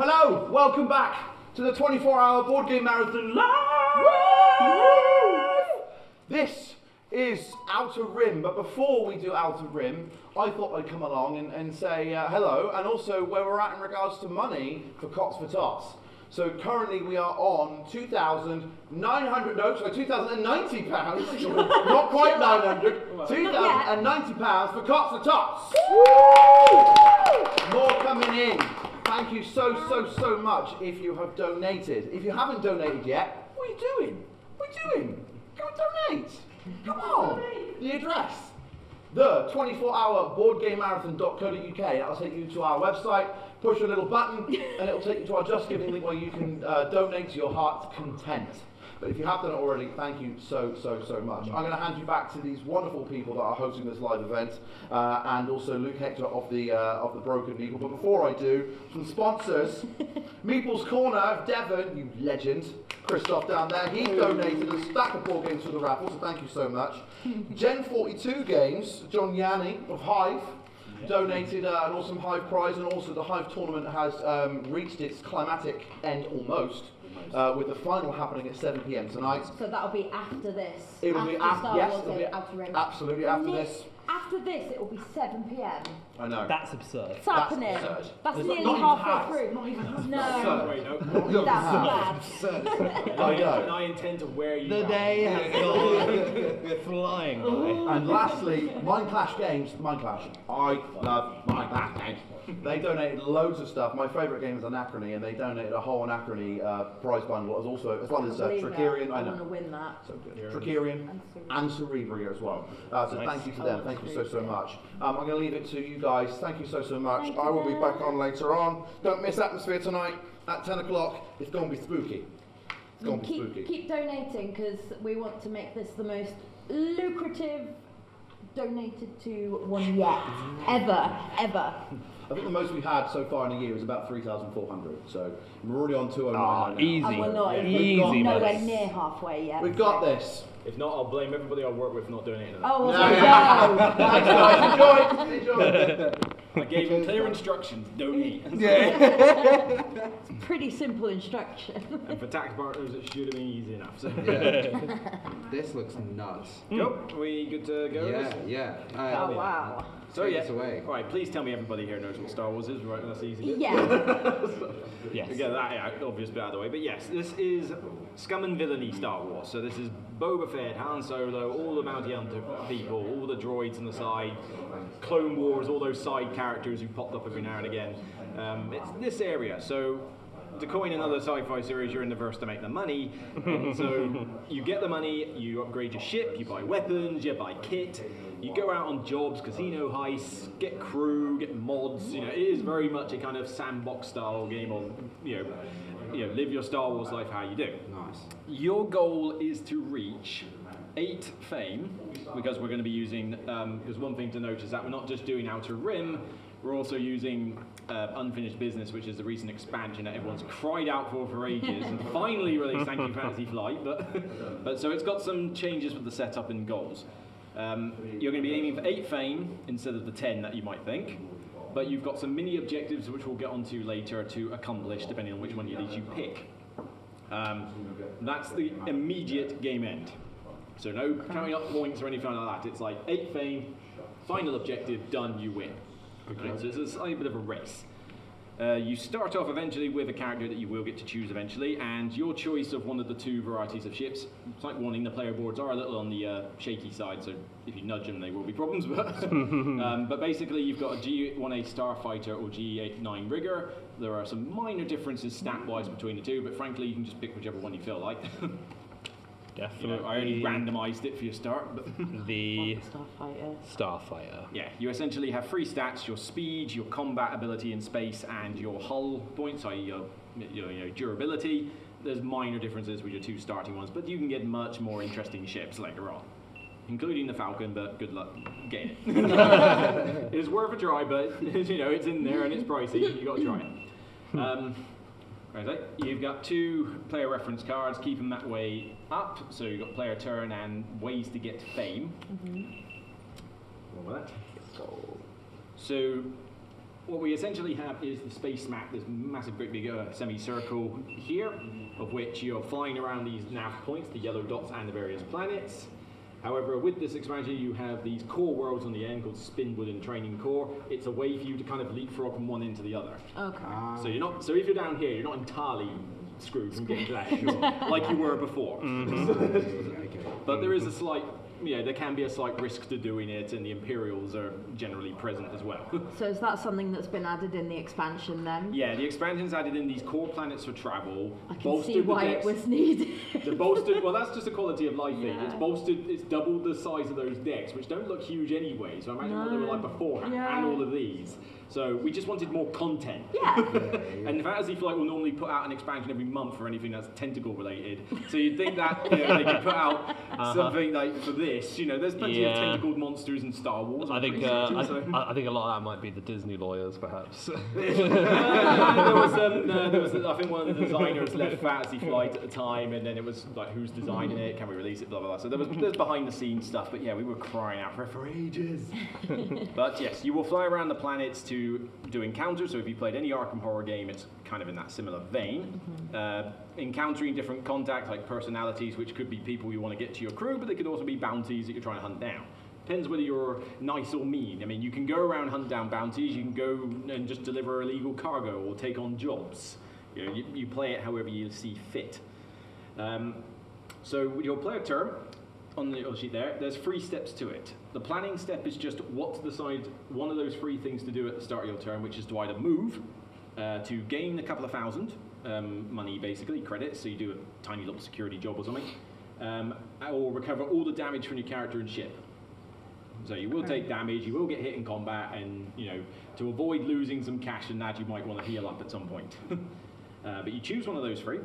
Hello, welcome back to the 24-hour board game marathon live. This is Outer Rim, but before we do Outer Rim, I thought I'd come along and say hello, and also where we're at in regards to money for Cots for Tots. So currently we are on £2,090 pounds, not quite 900, £2,090 for Cots for Tots. More coming in. Thank you so much if you have donated. If you haven't donated yet, what are you doing? What are you doing? Go and donate. Come on. The address. The 24-hour boardgamemarathon.co.uk. That'll take you to our website. Push a little button and it'll take you to our Just Giving link where you can donate to your heart's content. But if you have done it already, thank you so much. I'm going to hand you back to these wonderful people that are hosting this live event, and also Luke Hector of the Broken Eagle. But before I do, some sponsors. Meeple's Corner of Devon, you legend. Christoph down there, he donated a stack of board games for the raffle, so thank you so much. Gen 42 Games, John Yanni of Hive, donated an awesome Hive prize, and also the Hive tournament has reached its climatic end almost. With the final happening at 7 PM tonight. So that'll be after this. It will be after, yes, it'll be absolutely after this. After this, it will be 7 PM. I know. That's absurd. It's happening. Absurd. That's nearly halfway through. Not even half. No. Wait, no. That's bad. I know. And I intend to wear you The out. day has gone flying by. And lastly, Mind Clash Games. Mind Clash. I love Mind Clash Games. They donated loads of stuff. My favourite game is Anachrony, and they donated a whole Anachrony prize bundle as well as Tricerian. I want to win that. So good. Tricerian and Cerebria as well. So Nice. thank you to them. Thank you so much. I'm going to leave it to you guys. Thank you so much. Thank you, I will be Dan. back on later on. Don't miss Atmosphere tonight at 10 o'clock. It's going to be spooky. It's going to be spooky. Keep donating, because we want to make this the most lucrative donated to one yet. Ever. I think the most we've had so far in a year is about 3,400. So we're already on 209 now. Easy. And we're not Easy, nowhere mate. near halfway yet. We've got this. If not, I'll blame everybody I work with for not donating to that. Oh, No. well, Thanks guys. Enjoy. I gave them clear instructions, don't eat. pretty simple instruction. And for tax partners, it should have been easy enough. So. This looks nuts. Nope, we good to go? Yeah. Oh, wow. So Take yeah, us away. all right. Please tell me everybody here knows what Star Wars is, right? That's the easy bit. Yeah. Yes. To get that out, obvious bit out of the way. But yes, this is scum and villainy Star Wars. So this is Boba Fett, Han Solo, all the Bounty Hunter people, all the droids on the side, Clone Wars, all those side characters who popped up every now and again. It's this area. So to coin another sci-fi series, you're in the verse to make the money. And so you get the money, you upgrade your ship, you buy weapons, you buy kit, you go out on jobs, casino heists, get crew, get mods. You know, it is very much a kind of sandbox style game of live your Star Wars life how you do. Nice. Your goal is to reach 8 fame, because we're going to be using, because one thing to note is that we're not just doing Outer Rim, we're also using Unfinished Business, which is the recent expansion that everyone's cried out for ages, and finally released Thank You Fantasy Flight, but so it's got some changes with the setup and goals. You're going to be aiming for 8 fame instead of the 10 that you might think, but you've got some mini objectives which we'll get onto later to accomplish depending on which one of these you pick. That's the immediate game end. So no counting up points or anything like that. It's like 8 fame, final objective, done, you win. Okay. So it's a slightly bit of a race. You start off eventually with a character that you will get to choose eventually, and your choice of one of the 2 varieties of ships. It's like warning, the player boards are a little on the shaky side, so if you nudge them, there will be problems. But basically, you've got a G1A Starfighter or G9 Rigger. There are some minor differences stat-wise between the 2, but frankly, you can just pick whichever one you feel like. Definitely. I only randomised it for your start, but the Starfighter. Starfighter. yeah, you essentially have 3 stats: your speed, your combat ability in space, and your hull points, i.e. your durability. There's minor differences with your 2 starting ones, but you can get much more interesting ships later on, including the Falcon. But good luck getting it. It's worth a try, but it's in there and it's pricey. You got to try it. You've got 2 player reference cards, keep them that way up. So you've got player turn and ways to get fame. All that. So what we essentially have is the space map, this massive, great big semicircle here, of which you're flying around these nav points, the yellow dots and the various planets. However, with this expansion, you have these core worlds on the end called Spinwood and Training Core. It's a way for you to kind of leapfrog from one end to the other. Okay. So you're not. So if you're down here, you're not entirely screwed from getting to that end, like you were before. But there is a slight, there can be a slight risk to doing it, and the Imperials are generally present as well. So is that something that's been added in the expansion then? Yeah, the expansion's added in these core planets for travel. I can bolstered see the why decks- it was needed. The bolstered, well, that's just a quality of life thing. Yeah. It's bolstered, it's doubled the size of those decks, which don't look huge anyway. So imagine what they were like beforehand, Yeah. and all of these. So we just wanted more content. Yeah. And Fantasy Flight will normally put out an expansion every month for anything that's tentacle related. So you'd think that they could put out something like for this. There's plenty of tentacled monsters in Star Wars. I think I'm pretty certain, so. I think a lot of that might be the Disney lawyers, perhaps. there was, I think one of the designers left Fantasy Flight at the time, and then it was like, who's designing it? Can we release it? Blah blah blah. So there's behind the scenes stuff, but yeah, we were crying out for ages. But yes, you will fly around the planets to do encounters. So if you played any Arkham Horror game, it's kind of in that similar vein. Encountering different contacts, like personalities, which could be people you want to get to your crew, but they could also be bounties that you're trying to hunt down. Depends whether you're nice or mean. I mean, you can go around hunt down bounties, you can go and just deliver illegal cargo or take on jobs. You play it however you see fit. So you'll play a turn. On the sheet there's 3 steps to it. The planning step is just what to decide, one of those 3 things to do at the start of your turn, which is to either move, to gain a couple of thousand money, basically, credits, so you do a tiny little security job or something, or recover all the damage from your character and ship. So you will take damage, you will get hit in combat, and to avoid losing some cash and that, you might want to heal up at some point. But you choose one of those 3,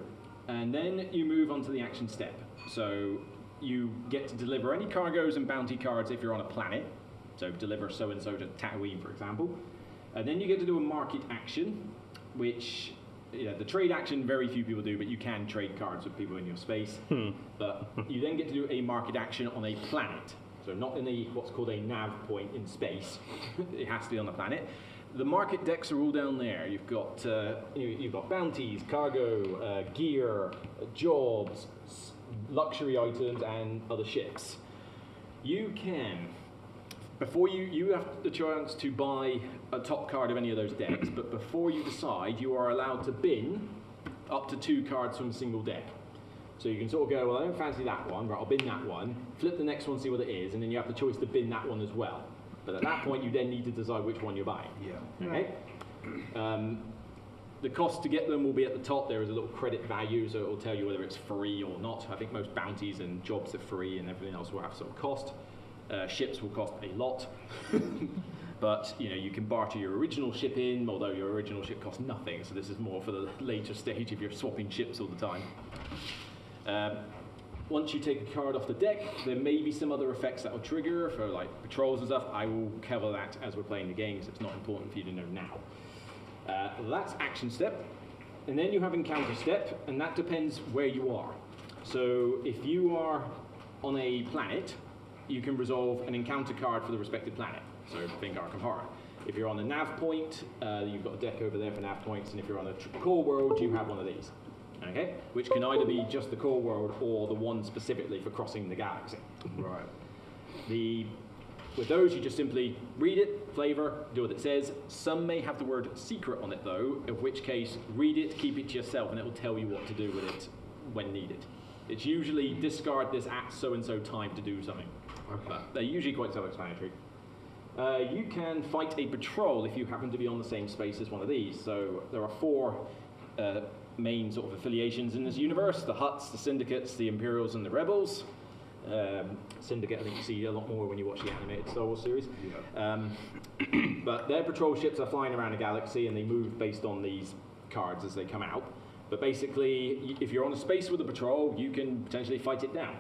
and then you move on to the action step. So you get to deliver any cargoes and bounty cards if you're on a planet. So deliver so-and-so to Tatooine, for example. And then you get to do a market action, which, the trade action very few people do, but you can trade cards with people in your space. But you then get to do a market action on a planet. So not in what's called a nav point in space. It has to be on the planet. The market decks are all down there. You've got bounties, cargo, gear, jobs, luxury items, and other ships. You can, before you have the chance to buy a top card of any of those decks, but before you decide, you are allowed to bin up to 2 cards from a single deck. So you can sort of go, well, I don't fancy that one, right, I'll bin that one, flip the next one, see what it is, and then you have the choice to bin that one as well. But at that point, you then need to decide which one you're buying. Yeah. Okay? The cost to get them will be at the top. There is a little credit value, so it will tell you whether it's free or not. I think most bounties and jobs are free, and everything else will have some cost. Ships will cost a lot. But you can barter your original ship in, although your original ship costs nothing, so this is more for the later stage if you're swapping ships all the time. Once you take a card off the deck, there may be some other effects that will trigger for like patrols and stuff. I will cover that as we're playing the game, so it's not important for you to know now. That's action step, and then you have encounter step, and that depends where you are. So if you are on a planet, you can resolve an encounter card for the respective planet. So think Arkham Horror. If you're on a nav point, you've got a deck over there for nav points, and if you're on a core world, you have one of these. Okay, which can either be just the core world or the one specifically for crossing the galaxy. Right. With those, you just simply read it, flavor, do what it says. Some may have the word secret on it though, in which case, read it, keep it to yourself, and it will tell you what to do with it when needed. It's usually discard this at so-and-so time to do something. Okay. But they're usually quite self-explanatory. You can fight a patrol if you happen to be on the same space as one of these. So there are 4 main sort of affiliations in this universe: the Hutts, the Syndicates, the Imperials, and the Rebels. Syndicate, I think you see a lot more when you watch the animated Star Wars series. Yeah. But their patrol ships are flying around the galaxy, and they move based on these cards as they come out. But basically, if you're on a space with a patrol, you can potentially fight it down.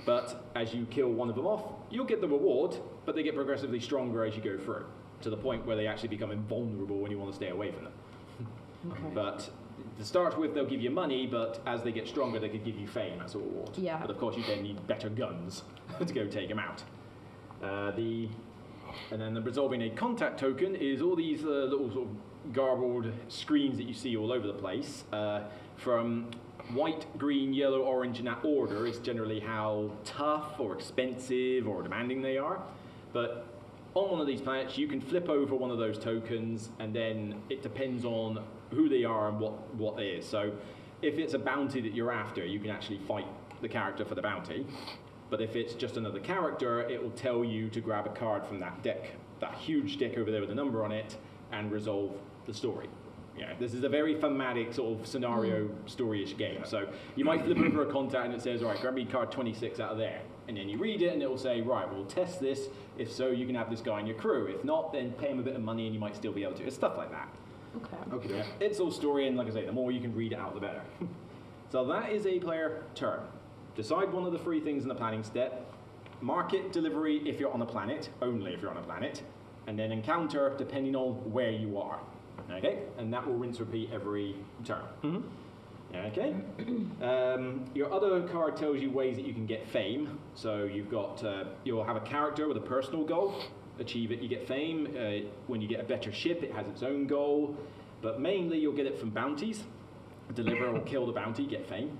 But as you kill one of them off, you'll get the reward, but they get progressively stronger as you go through, to the point where they actually become invulnerable when you want to stay away from them. Okay. But to start with, they'll give you money, but as they get stronger, they could give you fame as a reward. Yeah. But of course, you then need better guns to go take them out. The And then the resolving a contact token is all these little sort of garbled screens that you see all over the place. From white, green, yellow, orange in that order is generally how tough or expensive or demanding they are. But on one of these planets, you can flip over one of those tokens, and then it depends on who they are and what they is. So if it's a bounty that you're after, you can actually fight the character for the bounty. But if it's just another character, it will tell you to grab a card from that deck, that huge deck over there with a number on it, and resolve the story. Yeah, this is a very thematic sort of scenario story-ish game. So you might flip over a contact and it says, all right, grab me card 26 out of there. And then you read it and it will say, right, we'll test this. If so, you can have this guy in your crew. If not, then pay him a bit of money and you might still be able to. It's stuff like that. Okay. Yeah, it's all story, and like I say, the more you can read it out, the better. So that is a player turn. Decide one of the 3 things in the planning step. Market delivery if you're on a planet, only if you're on a planet. And then encounter depending on where you are. Okay, and that will rinse repeat every turn. Okay. Your other card tells you ways that you can get fame. So you've got, you'll have a character with a personal goal. Achieve it, you get fame. When you get a better ship, it has its own goal. But mainly, you'll get it from bounties. Deliver or kill the bounty, get fame.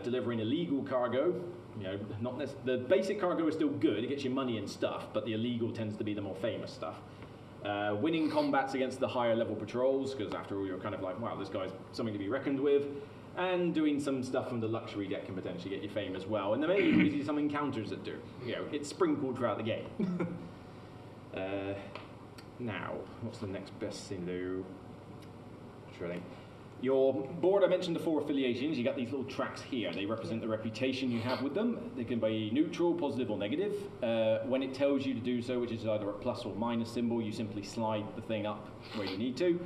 Delivering illegal cargo. You know, the basic cargo is still good. It gets you money and stuff, but the illegal tends to be the more famous stuff. Winning combats against the higher level patrols, because after all, you're kind of like, wow, this guy's something to be reckoned with. And doing some stuff from the luxury deck can potentially get you fame as well. And there may even be some encounters that do. You know, it's sprinkled throughout the game. Now, what's the next best thing to do? Sure thing. Your board, I mentioned the 4 affiliations. You got these little tracks here. They represent the reputation you have with them. They can be neutral, positive, or negative. When it tells you to do so, which is either a plus or minus symbol, you simply slide the thing up where you need to.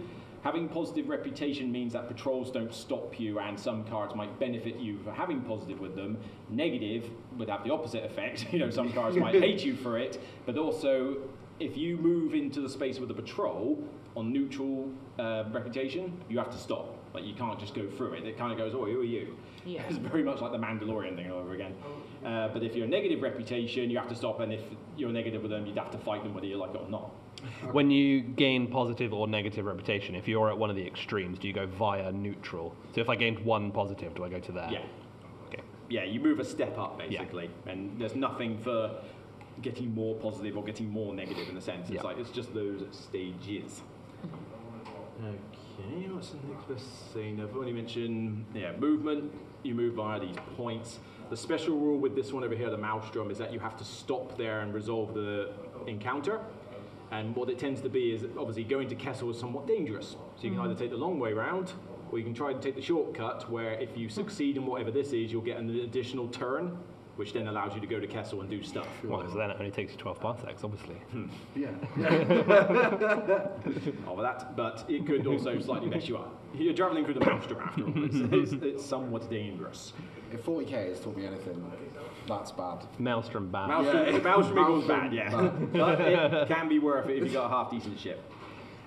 Having positive reputation means that patrols don't stop you, and some cards might benefit you for having positive with them. Negative would have the opposite effect. You know, some cards might hate you for it, but also if you move into the space with a patrol on neutral reputation, you have to stop. Like, you can't just go through it. It kind of goes, oh, who are you? Yeah. It's very much like the Mandalorian thing all over again. But if you're a negative reputation, you have to stop, and if you're negative with them, you'd have to fight them whether you like it or not. When you gain positive or negative reputation, if you're at one of the extremes, do you go via neutral? So if I gained 1 positive, do I go to there? Yeah. Okay. Yeah, you move a step up, basically. Yeah. And there's nothing for getting more positive or getting more negative in a sense. It's like, it's just those stages. Okay, what's the next best thing? I've already mentioned, movement. You move via these points. The special rule with this one over here, the Maelstrom, is that you have to stop there and resolve the encounter. And what it tends to be is, obviously, going to Kessel is somewhat dangerous. So you can either take the long way round, or you can try to take the shortcut, where if you succeed in whatever this is, you'll get an additional turn, which then allows you to go to Kessel and do stuff. Well, so then it only takes you 12 parsecs, obviously. Yeah. All of that, but it could also slightly mess you up. You're traveling through the Maelstrom after all. It's somewhat dangerous. If 40k has taught me anything, that's bad. Maelstrom bad. Maelstrom equals bad, yeah. Bad. But it can be worth it if you've got a half-decent ship.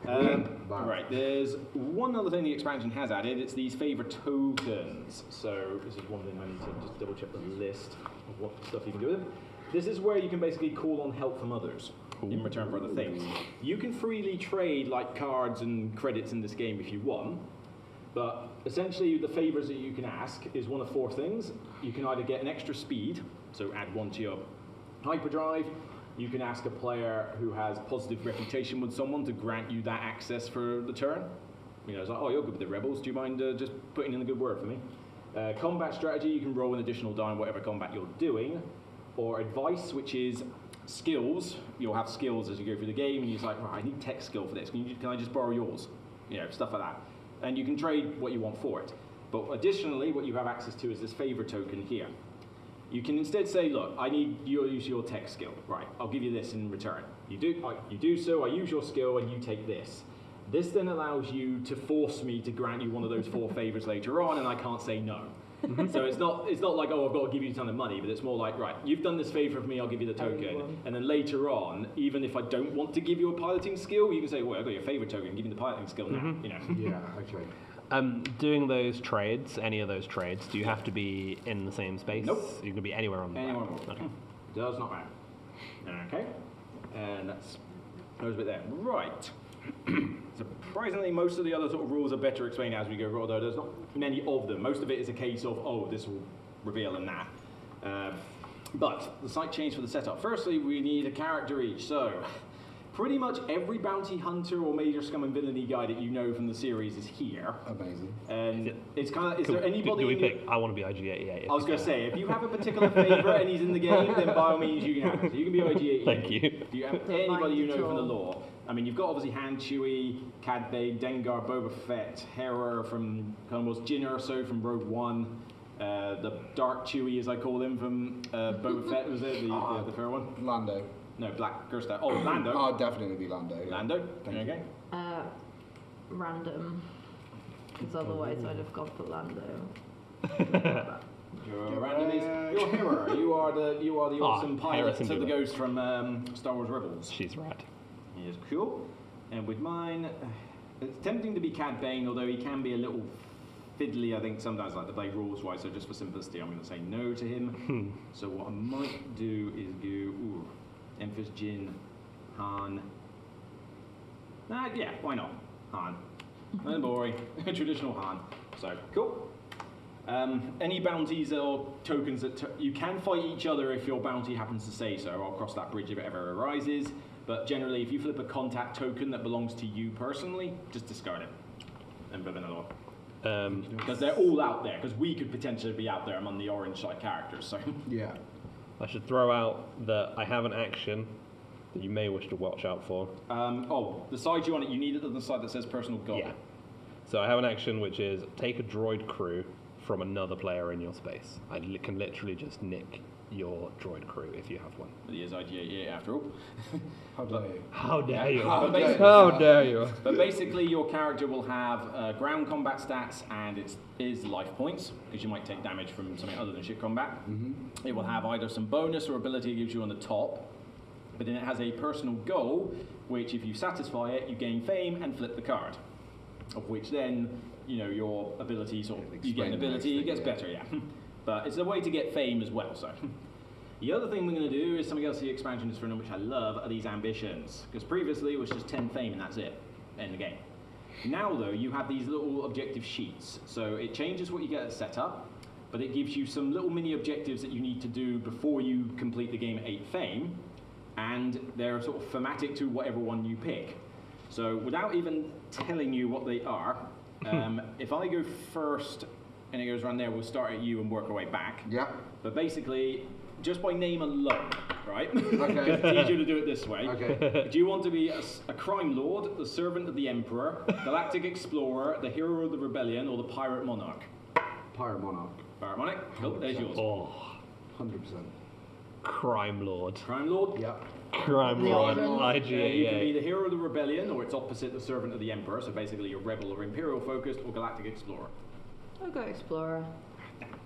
Right, there's one other thing the expansion has added. It's these favourite tokens. So this is one thing I need to just double check the list of what stuff you can do with them. This is where you can basically call on help from others in return for other things. You can freely trade like cards and credits in this game if you want, but essentially the favours that you can ask is one of 4 things. You can either get an extra speed, so add 1 to your hyperdrive. You can ask a player who has positive reputation with someone to grant you that access for the turn. You know, it's like, oh, you're good with the rebels. Do you mind just putting in a good word for me? Combat strategy, you can roll an additional die on whatever combat you're doing. Or advice, which is skills. You'll have skills as you go through the game, and you're like, right, I need tech skill for this. Can I just borrow yours? You know, stuff like that. And you can trade what you want for it. But additionally, what you have access to is this favor token here. You can instead say, look, I need you to use your tech skill. Right, I'll give you this in return. You do so, I use your skill, and you take this. This then allows you to force me to grant you one of those 4 favors later on, and I can't say no. So it's not like, oh, I've got to give you a ton of money, but it's more like, right, you've done this favor for me, I'll give you the token. And then later on, even if I don't want to give you a piloting skill, you can say, well, I've got your favor token, give me the piloting skill now. You know. Yeah, okay. Doing those trades, any of those trades, do you have to be in the same space? Nope. You can be anywhere on the Anywhere map. on the Okay. Does not matter. Okay. And that's There's a bit there. Right. Surprisingly, most of the other sort of rules are better explained as we go, although there's not many of them. Most of it is a case of, oh, this will reveal and that. But the slight change for the setup. Firstly, we need a character each. So, pretty much every bounty hunter or major scum and villainy guy that you know from the series is here. Amazing. And it's kind of, is there anybody... Do we pick? I want to be IG-88. I was going to say, if you have a particular favourite and he's in the game, then by all means you can have it. So you can be IG-88. Thank you. If you have anybody you know from the lore. I mean, you've got obviously Han, Chewie, Cad Bane, Dengar, Boba Fett, Hera from Clone Wars, Jyn Erso from Rogue One, the Dark Chewie, as I call him, from Boba Fett, was it? The fair one? Lando. No, Black Gerster. Oh, Lando. I'll definitely be Lando. Yeah. Lando. Thank you. Okay. Random. Because otherwise I'd have gone for Lando. Your random is your Hera. You are the awesome pilot Hera to the Ghost from Star Wars Rebels. She's rad. He is cool. And with mine, it's tempting to be Cad Bane, although he can be a little fiddly, I think, sometimes, like the play rules wise, so just for simplicity, I'm going to say no to him. So what I might do is go, Emphas, Jyn, Han. Yeah, why not? Han. And boring. Traditional Han. So, cool. Any bounties or tokens that you can fight each other if your bounty happens to say so. I'll cross that bridge if it ever arises. But generally, if you flip a contact token that belongs to you personally, just discard it and flip another one. Because they're all out there. Because we could potentially be out there among the orange side characters. So Yeah. I should throw out that I have an action that you may wish to watch out for. the side you want it, you need it on the side that says personal goal. Yeah. So I have an action which is take a droid crew from another player in your space. I can literally just nick your droid crew if you have one. He is IG-88 after all. How dare you? How dare you? How dare you? How dare you? But basically, your character will have ground combat stats and it is life points, because you might take damage from something other than ship combat. It will have either some bonus or ability it gives you on the top, but then it has a personal goal, which if you satisfy it, you gain fame and flip the card. Of which then, your ability you get an ability, it gets better, yeah. But it's a way to get fame as well, so. The other thing we're going to do is something else the expansion is for, which I love, are these ambitions. Because previously it was just 10 fame and that's it, end the game. Now though, you have these little objective sheets. So it changes what you get at setup, but it gives you some little mini objectives that you need to do before you complete the game at 8 fame. And they're sort of thematic to whatever one you pick. So without even telling you what they are, if I go first and it goes around there, we'll start at you and work our way back. Yeah. But basically, just by name alone, right? Okay. It's easier to do it this way. Okay. Do you want to be a crime lord, the servant of the emperor, galactic explorer, the hero of the rebellion, or the pirate monarch? Pirate Monarch. Pirate monarch? Cool, there's yours. Oh, 100%. crime lord. Crime lord? Yeah. Crime lord. options? You can be IG-88. the hero of the rebellion, or its opposite, the servant of the emperor, so basically you're rebel or imperial focused, or galactic explorer. I'll go Explorer.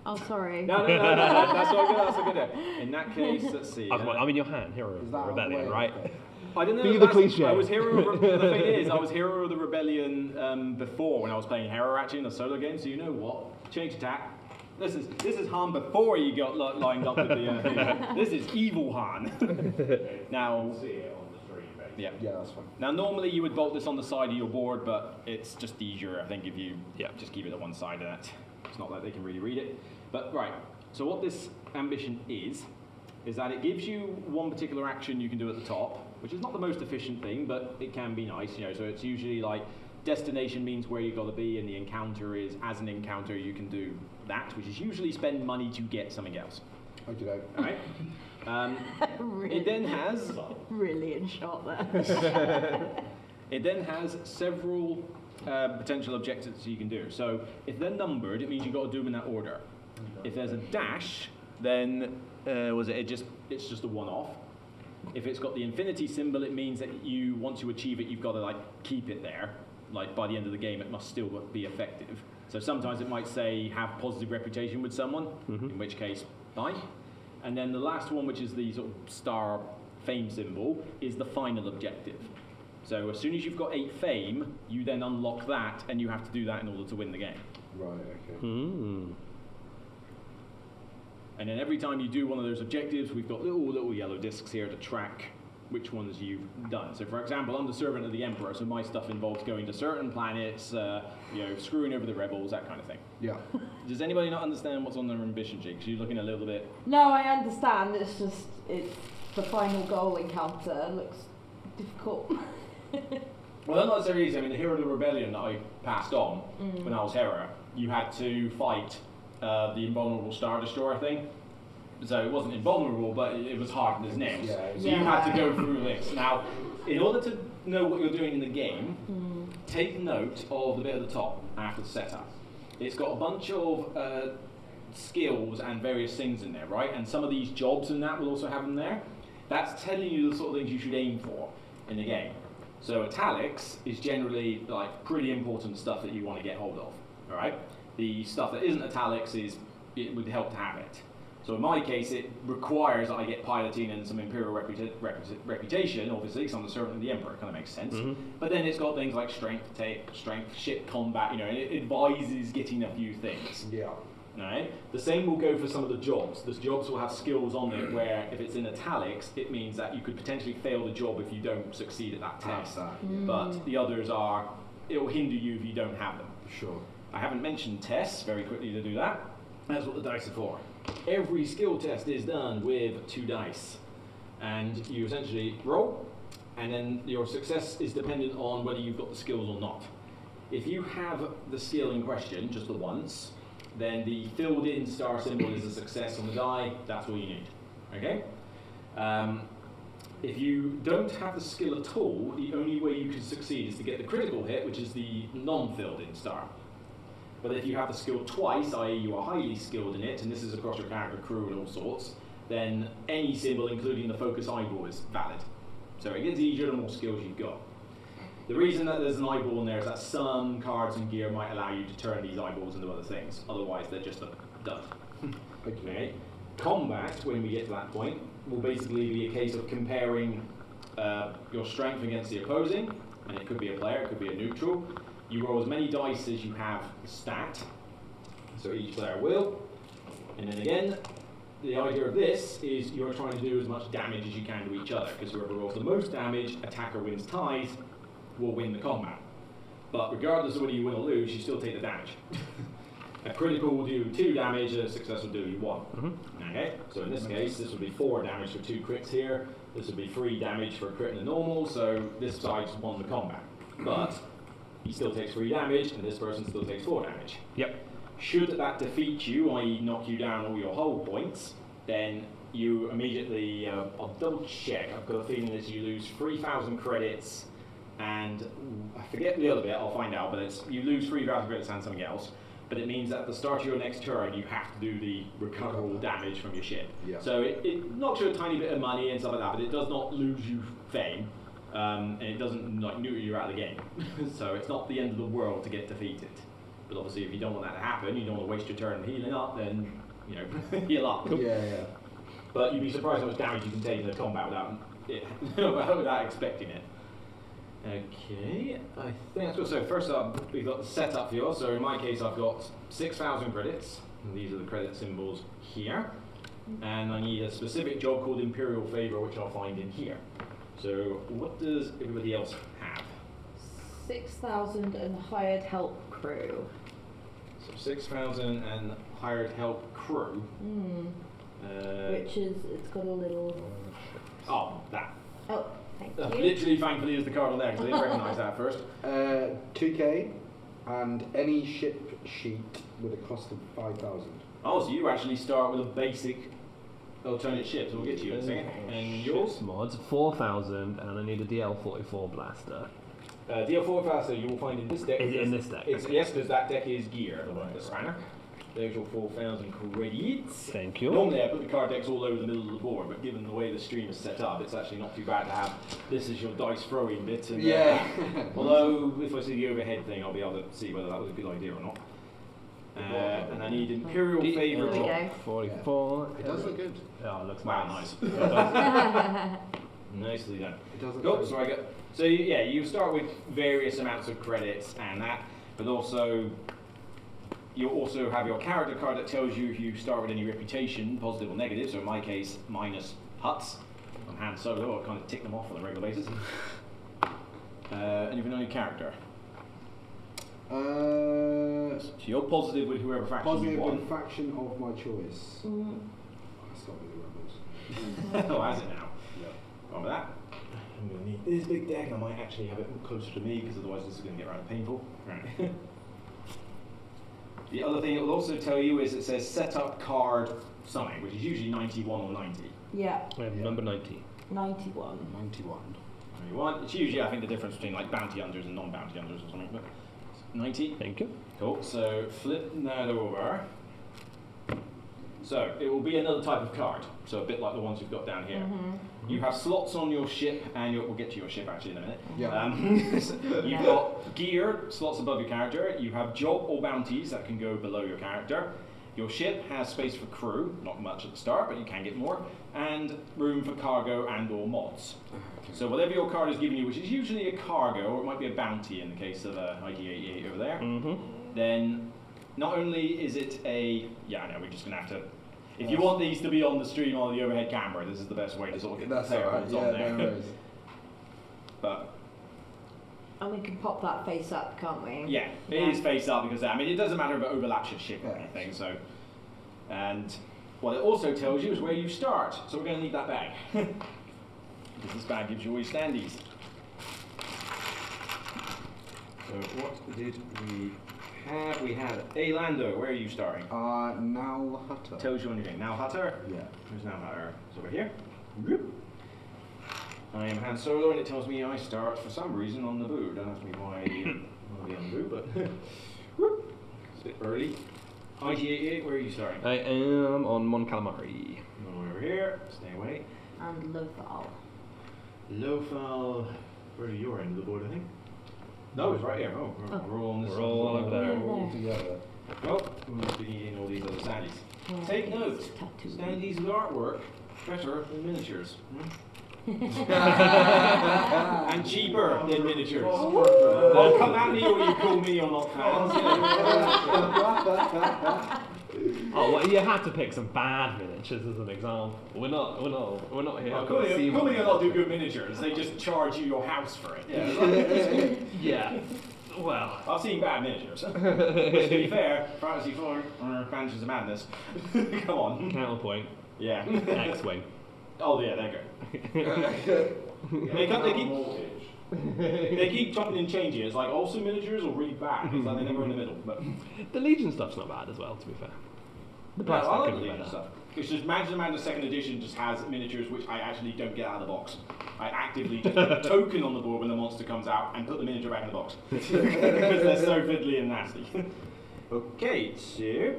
Oh, sorry. No, that's not good. In that case, let's see. I'm in your hand, hero Is of that rebellion, way? right? I don't know. Be if the that's- cliche. I was hero. The thing is, I was hero of the rebellion before when I was playing Hero actually in a solo game. So you know what? Change attack. This is Han before you got lined up with the. This is evil Han. Now. Yeah. Yeah, that's fine. Now normally you would bolt this on the side of your board, but it's just easier, I think, if you Yeah. just keep it at one side of that. It's not like they can really read it. But right, so what this ambition is that it gives you one particular action you can do at the top, which is not the most efficient thing, but it can be nice, So it's usually like destination means where you've got to be, and the encounter is, as an encounter, you can do that, which is usually spend money to get something else. Okay, doke. All right. It then has Brilliant shot there. It then has several potential objectives you can do. So if they're numbered, it means you've got to do them in that order. If there's a dash, then it's just a one-off. If it's got the infinity symbol, it means that once you achieve it, you've got to keep it there. Like by the end of the game, it must still be effective. So sometimes it might say have positive reputation with someone, in which case, fine. And then the last one, which is the sort of star fame symbol, is the final objective. So as soon as you've got 8 fame, you then unlock that, and you have to do that in order to win the game. Right, okay. And then every time you do one of those objectives, we've got little yellow discs here to track which ones you've done. So for example, I'm the servant of the Emperor, so my stuff involves going to certain planets, screwing over the rebels, that kind of thing. Yeah. Does anybody not understand what's on their ambition sheet? 'Cause you're looking a little bit... No, I understand. It's just the final goal encounter looks difficult. Well, not necessarily easy. I mean, the Hero of the Rebellion that I passed on when I was Hera, you had to fight the invulnerable Star Destroyer thing. So it wasn't invulnerable, but it was hardened as nails. Yeah, So you had to go through this. Now, in order to know what you're doing in the game, take note of the bit at the top after the setup. It's got a bunch of skills and various things in there, right? And some of these jobs and that will also have them there. That's telling you the sort of things you should aim for in the game. So italics is generally like pretty important stuff that you want to get hold of, all right? The stuff that isn't italics it would help to have it. So in my case, it requires that I get piloting and some imperial reputation, obviously, because I'm the servant of the Emperor, kind of makes sense. But then it's got things like strength, ship combat, and it advises getting a few things. Yeah. Right? The same will go for some of the jobs. The jobs will have skills on it where if it's in italics, it means that you could potentially fail the job if you don't succeed at that test. But the others it will hinder you if you don't have them. Sure. I haven't mentioned tests very quickly to do that. That's what the dice are for. Every skill test is done with 2 dice. And you essentially roll, and then your success is dependent on whether you've got the skills or not. If you have the skill in question, just the once, then the filled in star symbol is a success on the die. That's all you need. Okay? If you don't have the skill at all, the only way you can succeed is to get the critical hit, which is the non-filled in star. But if you have the skill twice, i.e. you are highly skilled in it, and this is across your character, crew, and all sorts, then any symbol, including the focus eyeball, is valid. So it gets easier the more skills you've got. The reason that there's an eyeball in there is that some cards and gear might allow you to turn these eyeballs into other things. Otherwise, they're just a dud. Okay. Combat, when we get to that point, will basically be a case of comparing your strength against the opposing, and it could be a player, it could be a neutral. You roll as many dice as you have stat, so each player will. And then again, the idea of this is you're trying to do as much damage as you can to each other, because whoever rolls the most damage, attacker wins ties, will win the combat. But regardless of whether you win or lose, you still take the damage. A critical will do 2 damage, a success will do 1. Okay, so in this case, this would be 4 damage for 2 crits here. This would be 3 damage for a crit and a normal, so this side's won the combat. But he still takes 3 damage, and this person still takes 4 damage. Yep. Should that defeat you, i.e. knock you down all your hull points, then you immediately, I'll double check, I've got a feeling that you lose 3,000 credits, and I forget the other bit, I'll find out, but you lose 3,000 credits and something else, but it means that at the start of your next turn, you have to do the recoverable damage from your ship. Yeah. So it knocks you a tiny bit of money and stuff like that, but it does not lose you fame. And it doesn't neuter you out of the game. So it's not the end of the world to get defeated. But obviously if you don't want that to happen, you don't want to waste your turn healing up, then, heal up. Yeah. But you'd be surprised how much damage you can take in a combat without expecting it. Okay, I think that's good. So first up, we've got the setup for yours. So in my case, I've got 6,000 credits. And these are the credit symbols here. And I need a specific job called Imperial Favor, which I'll find in here. So what does everybody else have? 6,000 and hired help crew. So 6,000 and hired help crew. Which is, it's got a little... That. Oh, thank you. Literally, thankfully, is the card on there, because I didn't recognise that first. 2k and any ship sheet with a cost of 5,000. Oh, so you actually start with a basic alternate ship, so we'll get to you in a second. And yours? Ships mods, 4,000, and I need a DL44 blaster. DL4 blaster you will find in this deck. In this deck? Yes, because that deck is gear, the one that's runner. There's your 4,000 credits. Thank you. Normally I put the card decks all over the middle of the board, but given the way the stream is set up, it's actually not too bad to have this is your dice throwing bit. And, although, if I see the overhead thing, I'll be able to see whether that was a good idea or not. And I need Imperial Favor There we drop. go. 44. It does look good. Oh, it looks Wow, nice. nice. Nicely done. It does look Cool, good. so I got. So you start with various amounts of credits and that, but also you also have your character card that tells you if you start with any reputation, positive or negative. So in my case, minus huts. I'm Han Solo, I'll kind of tick them off on a regular basis. Anything on your character? So you're positive with whoever faction Positive you want. with faction of my choice. Mm. That's got to be the Rebels. Oh, has it now? Yeah. On with that. I'm going to need this big deck. I might actually have it closer to me because otherwise this is going to get rather painful. Right. The other thing it will also tell you is it says set up card something, which is usually 91 or 90. Yeah, We have number 90. 91. 91. 91. It's usually, I think, the difference between like bounty hunters and non-bounty hunters or something. But 90. Thank you. Cool. So flip that over. So it will be another type of card. So a bit like the ones you've got down here. Mm-hmm. You have slots on your ship, and we'll get to your ship actually in a minute. Yeah. You've got gear slots above your character. You have job or bounties that can go below your character. Your ship has space for crew, not much at the start, but you can get more, and room for cargo and or mods. So whatever your card is giving you, which is usually a cargo, or it might be a bounty in the case of ID88 over there, then not only is it a, yeah, no, we're just going to have to, if you want these to be on the stream on the overhead camera, this is the best way to sort of get That's the player alright, mods on yeah, there. no worries. But And we can pop that face up, can't we? yeah, it is face up because I mean it doesn't matter if it overlaps your ship or Yeah. anything. So, and what it also tells you is where you start. So we're going to need that bag because this bag gives you all your standees. So what did we have? We had a Lando. Where are you starting? Nal Hutter. Tells you anything. Now Hutter. Yeah. Where's Now Hutter? It's over here. I am Han Solo, and it tells me I start for some reason on Naboo. Don't ask me why I want to be on Naboo, but it's a bit early. IG88, where are you starting? I am on Mon Calamari. Over here. Stay away. And Lothal. Lothal. Where are you end of the board, I think? No, it's right here. Oh, we're all on this We're side. all over there. All together. Well, we must be needing all these other standees. Yeah, Take it's note. tattoo. Standees with artwork better than miniatures. And cheaper than miniatures. Well, come at me or you call me or not fans. Oh, well, you had to pick some bad miniatures as an example. We're not here. Well, to call see me or what- not do good miniatures. They just charge you your house for it. Yeah. Well, I've seen bad miniatures. Which, to be fair, Fantasy 4, Fantasy of Madness. Come on. counterpoint. Yeah. X-wing. Oh yeah, there you go. They keep chopping and changing. It's like awesome miniatures or really bad. It's like they're never in the middle. But The Legion stuff's not bad as well, to be fair. The no, I plastic like could the be Legion better. stuff. It's just Magic Amanda 2nd Edition just has miniatures which I actually don't get out of the box. I actively just put a token on the board when the monster comes out and put the miniature back in the box. Because they're so fiddly and nasty. Okay, so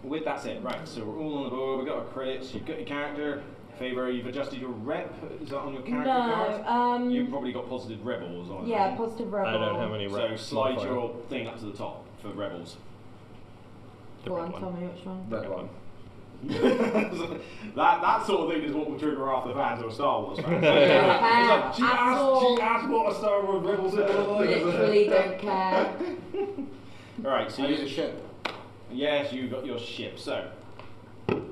with that said, right, so we're all on the board, we've got our credits, you've got your character, favor, you've adjusted your rep, is that on your character card? No, You've probably got positive rebels on it. yeah, positive rebel. I don't have any So rep slide modifier. your thing up to the top for rebels. The Go red on, one. tell me which one. Red one. that sort of thing is what will trigger off the fans of Star Wars fans. Yeah, It's like, she asked what a Star Wars rebels is. Literally don't care. Alright, so I need a you, ship. yes, you got your ship. So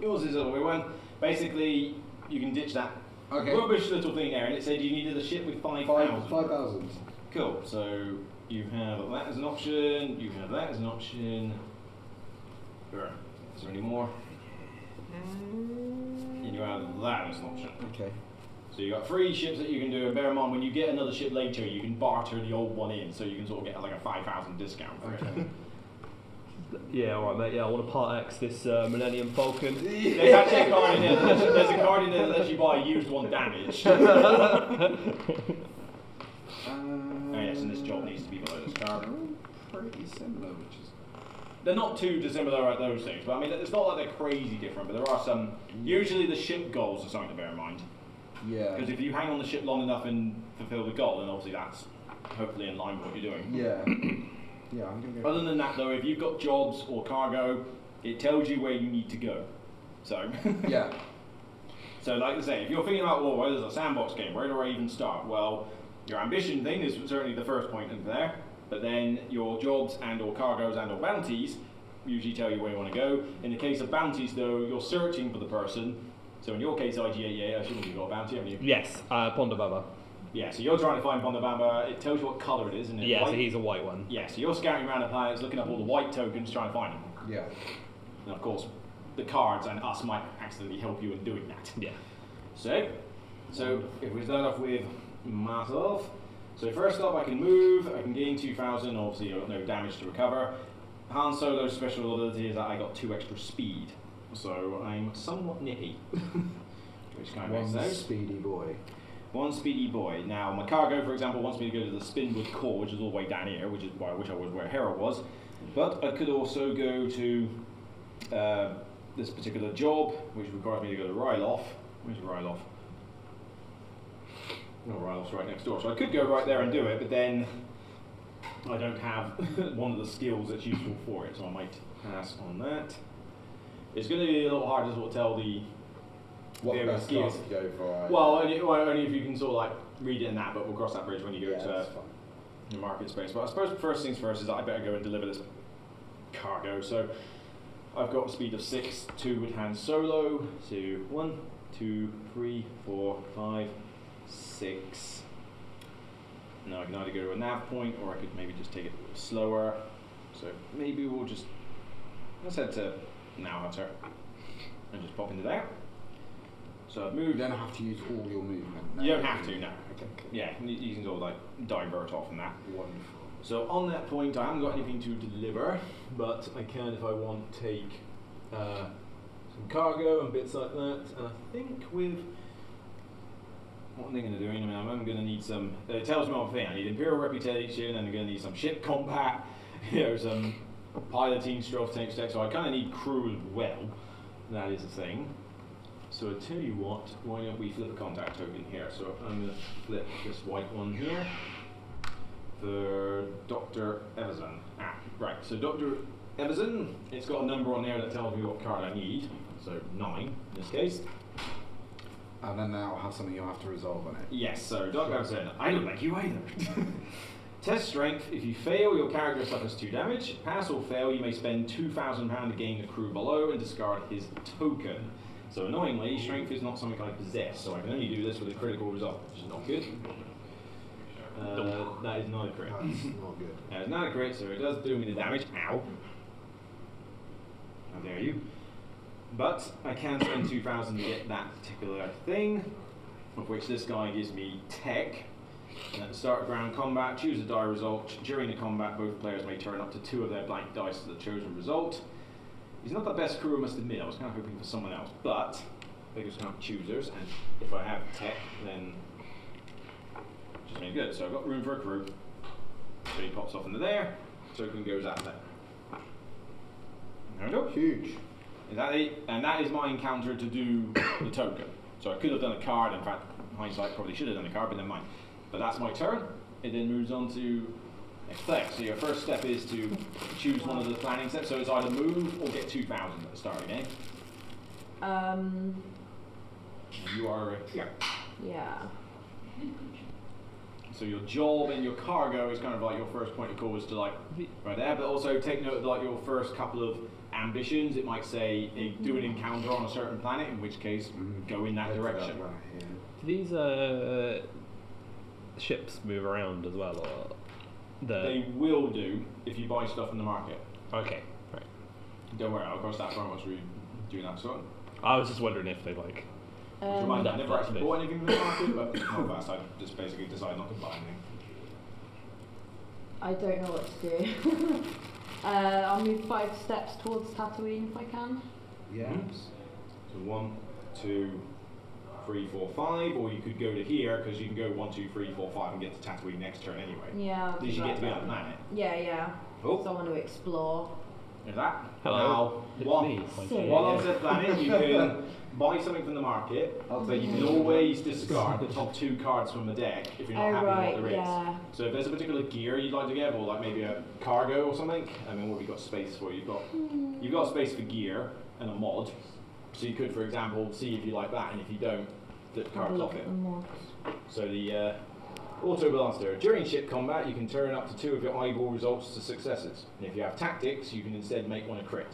yours is the other way one. Basically, you can ditch that Okay. rubbish little thing there, and it said you needed a ship with 5,000. 5,000. Cool. So you have that as an option. You have that as an option. Sure. Is there any more? And you have that as an option. Okay. So you got 3 ships that you can do, and bear in mind when you get another ship later, you can barter the old one in, so you can sort of get like a 5,000 discount for it. Okay. Yeah, alright, mate. Yeah, I want to part X this Millennium Falcon. There's actually a card in there. There's a card in there that lets you buy used one damaged. Oh yes, and this job needs to be below this card. Pretty similar, which is. They're not too dissimilar at those things, but I mean, it's not like they're crazy different, but there are some. Usually the ship goals are something to bear in mind. Yeah. Because if you hang on the ship long enough and fulfill the goal, then obviously that's hopefully in line with what you're doing. Yeah. Yeah, I'm gonna go. Other than that though, if you've got jobs or cargo, it tells you where you need to go. So, Yeah. so like I say, if you're thinking about, well, well, there's a sandbox game, where do I even start? Well, your ambition thing is certainly the first point in there, but then your jobs and or cargoes and or bounties usually tell you where you want to go. In the case of bounties though, you're searching for the person, So in your case, IG-88, I assume you've got a bounty, haven't you? Yes, Pondababa. Yeah, so you're trying to find Bondabamba. It tells you what colour it is, isn't it? Yeah, White? so he's a white one. Yeah, so you're scouting around the planets, looking up all the white tokens, trying to find them. Yeah. And of course, the cards and us might accidentally help you in doing that. Yeah. So if we start off with myself, so first up I can move, I can gain 2,000, obviously I've got no damage to recover. Han Solo's special ability is that I got 2 extra speed, so I'm somewhat nippy, which kind of makes One sense. speedy boy. One speedy boy. Now my cargo, for example, wants me to go to the Spinwood Core, which is all the way down here, which is why I wish I was where Hera was. But I could also go to this particular job, which requires me to go to Ryloth. Where's Ryloth? No, Ryloth's right next door. So I could go right there and do it, but then I don't have one of the skills that's useful for it, so I might pass on that. It's going to be a little hard to sort of tell the What the various best skills. class to go for? Well, only if you can sort of like read it in that, but we'll cross that bridge when you go yeah, to that's fine. the market space. But I suppose first things first is that I better go and deliver this cargo. So I've got a speed of 6, 2 with Han Solo. So 1, 2, 3, 4, 5, 6. Now I can either go to a nav point or I could maybe just take it slower. So maybe we'll just, let's head to Now Hunter and just pop into there. So I've You moved. don't have to use all your movement. No. You don't have to, no. Okay, cool. Yeah, you can sort of like divert off from that. Wonderful. So on that point, I haven't got anything to deliver, but I can, if I want, take some cargo and bits like that. And I think with what am I going to do? I mean, I'm going to need some. It tells me one thing. I need Imperial reputation, and I'm going to need some ship combat. Some piloting, stealth tank tech. So I kind of need crew as well. That is a thing. So I tell you what, why don't we flip a contact token here? So I'm going to flip this white one here for Dr. Everson. Right, so Dr. Everson, it's got a number on there that tells me what card I need. So 9 in this case. And then that'll have something you'll have to resolve on it. Yes, so Dr. Everson, I don't like you either. Test strength. If you fail, your character suffers 2 damage. Pass or fail, you may spend £2,000 to gain the crew below and discard his token. So annoyingly, strength is not something I possess, so I can only do this with a critical result, which is not good. That is not a crit. That's not good. That is not a crit, so it does do me the damage. Ow. How dare you. But I can spend 2,000 to get that particular thing, of which this guy gives me tech. And at the start of ground combat, choose a die result. During the combat, both players may turn up to 2 of their blank dice to the chosen result. He's not the best crew, I must admit. I was kind of hoping for someone else, but they just kind of choosers, and if I have tech, then it's just made good. So I've got room for a crew. So he pops off into there. Token goes out there. There we go. Huge. Is that it? And that is my encounter to do the token. So I could have done a card. In fact, hindsight probably should have done a card, but never mind. But that's my turn. It then moves on to next player. So your first step is to choose one of the planning steps. So it's either move or get 2,000 at the start of the game. And you are here. Yeah. So your job and your cargo is kind of like your first point of call is to like right there, but also take note of like your first couple of ambitions. It might say do an encounter on a certain planet, in which case go in that Head to direction. right, yeah. Do these ships move around as well, or They will do if you buy stuff in the market. Okay, right. Don't worry, I'll cross that front once we do that sort. I was just wondering if they like. Remind me, I never That's actually big. bought anything from the market, but not fast. I just basically decided not to buy anything. I don't know what to do. I'll move 5 steps towards Tatooine if I can. Yes. So 1, 2, 3, 4, 5, or you could go to here because you can go 1, 2, 3, 4, 5 and get to Tatooine next turn anyway. Yeah. I'll At do least you get that to be on then. the planet. Yeah, yeah. Oh. So I want to explore. There's that. Hello. Now, while Serious? on said planet, you can buy something from the market, but you can always discard the top 2 cards from the deck if you're not Oh, happy right, with what there is. yeah. So if there's a particular gear you'd like to get, or like maybe a cargo or something, I mean, what have you got space for? You've got space for gear and a mod. So you could, for example, see if you like that, and if you don't, flip the Have a cards look off at it. the mods. So the auto blaster. During ship combat, you can turn up to 2 of your eyeball results to successes. And if you have tactics, you can instead make one a crit.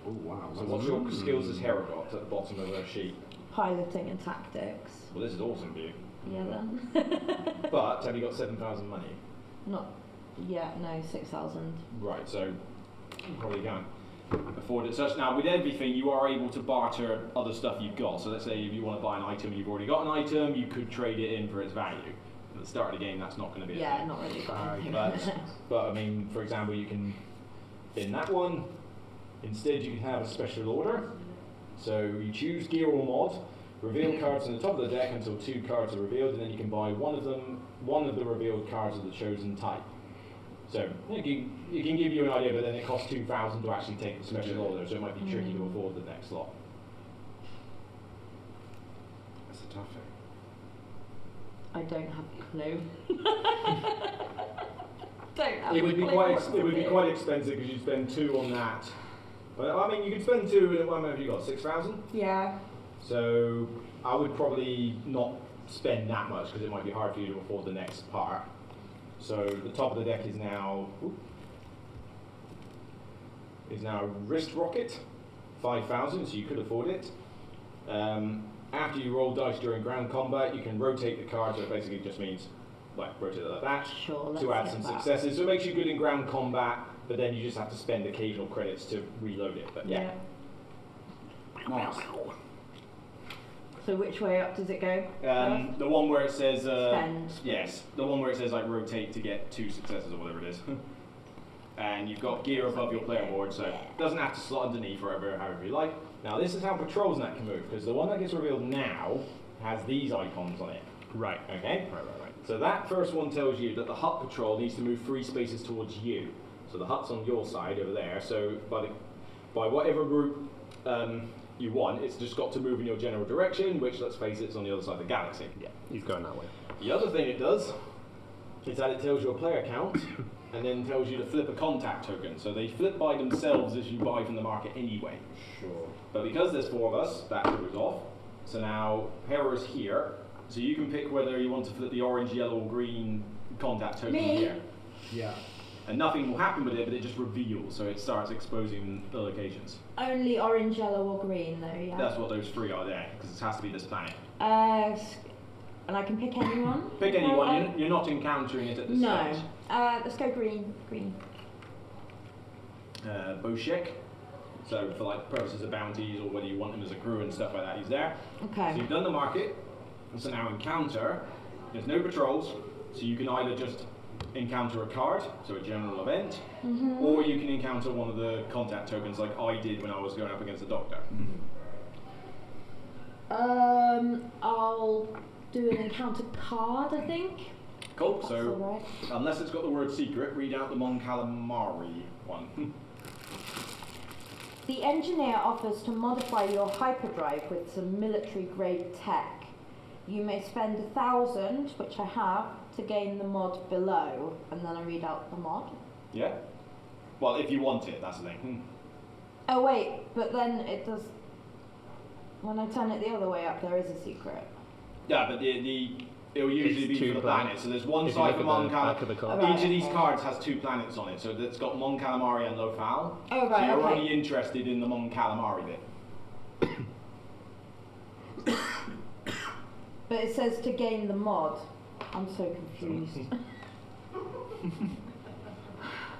Oh wow. So what's your skills as Hera got at the bottom of her sheet? piloting and tactics. Well, this is awesome for you. Yeah then. But have you got 7,000 money? Not yet, no, 6,000. Right, so you probably can't afford it. So now with everything, you are able to barter other stuff you've got. So let's say if you want to buy an item, you've already got an item, you could trade it in for its value. At the start of the game, that's not going to be a Yeah, thing. not really got anything. But I mean, for example, you can, in that one, instead you can have a special order. So you choose gear or mod, reveal cards on the top of the deck until 2 cards are revealed, and then you can buy one of the revealed cards of the chosen type. So it can give you an idea, but then it costs 2,000 to actually take the special order, so it might be tricky to afford the next lot. That's a tough thing. I don't have a clue. Don't have It a would be clue quite what to it would be do. quite expensive because you'd spend 2 on that. But I mean, you could spend 2. How much have you got? 6,000. Yeah. So I would probably not spend that much because it might be hard for you to afford the next part. So the top of the deck is now wrist rocket, 5,000. So you could afford it. After you roll dice during ground combat, you can rotate the card. So it basically just means like rotate it like that Sure, let's to add get some that. successes. So it makes you good in ground combat, but then you just have to spend occasional credits to reload it. But yeah. Nice. So which way up does it go? first? The one where it says Spend. yes, the one where it says like rotate to get 2 successes or whatever it is. And you've got gear above your player board, so it doesn't have to slot underneath or however you like. Now this is how patrols net can move, because the one that gets revealed now has these icons on it. Right. Okay? Right. So that first one tells you that the hut patrol needs to move 3 spaces towards you. So the hut's on your side over there. So by whatever route you want, it's just got to move in your general direction, which, let's face it, is on the other side of the galaxy. Yeah, he's going that way. The other thing it does is that it tells you a player count and then tells you to flip a contact token. So they flip by themselves as you buy from the market anyway. Sure. But because there's 4 of us, that goes off. So now Hera's here. So you can pick whether you want to flip the orange, yellow, or green contact token Me? here. Yeah. And nothing will happen with it, but it just reveals, so it starts exposing the locations. Only orange, yellow, or green, though. Yeah. That's what those 3 are there, because it has to be this planet. And I can pick anyone. Pick Okay, anyone, you're not encountering it at this No. stage. Let's go green. Green. Boshek. So for like purposes of bounties or whether you want him as a crew and stuff like that, he's there. So Okay. you've done the market, and so now encounter. There's no patrols, so you can either just encounter a card, so a general event, or you can encounter one of the contact tokens like I did when I was going up against the doctor. I'll do an encounter card, I think. Cool, That's so all right. unless it's got the word secret, read out the Mon Calamari one. The engineer offers to modify your hyperdrive with some military-grade tech. You may spend 1,000, which I have, to gain the mod below, and then I read out the mod. Yeah? Well, if you want it, that's the thing. Oh wait, but then it does. When I turn it the other way up, there is a secret. Yeah, but it'll usually It's be 2 for the planets. planets. So there's one If you side look for at Mon the back of the Calamari. card. Right, Each of these okay. cards has 2 planets on it, so it's got Mon Calamari and Lofal. Oh, right, So you're okay. only interested in the Mon Calamari bit. But it says to gain the mod. I'm so confused.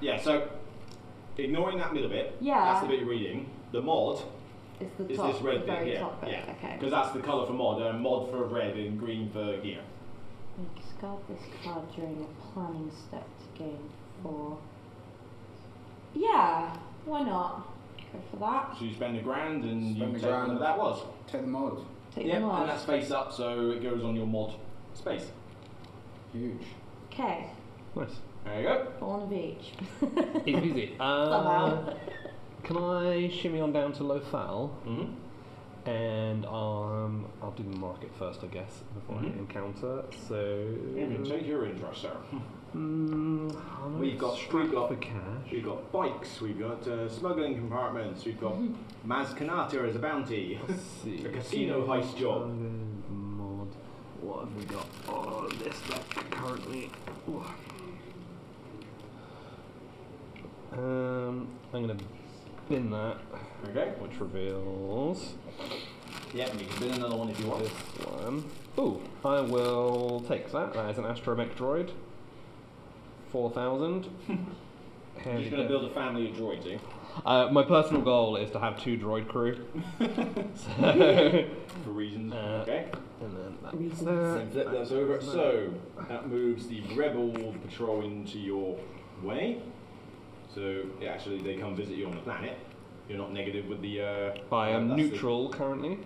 Yeah, so ignoring that middle bit, Yeah. that's the bit you're reading. The mod It's the is top, this red the bit very here. top bit. Yeah, Okay. because that's the colour for mod. Mod for red and green for gear. Discard this card during a planning step to gain 4. Yeah, why not? Go for that. So you spend $1,000 and Spend you a take grand. whatever that was. Take the mod. Take Yeah, the mod. and that's face up, so it goes on your mod space. Huge. Okay, Nice. There you go. one of each. Easy peasy. Somehow. Can I shimmy on down to Lofal? Mm-hmm. And I'll do the market first, I guess, before I encounter. So You can take your interest, sir. I'll We've got- strap we've got- for cash. We've got bikes, we've got smuggling compartments, we've got Mazkanata as a bounty. Let's see. A casino heist job. Mod. What have we got on this deck currently? Ooh. I'm gonna bin that, Okay. which reveals Yeah, and you can bid another one if you want. This one. Ooh, I will take that. That is an astromech droid. 4,000. You're just going to build a family of droids, eh? My personal goal is to have 2 droid crew. For reasons. Uh, Okay. And then that's Reasons. Then flip those over. So that moves the rebel patrol into your way. So yeah, actually, they come visit you on the planet. You're not negative with the. I am that's the- neutral currently.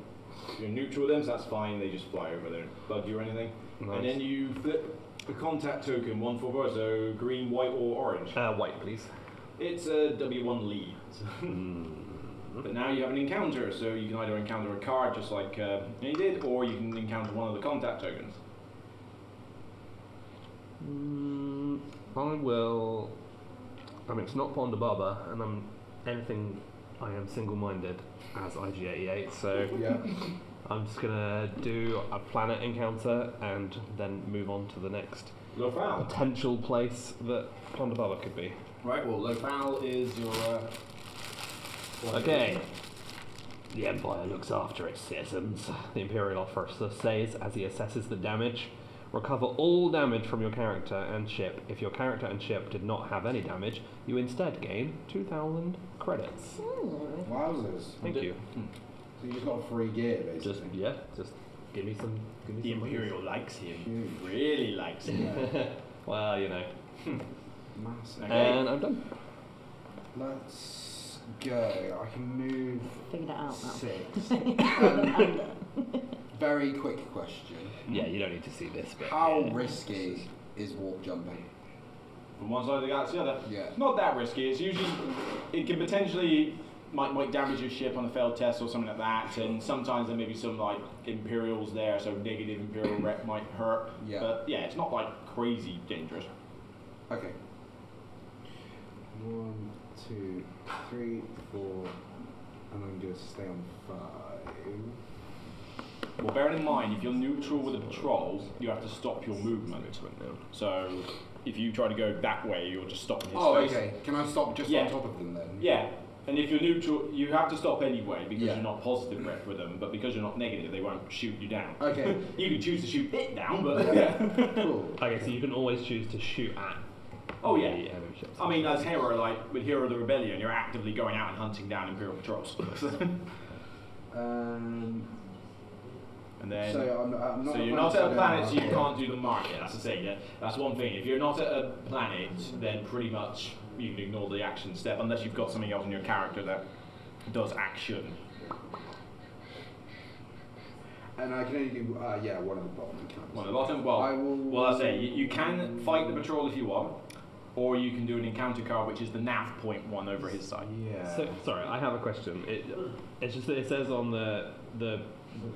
You're neutral with them, so that's fine. They just fly over there, bug you or anything. Nice. And then you flip the contact token 1 for 4, so green, white, or orange. White, please. It's a W1 lead. But now you have an encounter, so you can either encounter a card just like you did, or you can encounter one of the contact tokens. I will. I mean, it's not Ponda Baba, and I'm anything. I am single-minded as IG-88, so Yeah. I'm just gonna do a planet encounter and then move on to the next Lofal. potential place that Ponda Baba could be. Right, well, Lofal is your. Okay. The Empire looks after its citizens, the Imperial officer says as he assesses the damage. Recover all damage from your character and ship. If your character and ship did not have any damage, you instead gain 2,000 credits. Wowzers. Thank you. So you just got free gear, basically. Just give me some. The Imperial likes him. Really likes him. Well, you know. Massive. Okay. And I'm done. Let's go. I can move Figured it out now. 6. Very quick question. Yeah, you don't need to see this bit. How Yeah. risky is warp jumping? From one side of the galaxy to the other. Yeah. It's not that risky. It's usually it can potentially might damage your ship on a failed test or something like that. And sometimes there may be some like Imperials there, so negative Imperial rep might hurt. Yeah. But yeah, it's not like crazy dangerous. Okay. 1, 2, 3, 4, and I'm going to stay on 5. Well, bearing in mind, if you're neutral with a patrol, you have to stop your movement. So if you try to go that way, you're just stopping his Oh, space. okay. Can I stop just Yeah. on top of them then? Yeah. And if you're neutral, you have to stop anyway because Yeah. you're not positive rep with them. But because you're not negative, they won't shoot you down. Okay. You can choose to shoot it down, but yeah. Cool. Okay, so you can always choose to shoot at. Oh the yeah. enemy ships. I mean, as Hero, like with Hero of the Rebellion, you're actively going out and hunting down Imperial patrols. And then, So I'm not. so you're not at a planet, so you can't do the market. That's the thing. Yeah, that's one thing. If you're not at a planet, then pretty much you can ignore the action step unless you've got something else in your character that does action. And I can only do one at the bottom. One at the bottom. Well, I will- well, I say you can fight the patrol if you want, or you can do an encounter card, which is the nav point one over his side. Yeah. So, sorry, I have a question. It's just that it says on the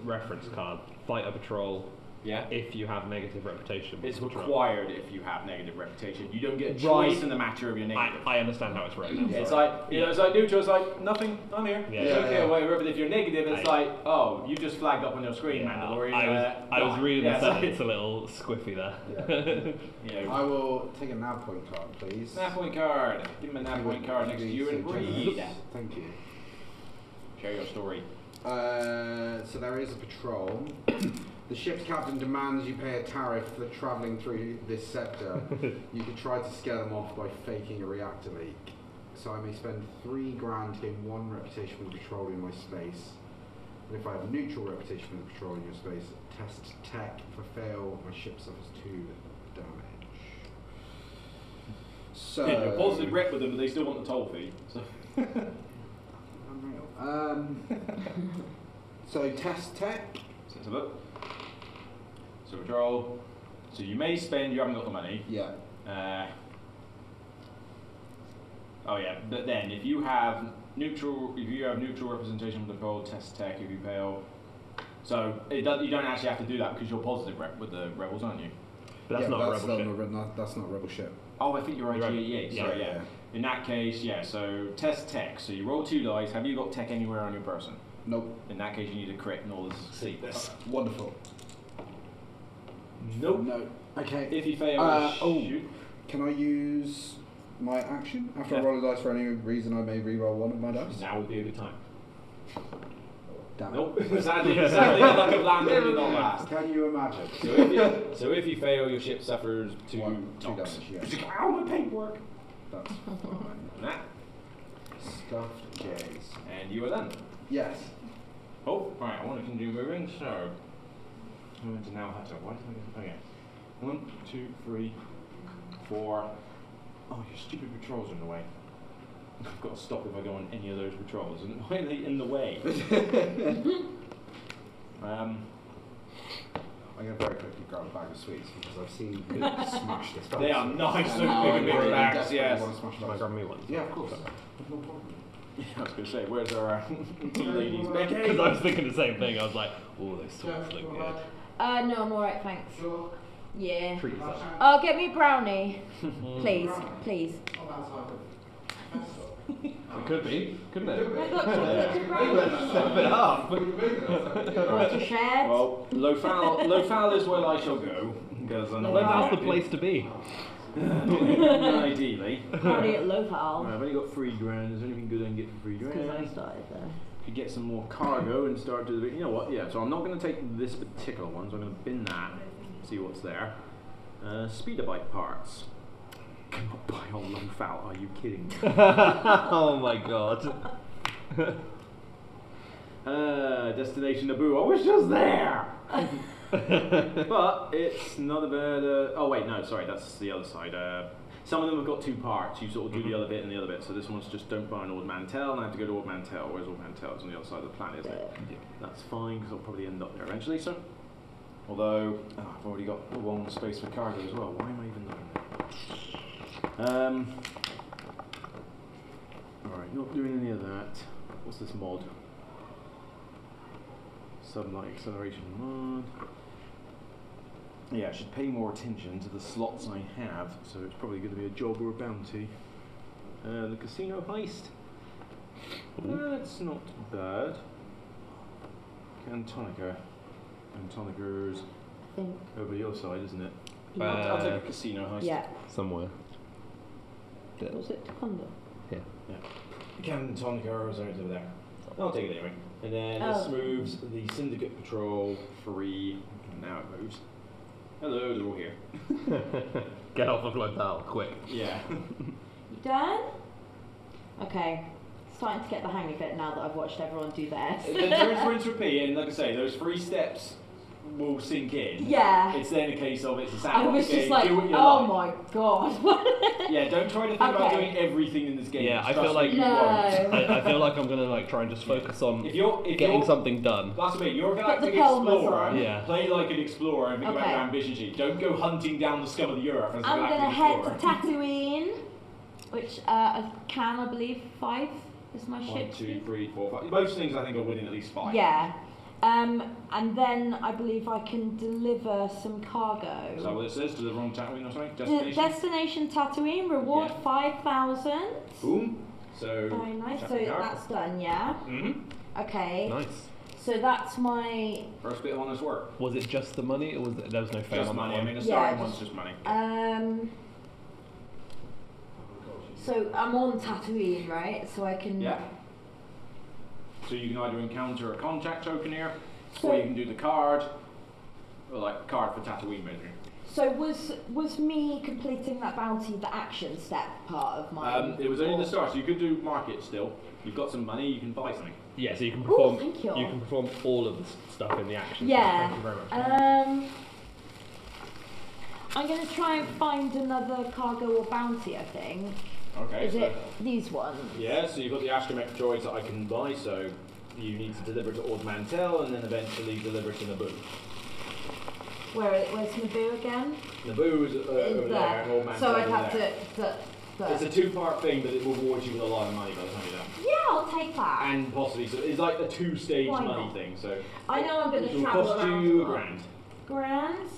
reference card, fight a patrol Yeah. if you have negative reputation. with It's the patrol. required if you have negative reputation. You don't get a Right. choice in the matter of your negative. I understand how it's written. It's sorry. like, you know, it's like neutral, it's like, nothing, I'm here. Yeah. It's Yeah, okay, yeah. whatever, but if you're negative, it's I- like, oh, you just flagged up on your screen, Yeah, Mandalorian. I was reading yeah, the so- sentence a little squiffy there. You know, I will take a nav point card, please. nav point card. Give him a nav point card next to you and read. Thank you. Share your story. So there is a patrol. The ship's captain demands you pay a tariff for travelling through this sector. You could try to scare them off by faking a reactor leak. So I may spend 3 grand to gain 1 reputation for the patrol in my space. And if I have a neutral reputation for the patrol in your space, test tech. If I fail, my ship suffers 2 damage. So You're positive rep with them, but they still want the toll fee. So. Unreal. So test tech. So let's have a look. So patrol. So you may spend, you haven't got the money. Yeah. Oh yeah, but then if you have neutral representation of the patrol, test tech if you fail. So you don't actually have to do that because you're positive rep with the rebels, aren't you? But that's not a rebel ship. That's not a rebel ship. Oh, I think you're You're right. IG-88. Yeah, Sorry, yeah. In that case, yeah. So test tech. So you roll 2 dice. Have you got tech anywhere on your person? Nope. In that case, you need a crit in order to see this. Wonderful. Nope. No. Okay. If you fail, shoot. Can I use my action after I Yeah. roll a dice for any reason? I may re-roll one of my dice. Now would be a good time. Damn it. Nope. sadly, the luck of landing did not last. Can you imagine? So if you fail, your ship suffers two Two knocks. damage, yeah. Ow, my paintwork. That's fine. Nah. Stuffed jays. And you are done. Yes. Oh, right, I want to continue moving, so I'm going to now have to. Why did I get. Okay. 1, 2, 3, 4. Oh, your stupid patrols are in the way. I've got to stop if I go on any of those patrols. And why are they in the way? I'm going to very quickly grab a bag of sweets because I've seen you smash this. They are nice, And those I big really bags, desperately yes. want to smash Can I those. grab me one? Yeah, of course. No problem. Yeah, I was going to say, where's our ladies? Becky! Because I was thinking the same thing. I was like, oh, those swords look good. No, I'm alright, thanks. Sure. Yeah. Treat yourself. Oh, get me a brownie. Please, please. It could be, couldn't it? I got chocolate and brownie. Step it up. Want to share? Well, Lofal is where I shall go. Because I'm Well, that's the place to be. Ideally. Party at Right, Lofal. I've only got £3. Is there anything good I can get for Because I £3? started there. Could get some more cargo and start to. You know what? Yeah. So I'm not going to take this particular one. So I'm going to bin that. See what's there. Speeder bike parts. Cannot buy on Lofal. Are you kidding me? Oh my god. Destination Naboo. I was just there. But it's not a bad. Oh wait, no, sorry, that's the other side. Some of them have got two parts. You sort of do the other bit and the other bit. So this one's just don't buy an Ord Mantell, and I have to go to Ord Mantell. Where's Ord Mantell? It's on the other side of the planet, isn't it? That's fine because I'll probably end up there eventually. So, although I've already got the one space for cargo as well. Why am I even looking there? All right, not doing any of that. What's this mod? Sublight acceleration mod. Yeah, I should pay more attention to the slots I have, so it's probably going to be a job or a bounty. The casino heist. That's not bad. Cantonica. Cantonica's I think. over the other side, isn't it? Yeah. I'll take a casino heist. Yeah. Somewhere. Was it Taekwondo? Cantonica is over there. I'll take it anyway. And then this Oh. moves the Syndicate Patrol free. Now it moves. Hello, they're all here. Get off of Lofal, quick. Yeah. You done? Okay. Starting to get the hang of it now that I've watched everyone do theirs. There's rinse repeat, and like I say, those 3 steps will sink in. Yeah. It's then a case of it's a I sandbox was game. just like, do what you oh like. my god. Yeah, don't try to think about Okay. doing everything in this game. Yeah, I Trust feel me, like- you No. won't. I feel like I'm gonna like try and just focus on If getting you're, something done. That's me. You're a Put the galactic helmet explorer. on. Yeah. Play like an explorer and think about Okay. your ambition sheet. Don't go hunting down the scum of the earth as a I'm galactic gonna head explorer. to Tatooine, which I believe 5 is my 1, ship 2, speed. 3, 4, 5. Most things I think are winning at least 5. Yeah. And then I believe I can deliver some cargo. Is that what it says? Deliver on Tatooine or something? Destination Tatooine, reward Yeah. 5,000. Boom. So. Very nice. So Tatooine cargo. that's done, yeah. Mm-hmm. Okay. Nice. So that's my. First bit of honest work. Was it just the money, or was it, there was no fail Just on that money. I one? mean, the Yeah, starting just- one's just money. So I'm on Tatooine, right? So I can. Yeah. So you can either encounter a contact token here, So- or you can do the card, or like card for Tatooine, basically. So was me completing that bounty the action step part of my? It was only the start, so you could do market still. You've got some money, you can buy something. Yeah, so you can Ooh, perform. thank you. can perform all of the stuff in the action. Yeah. Thank you very much. I'm gonna try and find another cargo or bounty. I think. Okay. Is so it these ones? yeah, so you've got the astromech droids that I can buy, so you need to deliver to Ord Mantell and then eventually deliver to Naboo. Where's Naboo again? Naboo is over Is there, and Ord Mantell So I'd over have there. to. It's a 2-part thing, but it will reward you with a lot of money by the time you're done. Yeah, I'll take that. And possibly, so it's like a 2-stage Why money not? thing, so I know I'm going it to will travel cost around you a lot. £1,000. Grand.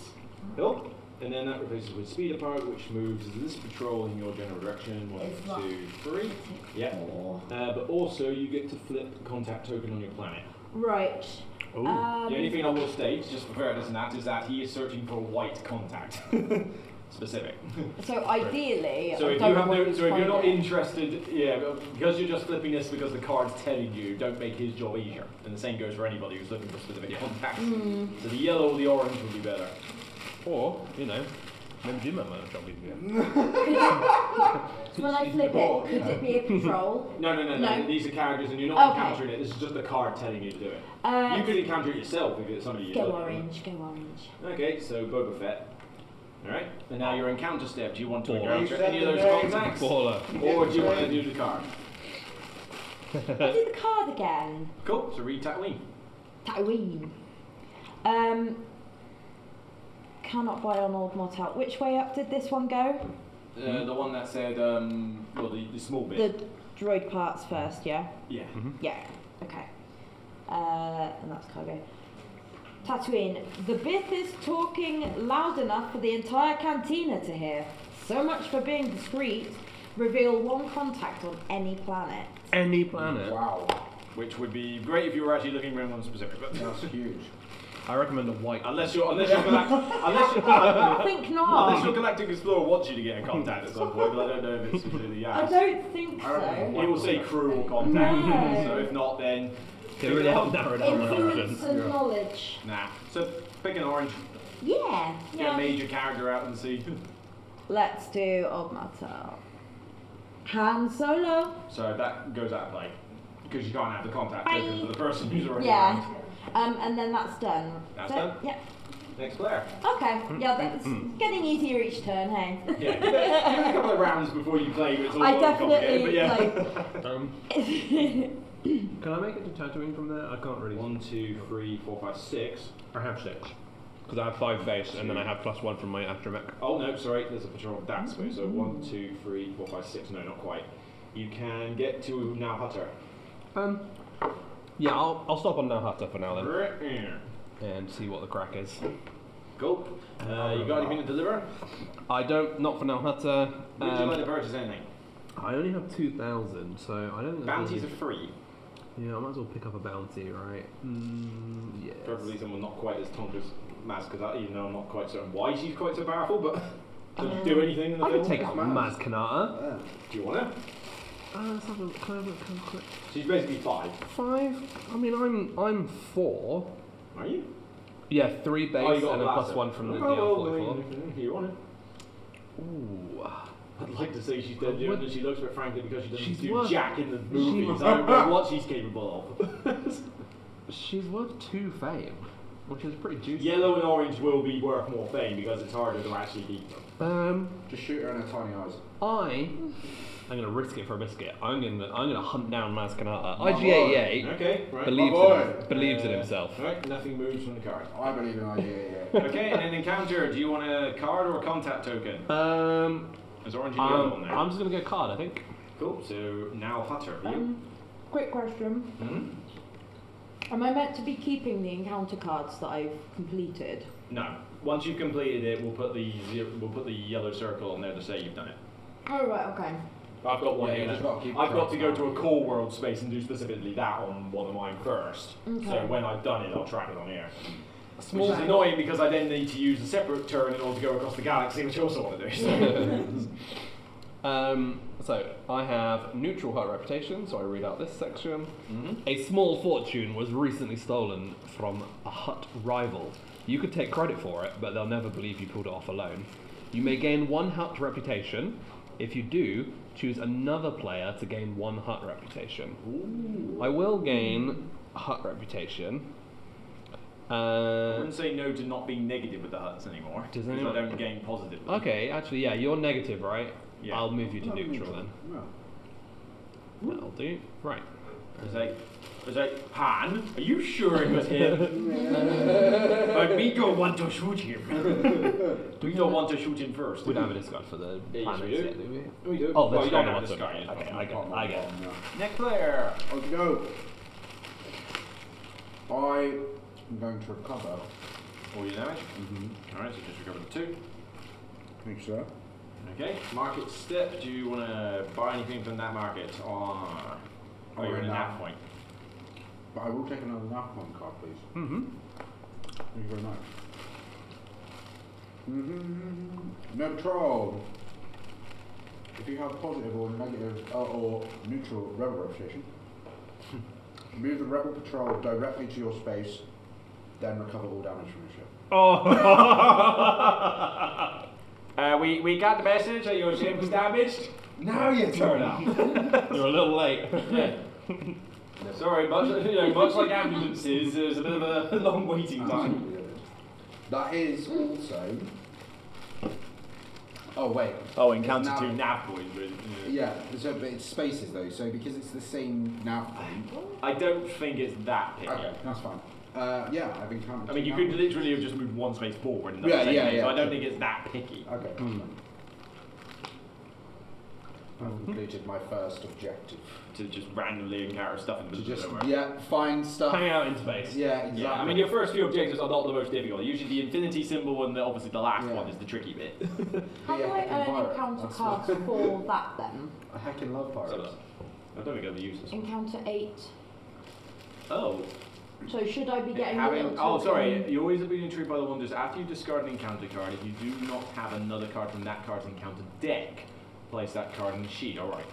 Cool. And then that replaces with speeder part, which moves this patrol in your general direction. 1, It's not- 2, 3. Yeah. Four. But also you get to flip the contact token on your planet. Right. Ooh. The only thing I will state, just for fairness and that, is that he is searching for a white contact. specific. So ideally, So I if don't you have want no, to so if you're find not it. interested, yeah, because you're just flipping this because the card's telling you, don't make his job easier. And the same goes for anybody who's looking for specific contacts. So the yellow or the orange would be better. Or, you know, maybe do my job easier. So when I flip it, could it be a patrol? No. No. These are characters, and you're not Okay. encountering it. This is just the card telling you to do it. Uh, You could encounter it yourself if it's somebody you Go look. orange, go orange. Okay, so Boba Fett. Alright, and now your encounter step. Do you want to Baller. encounter any of those contacts? Baller. Or do you want to do the card? I did the card again. Cool, so read Tatooine. Tatooine. Cannot buy on Old Motel. Which way up did this one go? The one that said, well, the small bit. The droid parts first, yeah? Yeah. Yeah, okay. And that's cargo. Tatooine. The Bith is talking loud enough for the entire cantina to hear. So much for being discreet. Reveal one contact on any planet. Any planet. Wow, Which would be great if you were actually looking around one specific, but that's huge. I recommend a white. unless you're I think Unless not. your Galactic Explorer wants you to get in contact at some point, but I don't know if it's really I yes. don't think I reckon so. It will say crew or contact, No. so if not, then Can really help narrow down my Influence options. and knowledge. nah. So pick an orange, Yeah. get Yeah. a major character out and see. Let's do Old Motel. Han Solo. So that goes out of play because you can't have the contact Bye. token for the person who's already Yeah. around. And then that's done. That's So- done? Yeah. Next player. Okay. Yeah, that's getting easier each turn, hey? Yeah, give it a couple of rounds before you play. It's all I complicated, definitely but yeah. Can I make it to Tatooine from there? I can't really. 1, 2, 3, 4, 5, 6. I have 6. Because I have 5 base and then I have +1 from my astromech. Oh no, sorry, there's a patrol of that way. So 1, 2, 3, 4, 5, 6. No, not quite. You can get to Now Hutter. Yeah, I'll stop on Nahata for now then. Right here. And see what the crack is. Cool. You got anything to deliver? I don't, not for Nahata. Would you like to purchase anything? I only have 2,000, so I don't think Bounties are free. Yeah, I might as well pick up a bounty, right? Yes. Preferably someone not quite as tonk as Maz, because even though I'm not quite certain why she's quite so powerful, but to do anything in the I film. can take up Maz Kanata. Do you want her? Let's have a look. Can I look quick? She's basically 5. 5? I mean, I'm 4. Are you? Yeah, 3 base Oh, you got and a blaster. +1 from the Oh, DL44. you want it? Ooh. I'd like to say she's dead Would- than she looks, but frankly, because she doesn't She's do worth- jack in the movies, I don't know what she's capable of. She's worth 2 fame, which is pretty juicy. Yellow and orange will be worth more fame because it's harder to actually beat them. Just shoot her in her tiny eyes. I'm gonna risk it for a biscuit. I'm gonna hunt down Maz Kanata. My IG88 Okay, right. believes in himself. Right, nothing moves from the card. I believe in idea, yeah. Okay, and then encounter, do you want a card or a contact token? There's orange and yellow on there. I'm just gonna get a card, I think. Cool, so now Hutter, for you. Quick question. Hmm? Am I meant to be keeping the encounter cards that I've completed? No. Once you've completed it, we'll put the yellow circle on there to say you've done it. Oh, right, okay. I've got one Yeah, here. you just gotta keep I've got track to go of to a that. core world space and do specifically that on one of mine first. Okay. So when I've done it, I'll track it on here. Which is annoying because I then need to use a separate turn in order to go across the galaxy, which I also want to do. So I have neutral hut reputation, so I read out this section. Mhm. A small fortune was recently stolen from a hut rival. You could take credit for it, but they'll never believe you pulled it off alone. You may gain 1 hut reputation. If you do, choose another player to gain 1 hut reputation. I will gain hut reputation. I wouldn't say no to not being negative with the huts anymore. Does because anyone- I don't gain positive. with them. Okay, actually, yeah, you're negative, right? Yeah. I'll move you to neutral then. No. That'll do. Right. Was I, Han, are you sure it was him? But we don't want to shoot him. We don't want to shoot him first. We don't have a discard for the Yeah, yes, planets we do. yet, do we? We do. Oh, well, that's you don't fine, have what's this up? guy. Okay, I get it. Next player. Okay, go. I'm going to recover. All your damage. Alright, so just recover the 2. Think so. Okay, market step. Do you want to buy anything from that market? Or you're in a nap point? But I will take another NAFCON card, please. Mm-hmm. Thank you very much. No patrol. If you have positive or negative or neutral rebel reputation, move the rebel patrol directly to your space, then recover all damage from your ship. Oh! We got the message that your ship was damaged. Now you turn up. You're a little late. Sorry, much like ambulances, there's a bit of a long waiting time. That is also. Oh wait. Oh, encounter Nav- 2 nav points. Yeah, so, but it's spaces though. So because it's the same nav point. I don't think it's that picky. Okay, that's fine. Yeah, I've encountered. I mean, you nav could points. literally have just moved one space forward and done Yeah, the same yeah, thing, so yeah. I don't think it's that picky. Okay. That's fine. I've completed my first objective. To just randomly encounter stuff in the To middle just of nowhere. find stuff. Hang out in space. Yeah, exactly. Yeah, I mean, your first few objectives are not the most difficult. Usually the infinity symbol and obviously the last Yeah. one is the tricky bit. How do Yeah, I I can earn borrow it. encounter That's cards fine. for that then? I heckin' love So, pirates. I don't think it'll be useless. Encounter 8. Oh. So should I be getting a little Oh, sorry. token? You always have been intrigued by the one just after you discard an encounter card, if you do not have another card from that card's encounter deck, place that card in the sheet. Alright.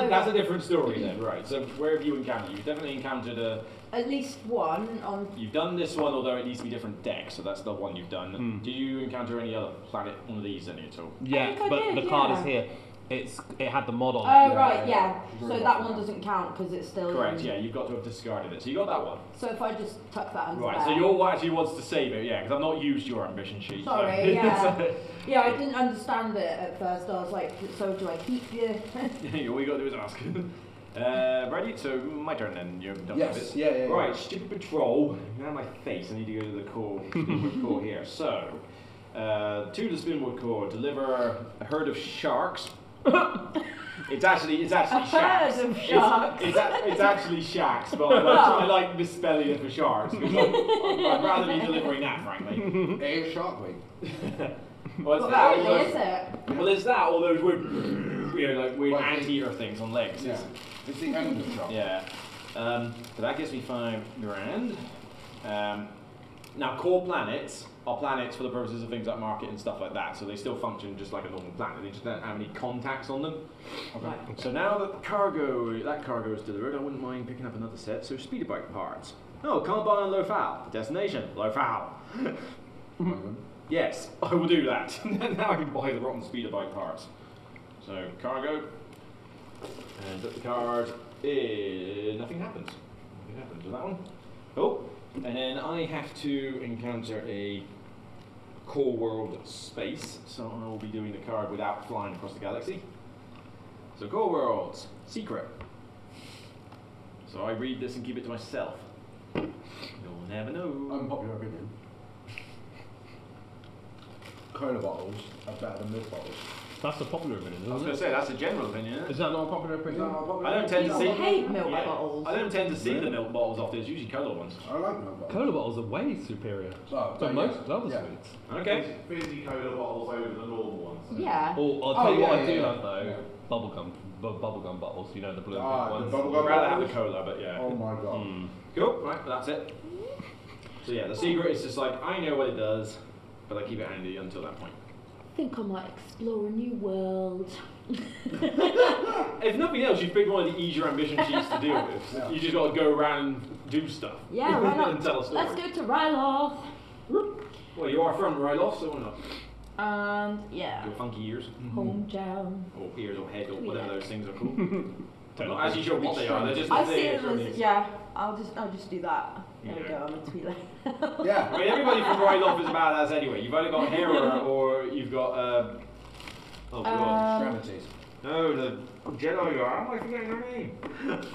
That's a different story then, right. So where have you encountered? You've definitely encountered At least one on. you've done this one, although it needs to be different decks, so that's the one you've done. Do you encounter any other planet, one of these any at all? Yeah, think I but did, the card yeah. is here. It had the mod on Oh it. right, yeah. yeah. So that one doesn't count because it's still. Correct, in. yeah, you've got to have discarded it. So you got that one. So if I just tuck that under Right, there. so your actually wants to save it, yeah, because I've not used your ambition sheet. so- Sorry, yeah. Yeah, I didn't understand it at first. I was like, so do I keep you? All you got to do is ask. Ready? So my turn then. You're done Yes, with it. yeah, yeah, yeah. Right, stupid patrol. You're on my face. I need to go to the core. Spinwood core here. So, to the Spinwood core, deliver a herd of sharks. It's actually A shacks. herd of sharks. It's actually shacks, but I like misspelling it for sharks because I'd rather be delivering that, frankly. A Shark Week. Well, it's Not that, really, or is it? well, there's that, or those weird, like weird Like the- anteater things on legs. Yeah. It's the end of Shark. Yeah. So that gives me $5,000. Now, core planets are planets for the purposes of things like market and stuff like that, so they still function just like a normal planet. They just don't have any contacts on them. Right. So now that that cargo is delivered, I wouldn't mind picking up another set. So speeder bike parts. Oh, Carbon and Lofal. Destination, Lofal. Yes, I will do that. Now I can buy the rotten speeder bike parts. So cargo, and put the card in. Nothing happens. Nothing happens with that one. Oh, and then I have to encounter a core world space. So I will be doing the card without flying across the galaxy. So core worlds, secret. So I read this and keep it to myself. You'll never know. Unpopular opinion. Cola bottles are better than milk bottles. That's a popular opinion, I was isn't going it? to say that's a general opinion. Isn't it? Is that not a popular opinion? I don't tend to I see. hate milk Yeah. bottles. I don't tend to see the milk bottles often. It's usually cola ones. I like milk bottles. Cola bottles are way superior Oh, to yeah. most other Yeah. sweets. Okay. Fizzy cola bottles over the normal ones. Yeah. Or I'll tell you what yeah, I do yeah, love yeah. though, Yeah. bubblegum bottles. You know the blue and Ah, pink the ones. bubblegum I'd rather have bottles. the cola, but yeah. Oh my god. Mm. Cool. Right, that's it. So yeah, the secret is just like I know what it does, but I keep it handy until that point. I think I might explore a new world. If nothing else, you've picked one of the easier ambition sheets to deal with. Yeah. You just got to go around and do stuff. Yeah, why not? And tell a story. Let's go to Ryloth. Well, you are from Ryloth, so why not? And yeah, Your funky ears, hometown. or ears, or head, or whatever Yeah. those things are called. I'm not actually sure what they are. They're just I the see things. them as yeah. I'll just do that. There we Yeah. go. I'm a Twi'lek. I Yeah. mean, everybody from Ryloth is a badass anyway. You've either got Hera or you've got oh god, Extremities. no, the Jedi guy. How am I forgetting her name?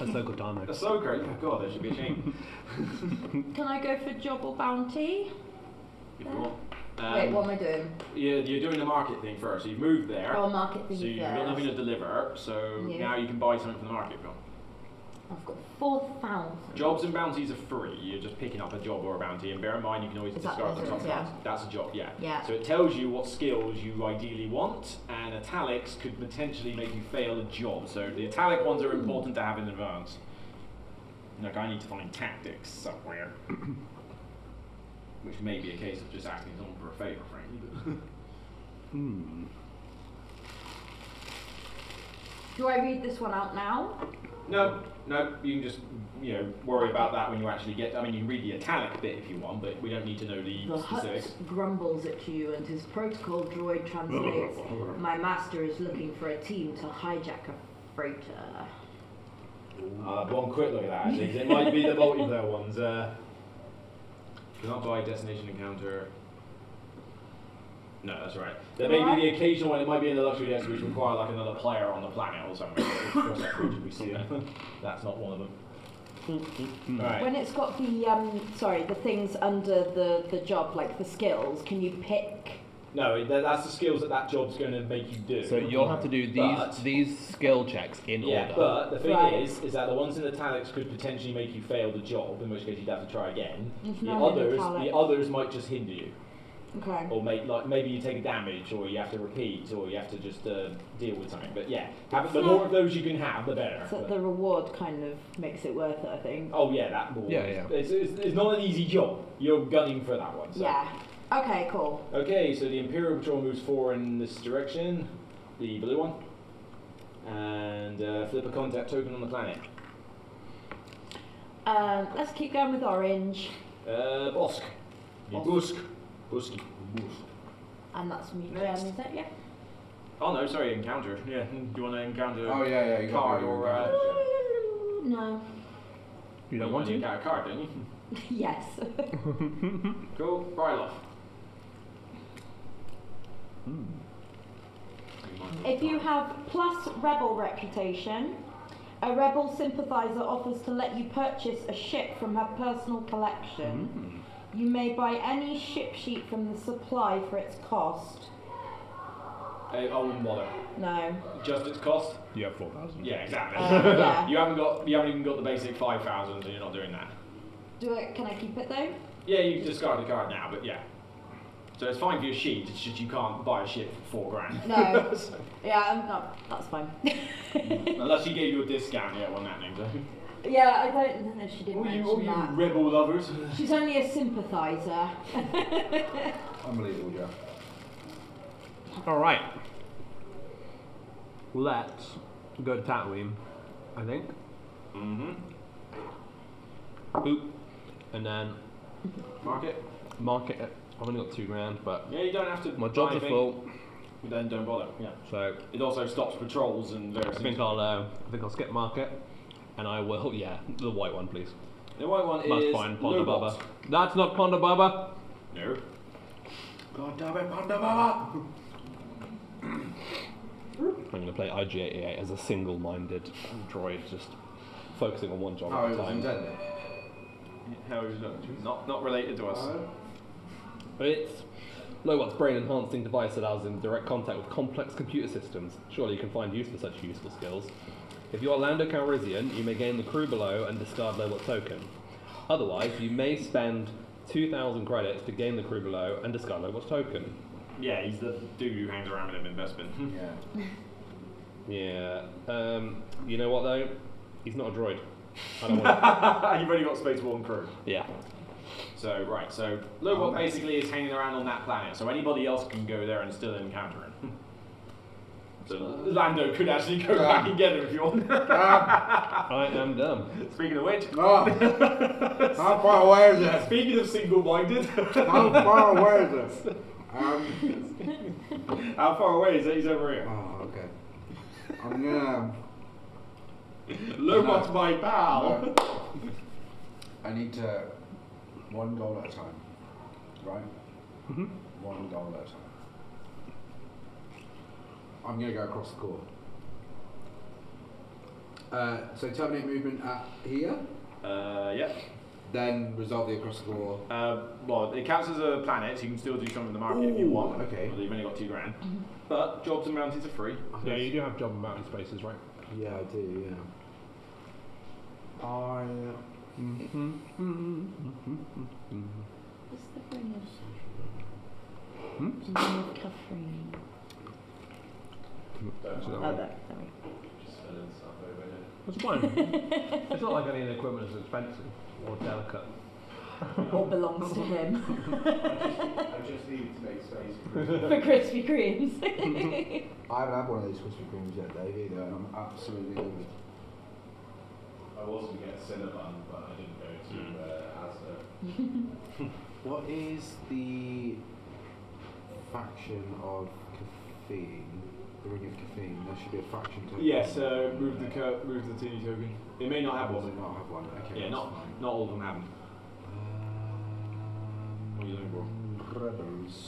Ahsoka Tano. Ahsoka. Oh god, there should be a shame. Can I go for job or bounty? If you want. Wait, what am I doing? You're doing the market thing first. So you've moved there. Oh, market thing So you've got nothing to deliver. So Yeah. now you can buy something from the market. Go. I've got 4,000. Jobs and bounties are free. You're just picking up a job or a bounty, and bear in mind you can always Is that discard the what it top is? Yeah. cards. That's a job, yeah. Yeah. So it tells you what skills you ideally want, and italics could potentially make you fail a job. So the italic ones are important to have in advance. Like I need to find tactics somewhere, which may be a case of just asking someone for a favour, frankly. But Do I read this one out now? No, you can just, worry about that when you actually get. I mean, you can read the italic bit if you want, but we don't need to know the The hut specifics. grumbles at you, and his protocol droid translates, "My master is looking for a team to hijack a freighter." One quick look at that, actually, 'cause it might be the multiplayer ones. Do not buy destination encounter. No, that's right. There may be the occasional one, it might be in the luxury desk which require like another player on the planet or something. Cross that bridge if we see it. That's not one of them. Right. When it's got the things under the job, like the skills, can you pick? No, that's the skills that job's going to make you do. So you'll have to do these skill checks in order. But the thing Right. is that the ones in italics could potentially make you fail the job, in which case you'd have to try again. It's The not in others, italics. the others might just hinder you, Okay. or maybe you take a damage, or you have to repeat, or you have to just deal with something. But yeah, the more of those you can have, the better. So But- the reward kind of makes it worth it, I think. oh yeah, that will. Yeah. It's not an easy job. You're gunning for that one. So. Yeah. Okay, cool. Okay, so the Imperial Patrol moves forward in this direction, the blue one, and flip a contact token on the planet. Let's keep going with orange, Bosk. Bosk. Busky. and that's me. Is that yeah? Oh no, sorry, encounter. Yeah, do you want to encounter Oh yeah, you got card to or... No. You don't want to? encounter card, don't you? Yes. Cool, Bryloff. If you have plus rebel reputation, a rebel sympathizer offers to let you purchase a ship from her personal collection. You may buy any ship sheet from the supply for its cost. I wouldn't bother. No. Just its cost? You have 4,000. Yeah, exactly. Yeah. You haven't even got the basic 5,000, so you're not doing that. Can I keep it though? Yeah, you can discard the card now, but yeah. So it's fine for your sheet, it's just you can't buy a ship for £4,000. No. Yeah, no, that's fine. Unless she gave you a discount, yeah, on that name, so. Yeah, I don't know if she didn't All mention you that. rebel lovers. She's only a sympathizer. Unbelievable, Joe. Alright. Let's go to Tatooine, I think. Mm-hmm. Boop. And then Mark it. market it. I've only got $2,000, but Yeah, you don't have to my buy jobs are anything. full, Then don't bother, yeah. so It also stops patrols and various I think I'll skip market, and I will. Yeah, the white one, please. The white one That's is fine, Ponda Lobot. Baba. That's not Ponda Baba. No. God damn it, Panda Baba! I'm going to play IG-88 as a single-minded droid, just focusing on one job How at it a was time. intended. How is not related to us. It's Lobot's brain-enhancing device allows him direct contact with complex computer systems. Surely you can find use for such useful skills. If you are Lando Calrissian, you may gain the crew below and discard Lobot token. Otherwise, you may spend 2,000 credits to gain the crew below and discard Lobot's token. Yeah, he's the dude who hangs around with him in Bespin. Yeah. Yeah. You know what though? He's not a droid. I don't want You've only got Space War and crew. Yeah. So, right, so Lobot basically is hanging around on that planet, so anybody else can go there and still encounter him. So Lando could actually go back and get him if you want. I am dumb. Speaking of which, Oh, how far away is it? speaking of single-minded, How far away is it? how far away is it? He's over here. Oh, okay. I'm gonna. Lobot's my pal. I need to. One goal at a time. Right? Mhm. One goal at a time. I'm gonna go across the court. So terminate movement at here, Yeah. then resolve the across the court. Well, it counts as a planet, so you can still do something in the market if you Ooh, want. okay. Although you've only got £2,000. But jobs and bounties are free. Yeah, you do have job and bounty spaces, right? Yeah, I do. Yeah. I. What's the bring of? Bring of Catherine. Oh, there we go. That's fine. It's not like any of the equipment is expensive or delicate. or belongs to him. I just need to make space for For Krispy Kremes. I haven't had one of these Krispy Kremes yet, Dave, either, and I'm absolutely livid. I was going to get Cinnabon, but I didn't go to Asda. What is the faction of caffeine? The ring of caffeine. There should be a faction token. Yes, move the teeny token. It may not have Does one. it not have one? Okay. Yeah, that's not fine. all of them have them. What are you looking for? Rebels.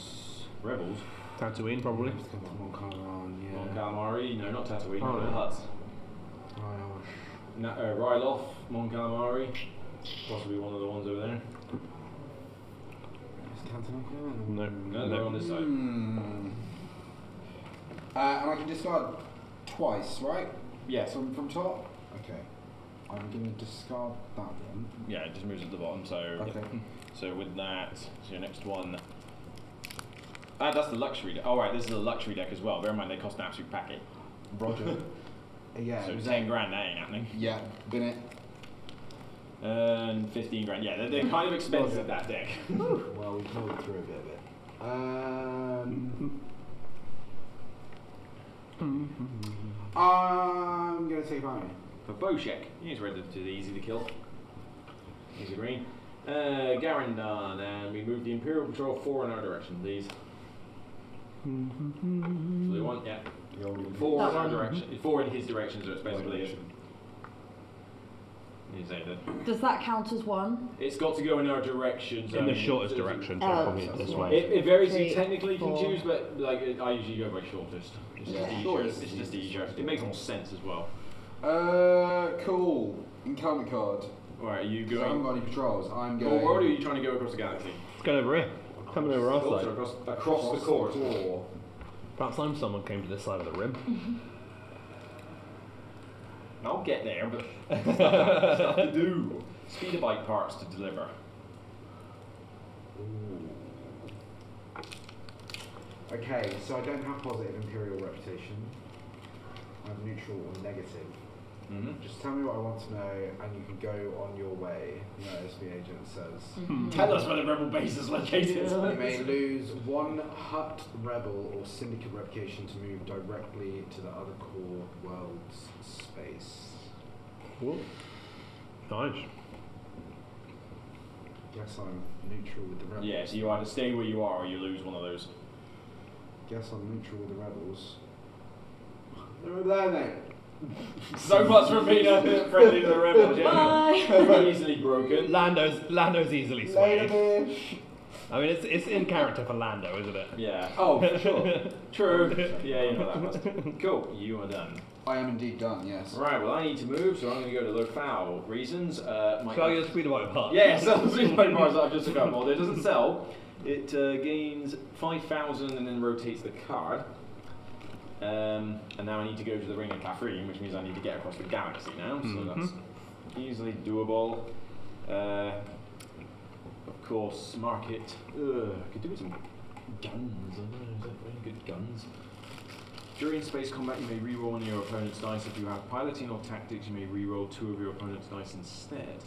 Rebels. Tatooine, probably. Let's go to Mon Calamari, yeah. Mon Calamari. No, not Tatooine. Oh, no. no. Huts. Ryosh. Ryloth, Mon Calamari. Possibly one of the ones over there. Is Canton okay? No. No, they're on this side. And I can discard twice, right? Yes. From top? Okay. I'm going to discard that one. Yeah, it just moves at the bottom. So. Okay. So with that, so your next one. That's the luxury deck. Oh right, this is a luxury deck as well. Bear in mind they cost an absolute packet. Roger. Yeah. So it was 10 grand, that ain't happening. Yeah, bin it. And 15 grand. Yeah, they're kind of expensive, that deck. Well, we've moved through a bit of it. I'm going to take Army. For Boshek, he's relatively easy to kill. He's a green. Garandon, and we move the Imperial Patrol 4 in our direction, please. So they want, yeah. 4 in our direction. 4 in his direction, so it's basically. You say that. Does that count as one? It's got to go in our direction. So In the shortest direction, so Oh. probably this way. It varies. You 3, technically can 4. choose, but like I usually go by shortest. It's just easier. shortest It's is just easier. easier. It makes more sense as well. Cool. Encounter card. Alright, are you So I haven't going? got any patrols. I'm What going. order are you trying to go across the galaxy? Let's go over here. Coming over our Cool, side. so across the course. floor. Perhaps I'm someone came to this side of the rim. I'll get there, but stuff to do. Speeder bike parts to deliver. Okay, so I don't have positive Imperial reputation. I have neutral or negative. Just tell me what I want to know, and you can go on your way. You know, as the agent says. Tell us where the rebel base is located. You may lose 1 Hut Rebel or Syndicate reputation to move directly to the other core world's space. Cool. Nice. Guess I'm neutral with the rebels. Yeah, so you either stay where you are or you lose one of those. Guess I'm neutral with the rebels. They're over there, mate. So much for being friendly to the rebels. Bye. Yeah. Easily broken. Lando's easily Later, swayed. bitch. I mean, it's in character for Lando, isn't it? Yeah. Oh, for sure. True. Yeah, you know that much. Cool. You are done. I am indeed done, yes. Right. Well, I need to move, so I'm going to go to Lofau. Reasons. My Shall I get a speed bike part? Yes, that's the speed bike parts that I've just took out. Well, it doesn't sell. It gains 5,000 and then rotates the card. And now I need to go to the Ring of Catherine, which means I need to get across the galaxy now. So that's easily doable. Of course, market. Could do with some guns. Very good guns. During space combat, you may reroll one of your opponent's dice. If you have piloting or tactics, you may reroll 2 of your opponent's dice instead.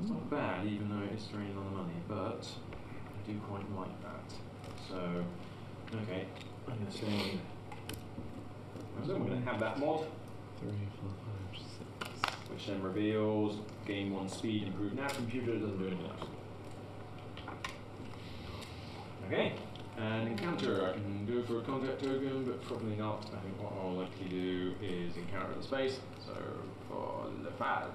It's not bad, even though it is draining on the money, but I do quite like that. So, okay, I'm going to say. So we're going to have that mod, 3, 4, 5, 6. which then reveals gain 1 speed, improved nav computer, doesn't do anything else. Okay, and encounter, I can go for a contact token, but probably not. I think what I'll likely do is encounter the space. So for Lefal.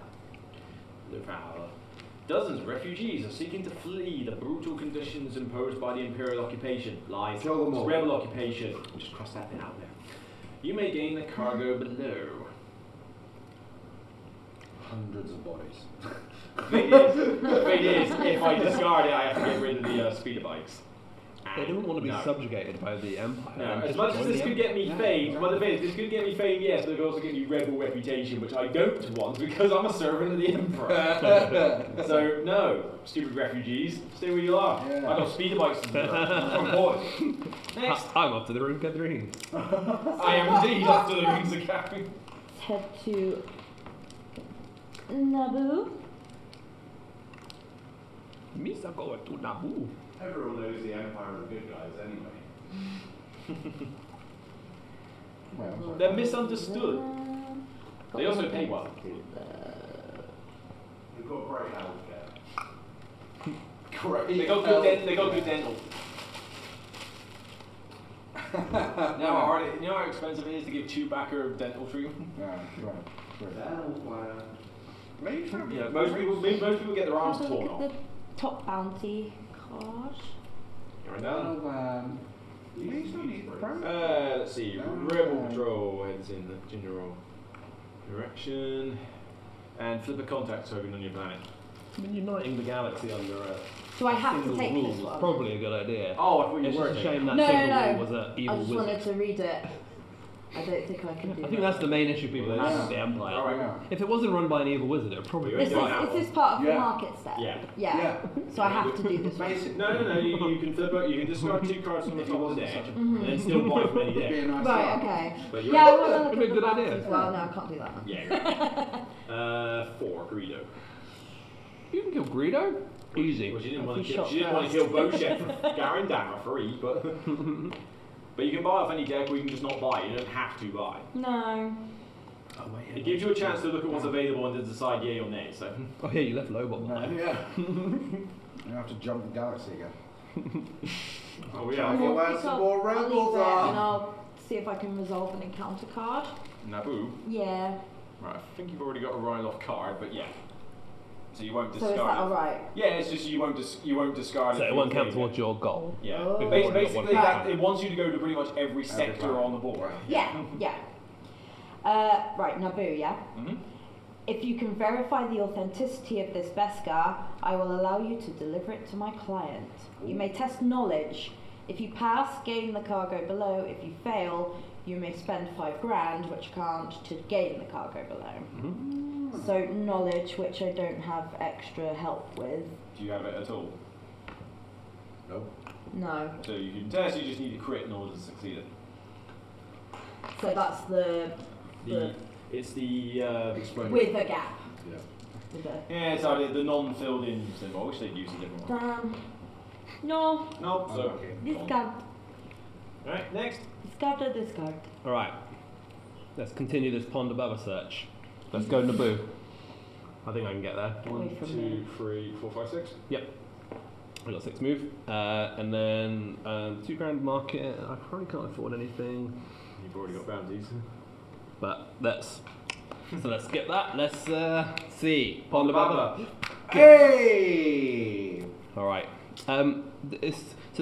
Dozens of refugees are seeking to flee the brutal conditions imposed by the Imperial occupation. Lies. Kill them all. It's rebel occupation. We'll just cross that bit out there. You may gain the cargo below. Hundreds of bodies. The thing is, if I discard it, I have to get rid of the speeder bikes. They don't want to be No. subjugated by the Empire. No, and as just much as join this the could get me Empire. fame, Yeah. well, the thing is, this could get me fame, yes, but it could also get me rebel reputation, which I don't want because I'm a servant of the Emperor. So, no, stupid refugees, stay where you are. Yeah. I've got speeder bikes to deliver. I'm important. Next, I'm up to the room, Catherine. I am indeed after the rings of Catherine. Let's head to Naboo. Misa go to Naboo. Everyone knows the Empire are the good guys anyway. Well, They're misunderstood. They also pay well. We've got great healthcare. correct. They got good dental. You know how expensive it is to give Chewbacca dental treatment? Yeah, right. Dental plan. Maybe Yeah, most people get their arms Have a torn look off. at the top bounty card. Right now. Please don't need Let's see. Rebel Patrol heads in the general direction. And flip a contact token on your planet. I mean, uniting the galaxy under a Do I have to single take rule this is one? probably a good idea. Oh, I thought you It's were just a taking shame that No, single no, rule was an evil I just wizard. wanted to read it. I don't think I can do I that. think that's the main issue people have with the Empire. Alright. Yeah. If it wasn't run by an evil wizard, it would probably Is Is be this- fine. this part of the Yeah. market step? Yeah. Yeah. So I have to do this one. Basic. No. You can flip out. You can discard 2 cards from the top of the deck, and then still buy from any It'd be a deck. nice Right, start. okay. But you're Yeah, I want to It'd look be a at the good box idea. as well. No, I can't do that. Yeah. 4 Greedo. You can kill Greedo? Easy. Well, she didn't If want you to kill. shot She didn't want to first. kill Bochef for Garen Dama free, but but you can buy off any deck, or you can just not buy. You don't have to buy. No. It gives you a chance to look at what's available and to decide yay or nay. So Oh yeah, you left Lobot behind. Yeah. You have to jump the galaxy again. oh yeah. Well, where Pick some up- more I'll leave rebels it are. And I'll see if I can resolve an encounter card. Naboo. Yeah. Right, I think you've already got a Ryloth card, but yeah. So you won't So discard is that it. alright? Yeah, it's just you won't discard So it. it won't count towards your goal. Yeah. Oh. But We've already got basically, one that, card. it wants you to go to pretty much every sector planet. on the board. Yeah, yeah. Right, Naboo, yeah? Mm-hmm. If you can verify the authenticity of this Beskar, I will allow you to deliver it to my client. You may test knowledge. If you pass, gain the cargo below. If you fail, you may spend 5 grand, which can't, to gain the cargo below. So knowledge, which I don't have extra help with. Do you have it at all? Nope. No. So you can test, you just need to crit in order to succeed it. So that's the It's the Explain. with a gap. Yeah. With a yeah, it's the non-filled in symbol. I wish they'd use a different one. no, No, so Okay. discard. Alright, next. Discard or discard. Alright. Let's continue this Pond Above search. Let's go Naboo. I think I can get there. Get away 1, from 2, me. 3, 4, 5, 6. Yep. I got 6 move. And then 2 grand market. I probably can't afford anything. You've already got bounties. But let's skip that. Let's see. Pond Above. Hey! Alright. So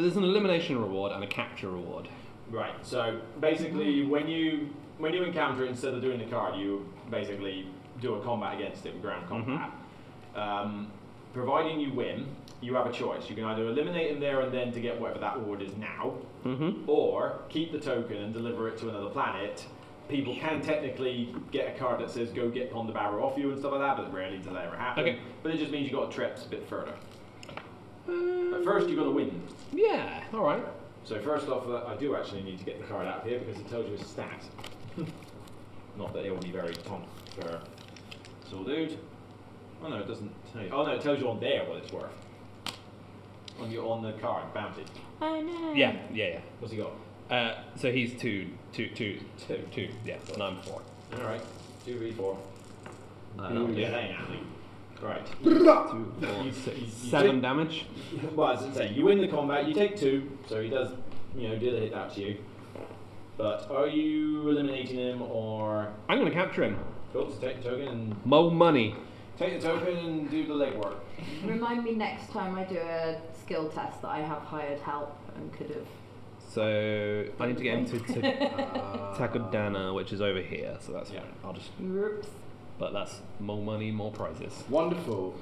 there's an elimination reward and a capture reward. Right. So basically, when you encounter it, instead of doing the card, you basically do a combat against it with ground combat. Providing you win, you have a choice. You can either eliminate him there and then to get whatever that reward is now, or keep the token and deliver it to another planet. People can technically get a card that says go get Pondabarro off you and stuff like that, but rarely does that ever happen. Okay. But it just means you got to trek a bit further. But first, you got to win. Yeah, alright. So first off, I do actually need to get the card out of here because it tells you his stat. Not that it will be very for Soul Dude. Oh no, it doesn't tell you. Oh no, it tells you on there what it's worth. On the card, bounty. Oh no. Yeah. What's he got? So he's two. Yeah, and I'm 4. Alright, 2v4. Yeah, that ain't happening. Right. 2, 4, You- 6, you 7 take- damage. Well, as I say, you win the combat, you take 2, so he does, deal a hit out to you. But are you eliminating him or I'm gonna capture him. go to take the token and Mo money. take the token and do the legwork? Remind me next time I do a skill test that I have hired help and could have. So I need to get him to Takodana, which is over here. So that's Yeah. fine. I'll just. Oops. But that's more money, more prizes. Wonderful.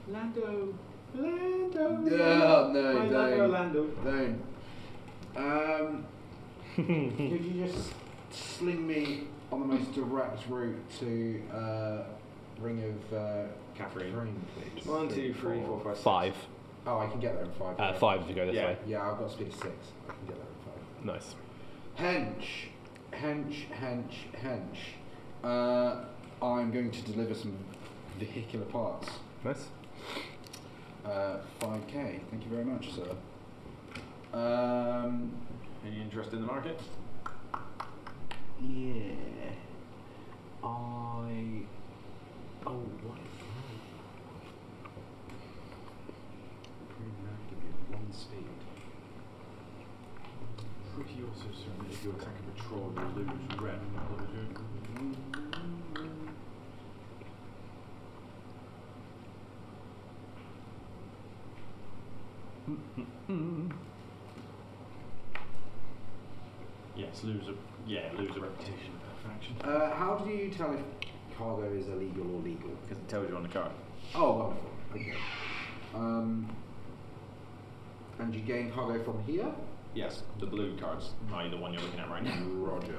Lando. No, I love don't. Orlando. Don't. Could you just sling me on the most direct route to Ring of Catherine. please? 1, 2, 3, 4, 5, 6. 5. Oh, I can get there in 5. yeah. 5 if you go this Yeah. way. Yeah, I've got speed 6. I can get there in 5. Nice. Hench. I'm going to deliver some vehicular parts. Nice. 5k. Thank you very much, sir. Any interest in the market? Yeah. Oh, what? One speed. Pretty also certain that if you attack a patrol, you lose rep. Yes, lose a reputation of faction. How do you tell if cargo is illegal or legal? Because it tells you on the card. Oh, wonderful. Okay. And you gain cargo from here? Yes, the blue cards, i.e. the one you're looking at right now. Roger.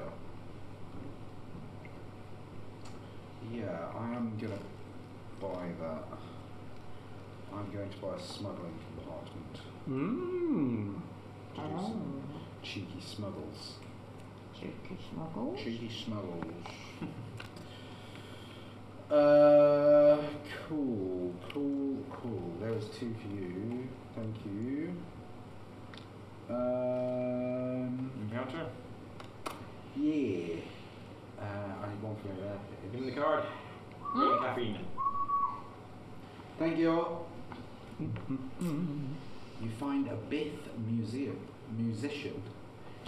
Yeah, I am gonna buy that. I'm going to buy a smuggling compartment. Mmm. To do some cheeky smuggles. Cheeky smuggle. Cheeky smuggles. Cool. There was 2 for you. Thank you. Encounter? Yeah. I need 1 for there. Give me the card. Caffeine. Thank you. You find a Bith musician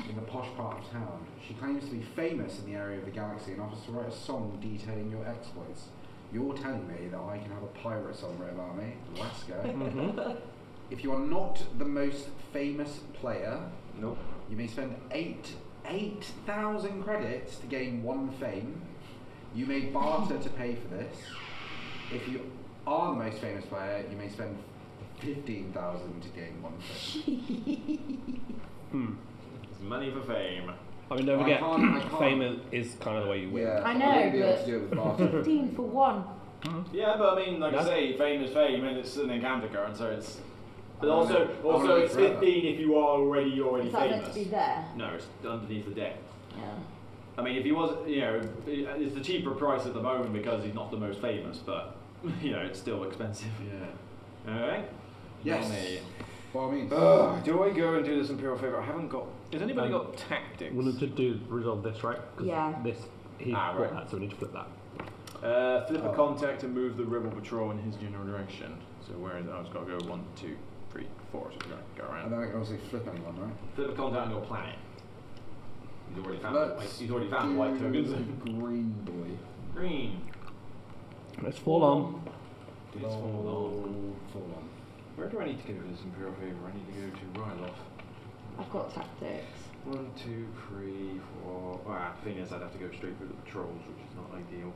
in the posh part of town. She claims to be famous in the area of the galaxy and offers to write a song detailing your exploits. You're telling me that I can have a pirate song written about me? Let's go. If you are not the most famous player, Nope. you may spend 8,000 credits to gain 1 fame. You may barter to pay for this. If you are the most famous player, you may spend 15,000 to gain 1 fame. It's money for fame. I mean, don't I forget, can't- fame is kind of the way you win. Yeah, I know, wouldn't be able to but do it with barter. 15 for 1. Yeah, but I mean, like Yeah. I say, fame is fame, and it's an encounter card, so it's. But I wanna also live it's forever. 15 if you are already Is that meant famous. to be there? No, it's underneath the deck. Yeah. I mean, if he was, it's a cheaper price at the moment because he's not the most famous, but it's still expensive. Yeah. Alright. Yes. Money. By all means. Do I go and do this Imperial favour? I haven't got. Has anybody got tactics? We need to do resolve this, right? 'Cause Yeah. This he Ah, bought right. that, so we need to flip that. Flip a contact and move the rebel patrol in his general direction. So where is it? Oh, it's got to go 1, 2, 3, 4. So we're going to go And around. then I can obviously flip anyone, right? Flip a contact and go planet. He's already found Let's He's already found white do tokens. Green boy. Green. Let's fall on. It's fall Fall on. Where do I need to go for this Imperial favour? I need to go to Ryloth. I've got tactics. 1, 2, 3, 4. The thing is, I'd have to go straight through the patrols, which is not ideal.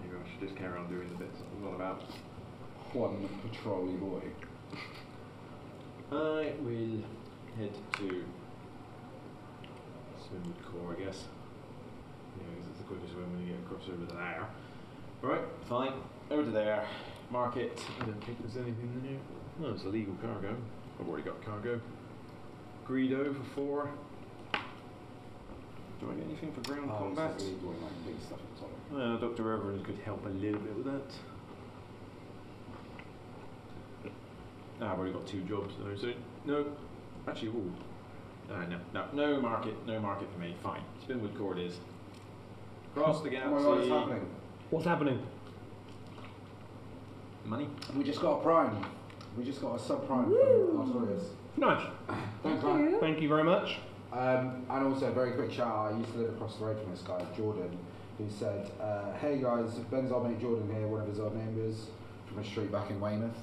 Maybe I should just carry on doing the bits I'm all about. One patrolly boy. I will head to Swimwood Core, I guess. Yeah, because it's the quickest way when you get across over to there. Right, fine. Over to there. Market. I don't think there's anything in here. No, it's illegal cargo. I've already got cargo. Greedo for 4. Do I get anything for ground combat? It's really doing like big stuff at the top. Dr. Everett could help a little bit with that. I've already got 2 jobs though, so no. Actually, ooh. No market for me. Fine. Spinwood Court is. Across the Oh my god, it's galaxy. happening. What's happening? Money. We just got a prime. We just got a subprime Woo. from Artorias. Nice. Thanks, man. Thank you very much. And also, very quick shout out, I used to live across the road from this guy, Jordan, who said, hey guys, Ben's old mate Jordan here, one of his old neighbours from a street back in Weymouth.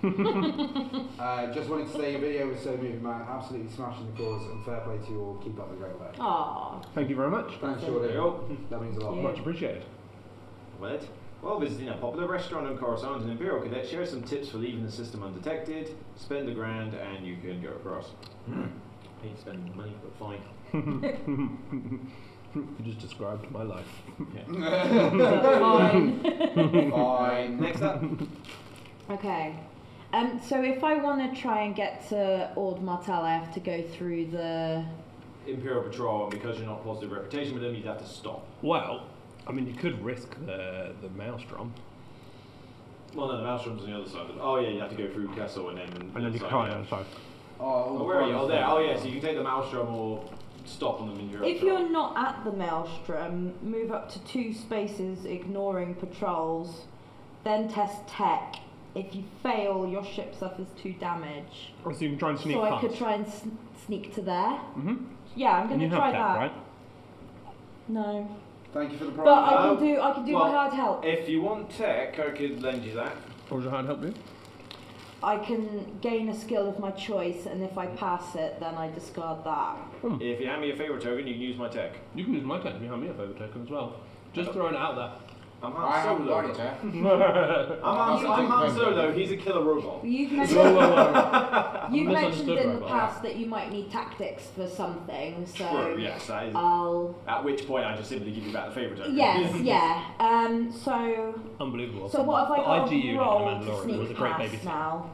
Just wanted to say your video was so moving, man. Absolutely smashing the cause, and fair play to you all. Keep up the great work. Aww. Thank you very much. Thanks, There you Jordan. go. That means a lot. Yeah. Much appreciated. What? While visiting a popular restaurant in Coruscant, an Imperial cadet shares some tips for leaving the system undetected. Spend $1,000 and you can go across. Hate spending money, but fine. You just described my life. Fine. Fine. Next up. Okay. So if I want to try and get to Ord Martell, I have to go through the... Imperial Patrol, and because you're not positive reputation with them, you'd have to stop. Well, I mean, you could risk the maelstrom. Well, no, the Maelstrom's on the other side. Oh yeah, you have to go through Kessel and then. And then you side, can't. yeah. Sorry. Oh, where are you? Oh, there. Oh yeah, so you can take the Maelstrom or stop on them in your. If you're not at the Maelstrom, move up to 2 spaces, ignoring patrols. Then test tech. If you fail, your ship suffers 2 damage. Oh, so you can try and sneak So past. I could try and sneak to there. Mm-hmm. Yeah, I'm And going you to have try tech, that. right? No, Thank you for the but prize. I can do well, my hard help. If you want tech, I could lend you that. What does your hand help do? I can gain a skill of my choice, and if I pass it, then I discard that. If you hand me a favourite token, you can use my tech. You can use my tech if you hand me a favourite token as well. Just throwing it out there. I'm I Han haven't got Solo. it yet. I'm Han Solo. He's a killer robot. You've Whoa, mentioned, whoa, whoa. you've mentioned Misunderstood in the robot. past that you might need tactics for something, so True, yes, that is. I'll. At which point, I just simply give you back the favourite token. Yes, yeah. So Unbelievable. so what have I The got IG to unit in roll to Mandalorian was a sneak great past babysitter. now?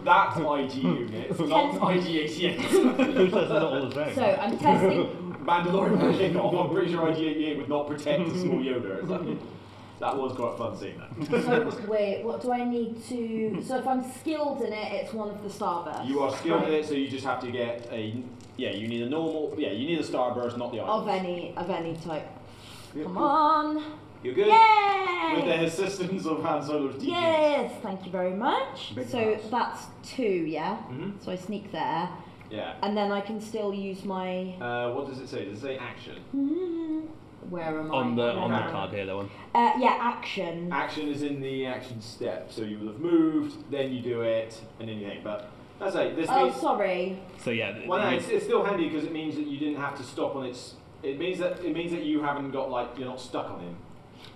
That's IG units, not IG-88. Who says they're not all the same? So I'm testing. Mandalorian for kickoff. I'm pretty sure IG-88 would not protect a small Yoda. So that was quite fun seeing that. So wait, what do I need to? So if I'm skilled in it, it's one of the starbursts. You are skilled in it, so you just have to get a. Yeah, you need a normal. Yeah, you need a starburst, not the Of items. any type. Come on! You're good. Yay! With the assistance of Han Solo's teachings. Yes, thank you very much. Big So pass. that's 2, yeah? Mhm. So I sneak there, Yeah. and then I can still use my. What does it say? Does it say action? Where am I? on the Okay. card here, that one. Yeah, action. Action is in the action step, so you will have moved, then you do it, and then you think. But that's like this Oh, means. sorry. So yeah, Well, no, it's still handy because it means that you didn't have to stop on its. It means that you haven't got like you're not stuck on him.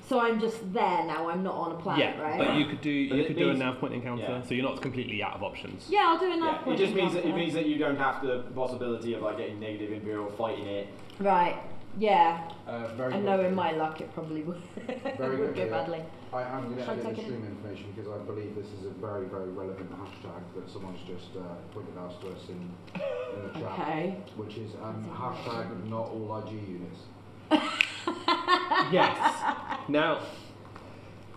So I'm just there now. I'm not on a planet, yeah, right? but you could do But you it could do a means- nav point encounter, yeah. so you're not completely out of options. Yeah, I'll do enough. Yeah, it just means that you don't have the possibility of like getting negative Imperial fighting it. Right. Yeah. Very I good. know in my luck it probably would. Very would good, go yeah. badly. I am going to Shall I edit take the it stream information because I believe this is a very, very relevant hashtag that someone's just pointed out to us in the chat, Okay. which is hashtag not all IG units. Yes. Now,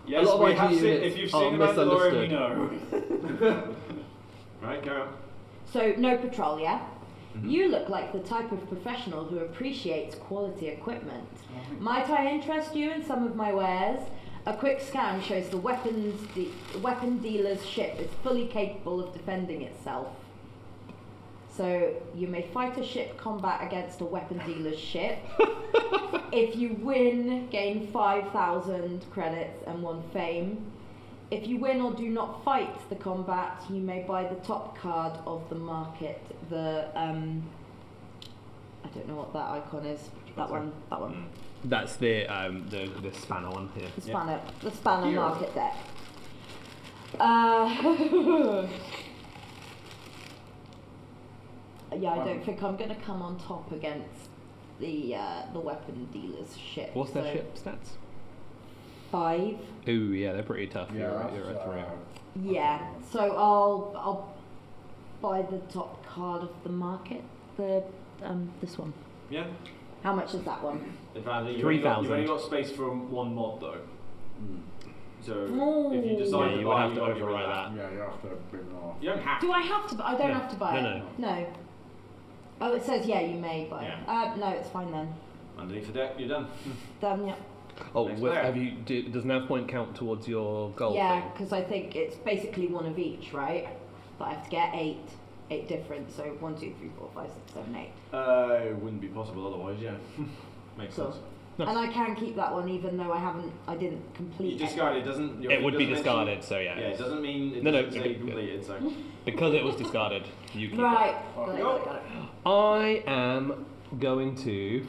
Yes, lot of we IG have seen. units If you've are seen the Mandalorian, we misunderstood. know. Right, go on. So no patrol, yeah? Mm-hmm. You look like the type of professional who appreciates quality equipment. Might I interest you in some of my wares? A quick scan shows the weapon dealer's ship is fully capable of defending itself. So you may fight a ship combat against a weapon dealer's ship. If you win, gain 5,000 credits and 1 fame. If you win or do not fight the combat, you may buy the top card of the market. The I don't know what that icon is. That one. that's the spanner one here. The spanner Here. market deck. Yeah, I don't think I'm gonna come on top against the weapon dealer's ship. What's their so ship stats? 5. Ooh, yeah, they're pretty tough. You're that's, a 3. Yeah, so I'll buy the top card of the market. The this one. Yeah. How much is that one? In fact, you've 3,000. only got space for 1 mod though. So Ooh. if you decide Yeah, to you buy, would have to you gotta get rid of override that. that. Yeah, you have to bring them off. You don't have. Do I have to? I don't No. have to buy No, it. No. Oh, it says yeah, you may buy it. Yeah. No, it's fine then. Underneath the deck, you're done. Done. Yeah. Oh, Next well, player. does nav point count towards your goal Yeah, thing? because I think it's basically one of each, right? But I have to get 8 different. So 1, 2, 3, 4, 5, 6, 7, 8. It wouldn't be possible otherwise. Yeah. Makes Cool. sense. Nice. And I can keep that one even though I didn't You complete discard it. Doesn't. It would be doesn't discarded, mention- so yeah. Yeah, it doesn't mean it No, no, doesn't say okay, good. completed. So. Because it was discarded, you keep it. Right. Got it, got it, got it. I am going to.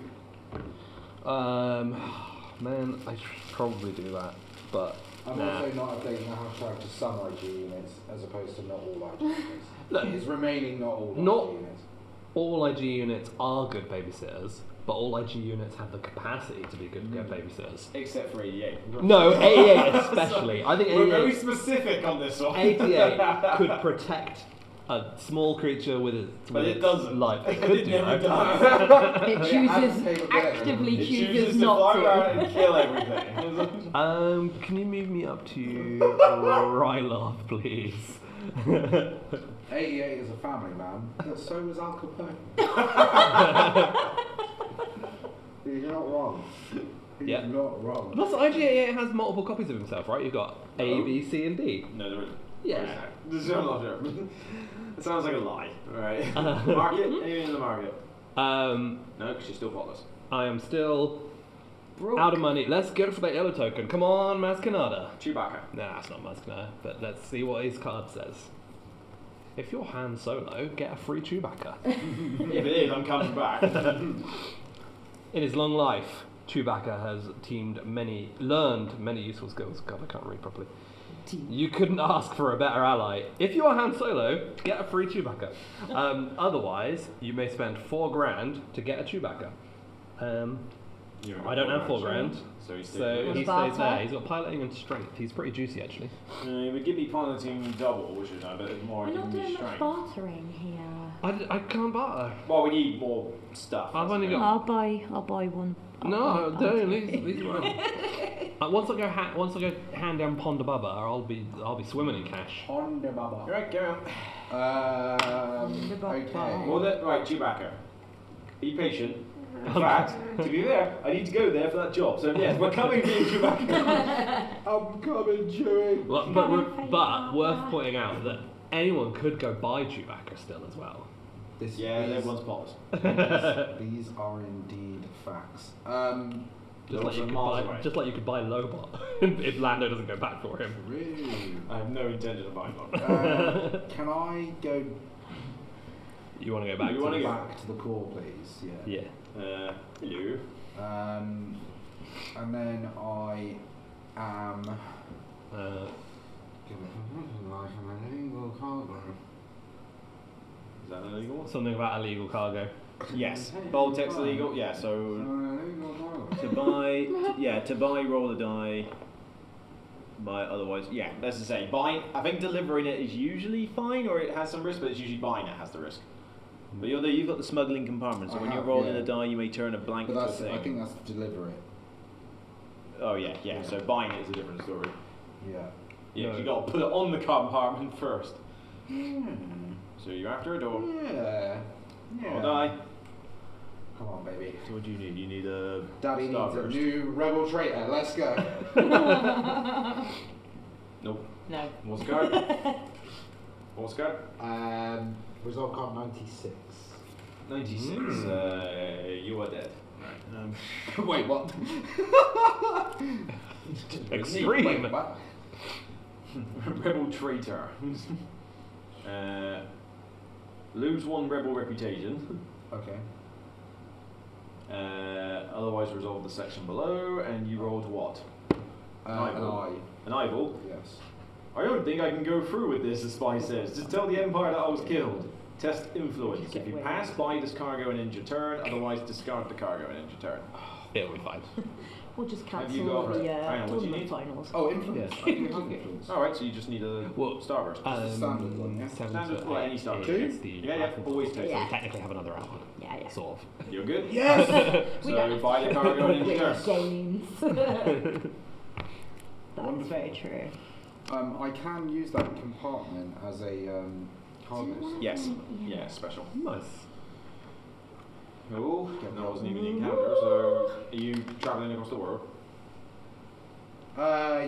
Man, I should probably do that, but I'm nah. also not updating the hashtag to some IG units as opposed to not all IG units. Look, It is remaining not all Not- IG units. all IG units are good babysitters, but all IG units have the capacity to be good babysitters. Except for 88. No, 88 especially. I think We're very 88, specific on this one. 88 could protect A small creature with its But it doesn't. life. It It could do, never right? does. It chooses, actively It chooses chooses to not fly to. around and kill everything. Can you move me up to Ryloth, please? 88 is a family man. So was Al Capone. You're not wrong. Yeah. You're not wrong. Plus, IG88 has multiple copies of himself, right? You've got A, B, C, and D. No, there isn't. Yeah. There's no lot there. It sounds like a lie. Alright. Market? Anything in the market? No, because you're still flawless. I am still Broke. out of money. Let's go for that yellow token. Come on, Maskanada. Chewbacca. Nah, it's not Maskanada, but let's see what his card says. If you're Han Solo, get a free Chewbacca. If it is, I'm coming back. In his long life, Chewbacca has learned many useful skills. God, I can't read properly. You couldn't ask for a better ally. If you are Han Solo, get a free Chewbacca. Otherwise, you may spend $4,000 to get a Chewbacca. I don't have $4,000, So he's so he Barter. stays there. He's got piloting and strength. He's pretty juicy, actually. He would give me piloting double, which is a bit more We're not giving me doing much strength. bartering here. I can't barter. Well, we need more stuff. I've only that's got- I'll buy one. No, don't. Leave mine. Once I go hand down Ponda Baba, I'll be swimming in cash. Honda Baba. Alright, carry on. Okay. Well, right, Chewbacca. Be patient. In fact, to be fair, I need to go there for that job. So yes, we're coming for you, Chewbacca. I'm coming, Chewie. But worth pointing out that anyone could go buy Chewbacca still as well. Yeah, everyone's pops. These are indeed facts. Just like you could buy Lobot if Lando doesn't go back for him. Really? I have no intention of buying one. Can I go You want to go back? You to wanna the- go- back to the core, please? Yeah. Yeah. Hello. And then I am. Uh, Is that an illegal one? something about illegal cargo. Yes. Bold text illegal. Yeah. So to buy, roll a die. Buy otherwise, yeah. That's to say, buying. I think delivering it is usually fine, or it has some risk, but it's usually buying it has the risk. But you've got the smuggling compartment, so I when you're have, rolling yeah. a die, you may turn a blank But to a that's. thing. I think that's to deliver it. Oh yeah. So buying it is a different story. Yeah. Yeah, 'cause No. you got to put it on the compartment first. So you're after it, or Yeah. roll a die. Come on, baby. So what do you need? You need a Daddy needs a Starburst. new rebel traitor. Let's go. Nope. No. What's the card? What's the card? Resolve card 96. 96. You are dead. Right. Wait, what? Extreme. Wait, what? Rebel traitor. Lose 1 rebel reputation. Okay. Otherwise, resolve the section below, and you rolled what? An eye. An eyeball. Yes. I don't think I can go through with this, the spy says. Just tell the Empire that I was killed. Test influence. Get If you away pass, with buy this cargo and end your turn. Otherwise, discard the cargo and end your turn. It'll be fine. We'll just Have you cancel got- the hang on, what do you tournament need? finals. Oh, influence. Yeah. I do have influence. Alright, so you just need a Well, starburst. the standard one, yeah? 7 Standard, to well, 8 any starburst. is the Yeah, always take. So Yeah. we technically have another hour. Yeah. Sort You're good? Yes! We So don't buy the cargo and end your win turn. games. That's very true. I can use that compartment as a cargo. Yes. Yeah, special. Nice. Cool. That wasn't even the encounter, so are you travelling across the world?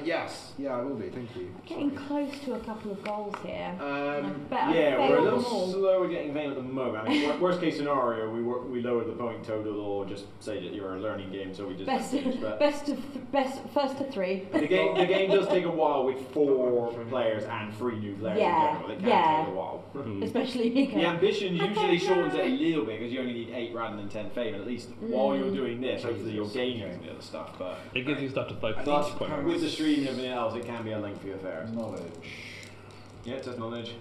Yes. Yeah, I will be. Thank you. Getting close to a couple of goals here. I bet I Yeah, we're a failed little them all. slow at getting vain at the moment. I mean, worst case scenario, we lower the point total, or just say that you're a learning game, so we just finish that. First to 3. The game does take a while with 4 players and 3 new players Yeah, in general. It can yeah. take a while. Especially because The ambition usually shortens it a little bit because you only need 8 rather than 10 fame. At least while you're doing this, hopefully you're gaining the other stuff. But It gives you stuff to focus But on. with the stream and everything else, it can be a lengthy affair. Knowledge. Yeah, test knowledge.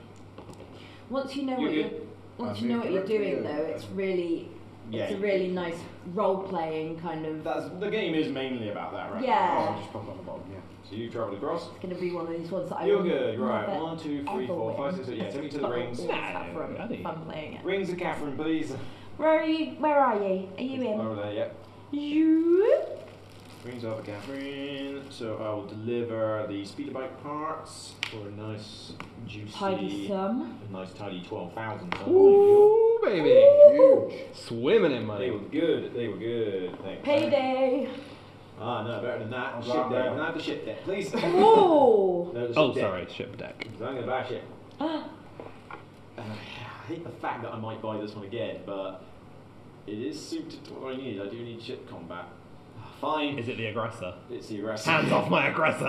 once you know You're what you're good. once I you know think what you're doing correctly, though, yeah. it's really Yeah. It's a really nice role-playing kind of. That's the game is mainly about that, right? Yeah. I'll just pop it on the bottom, yeah. So you travel across. It's going to be one of these ones that I You're will good, right? never 1, 2, 3, ever 4, 5, win. 6, 7. Yeah, take me to the But I'll rings. always have fun, Daddy. fun playing it. Rings of Catherine, please. Where are you? Where are you? Are you in? Over there, yeah. You? Rings of Catherine. So I will deliver the speeder bike parts for a nice, juicy, Tidy sum. a nice tidy 12,000. Ooh, baby. Huge. Swimming in They money. were good. They were good. Thanks. Payday. Ah, no, better than that. I'm Ship glad deck. we Can I have the ship deck, please? Oh. No, the Oh, ship deck. sorry, ship deck. Because I'm going to buy a ship. I hate the fact that I might buy this one again, but it is suited to what I need. I do need ship combat. Fine. Is it the aggressor? It's the aggressor. Hands off my aggressor!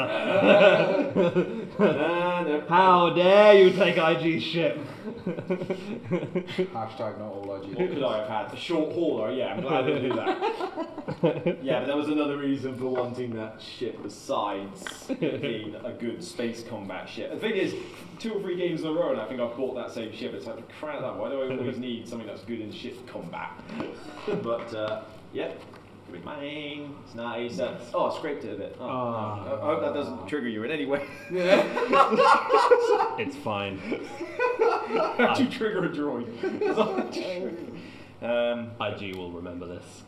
No. How dare you take IG's ship? Hashtag not all IG. What could I have had? A short hauler, yeah, I'm glad I didn't do that. Yeah, but there was another reason for wanting that ship besides it being a good space combat ship. The thing is, 2 or 3 games in a row and I think I've bought that same ship. It's like, crap that, why do I always need something that's good in ship combat? But, yeah. With mine, it's nice. Oh, I scraped it a bit. Oh, no. I hope that doesn't trigger you in any way. It's fine. How'd you trigger a droid? IG will remember this.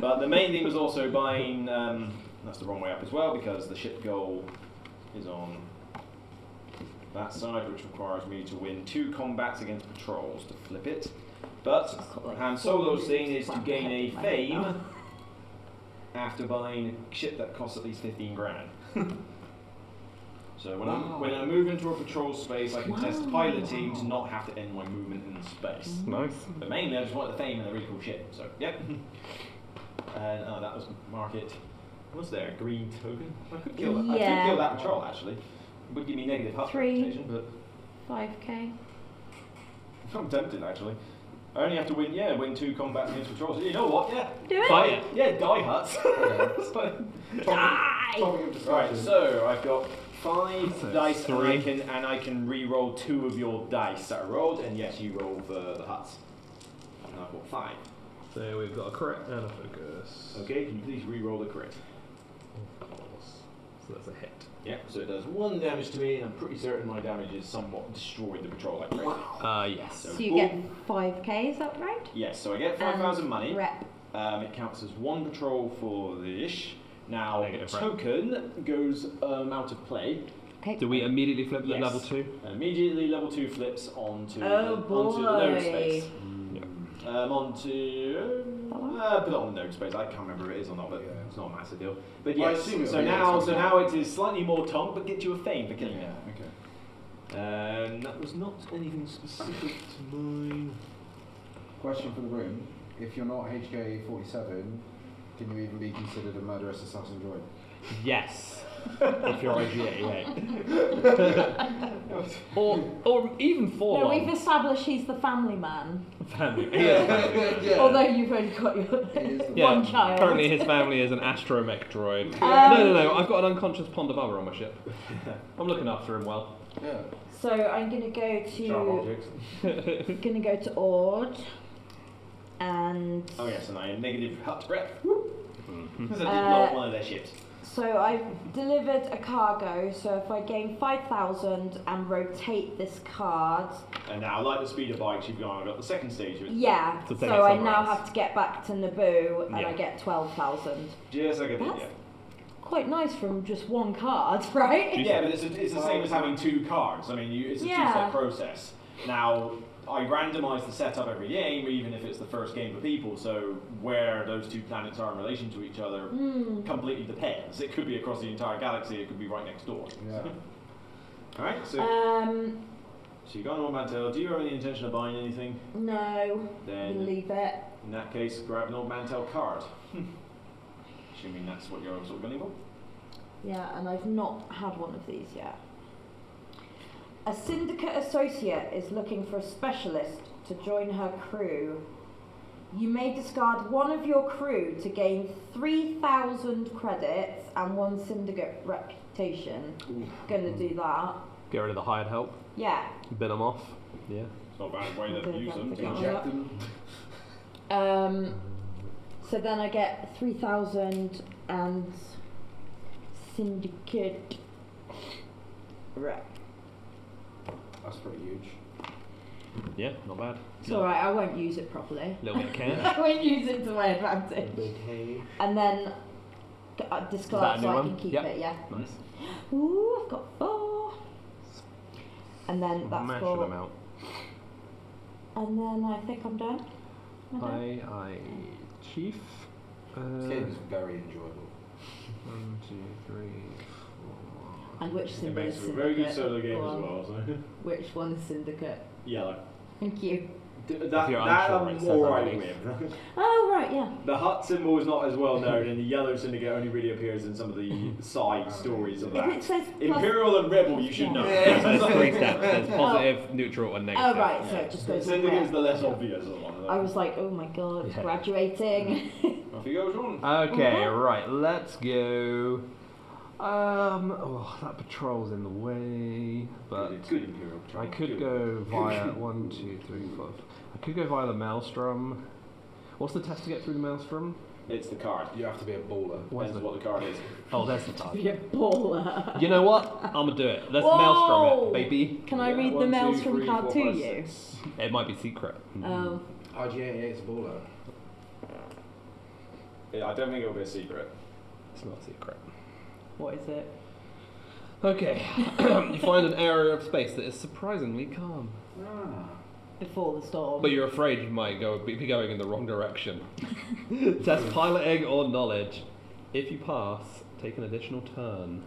But the main thing was also buying, that's the wrong way up as well, because the ship goal is on that side, which requires me to win 2 combats against patrols to flip it. But Han Solo's thing is to gain a fame after buying a ship that costs at least 15 grand. So when I move into a patrol space, I can test piloting to not have to end my movement in space. Nice. But mainly I just want the fame and a really cool ship. So, yep. And that was market. Was there a green token? I could kill that. I Yeah. could kill that patrol actually. It would give me negative health 3. reputation, but 5k. I'm tempted actually. I only have to win 2 combats against patrols. You know what? Yeah. Do it. Fight it. Yeah, die huts. Die! Right, so I've got 5 So dice 3. and I can re-roll 2 of your dice that are rolled, and yes, you roll for the huts. And I've got 5. So we've got a crit and a focus. Okay, can you please re-roll the crit? Of course. So that's a hit. Yeah, so it does 1 damage to me, and I'm pretty certain my damage is somewhat destroyed the patrol like crit. Yes. So you get 5k, is that right? Yes, so I get 5,000 money. Rep. It counts as 1 patrol for the ish. Now, Negative rep. token goes out of play. Okay. Do we immediately flip the Yes. level 2? And immediately level 2 flips onto, Oh onto the node boy. space. Yep. Put it on the node space. I can't remember if it is or not, but Yeah. it's not a massive deal. But Well, I yes, assume it'll so be now, something. now it is slightly more tonk, but get you a fame for killing it. Okay. And that was not anything specific to mine. Question for the room. If you're not HK47, can you even be considered a murderous assassin droid? Yes. If you're IG88. or even No, Forlong. we've established he's the family man. Family. He is family. Although you've only got your Yeah, one child. currently his family is an astromech droid. Um, no, I've got an unconscious Ponda Baba on my ship. I'm looking after him well. Yeah. So I'm gonna go Sharp to objects. gonna go to Ord and Oh yes, and I am negative hut rep. Because I did Uh, not one of their ships. so I've delivered a cargo, so if I gain 5,000 and rotate this card, And now, like the speeder bikes, you've got the second stage of it. yeah, To take so it I somewhere now else. have to get back to Naboo and Yeah. I get 12,000. Just like I did, That's yeah. quite nice from just one card, right? Yeah, but it's the same as having 2 cards. I mean, it's a Yeah. 2-step process. Now, I randomise the setup every game, even if it's the first game for people, so where those 2 planets are in relation to each other completely depends. It could be across the entire galaxy, it could be right next door. Yeah. Alright, so, so you got Ord Mantell. Do you have any intention of buying anything? No, Then, leave it. in that case, grab an Ord Mantell card. Assuming that's what you're sort of gunning for. Yeah, and I've not had one of these yet. A syndicate associate is looking for a specialist to join her crew. You may discard one of your crew to gain 3,000 credits and 1 syndicate reputation. Gonna do that. Get rid of the hired help. Yeah. Bin them off. Yeah. It's not a bad way to Okay, use them. that's to okay. Eject them. So then I get 3,000 and syndicate. Right. That's pretty huge. Yeah, not bad. It's alright, I won't use it properly. Little bit of cash. I won't use it to my advantage. And then discard a so new I one? can keep Yep. it, yeah. Nice. Ooh, I've got 4. And then that's Mash for. them out. And then I think I'm done. Am I done? I chief. This game is very enjoyable. 1, 2, 3, 4. And which It symbol is makes a very good syndicate? solo game Go as on. well. So. Which one is syndicate? Yellow. Thank you. That you're that unsure, it I'm says alright underneath. with. Oh, right, yeah. The hut symbol is not as well known, and the yellow syndicate only really appears in some of the side stories of If it that. says Imperial and Rebel, you should Yeah. know. There's 3 steps. There's positive, neutral, and negative. Oh, right, so it just goes Syndicate in is the less obvious one. I was like, oh my god, Yeah. graduating. Off you go, Sean. Okay, right, let's go. That patrol's in the way, but Good Imperial. I could go via 1, 2, 3, 4. I could go via the Maelstrom. What's the test to get through the Maelstrom? It's the card. You have to be a baller. What's Depends the? what the card is. Oh, there's the card. Be a baller. You know what? I'm gonna do it. Let's Whoa! Maelstrom it, baby. Can I Yeah, read 1, the 2, Maelstrom 3, card 4, to 5, you? 6. It might be secret. Oh, IG88 is a baller. Yeah, I don't think it'll be a secret. It's not secret. what is it? Okay. You find an area of space that is surprisingly calm. Ah. Before the storm. But you're afraid you might be going in the wrong direction. Test piloting or knowledge. If you pass, take an additional turn.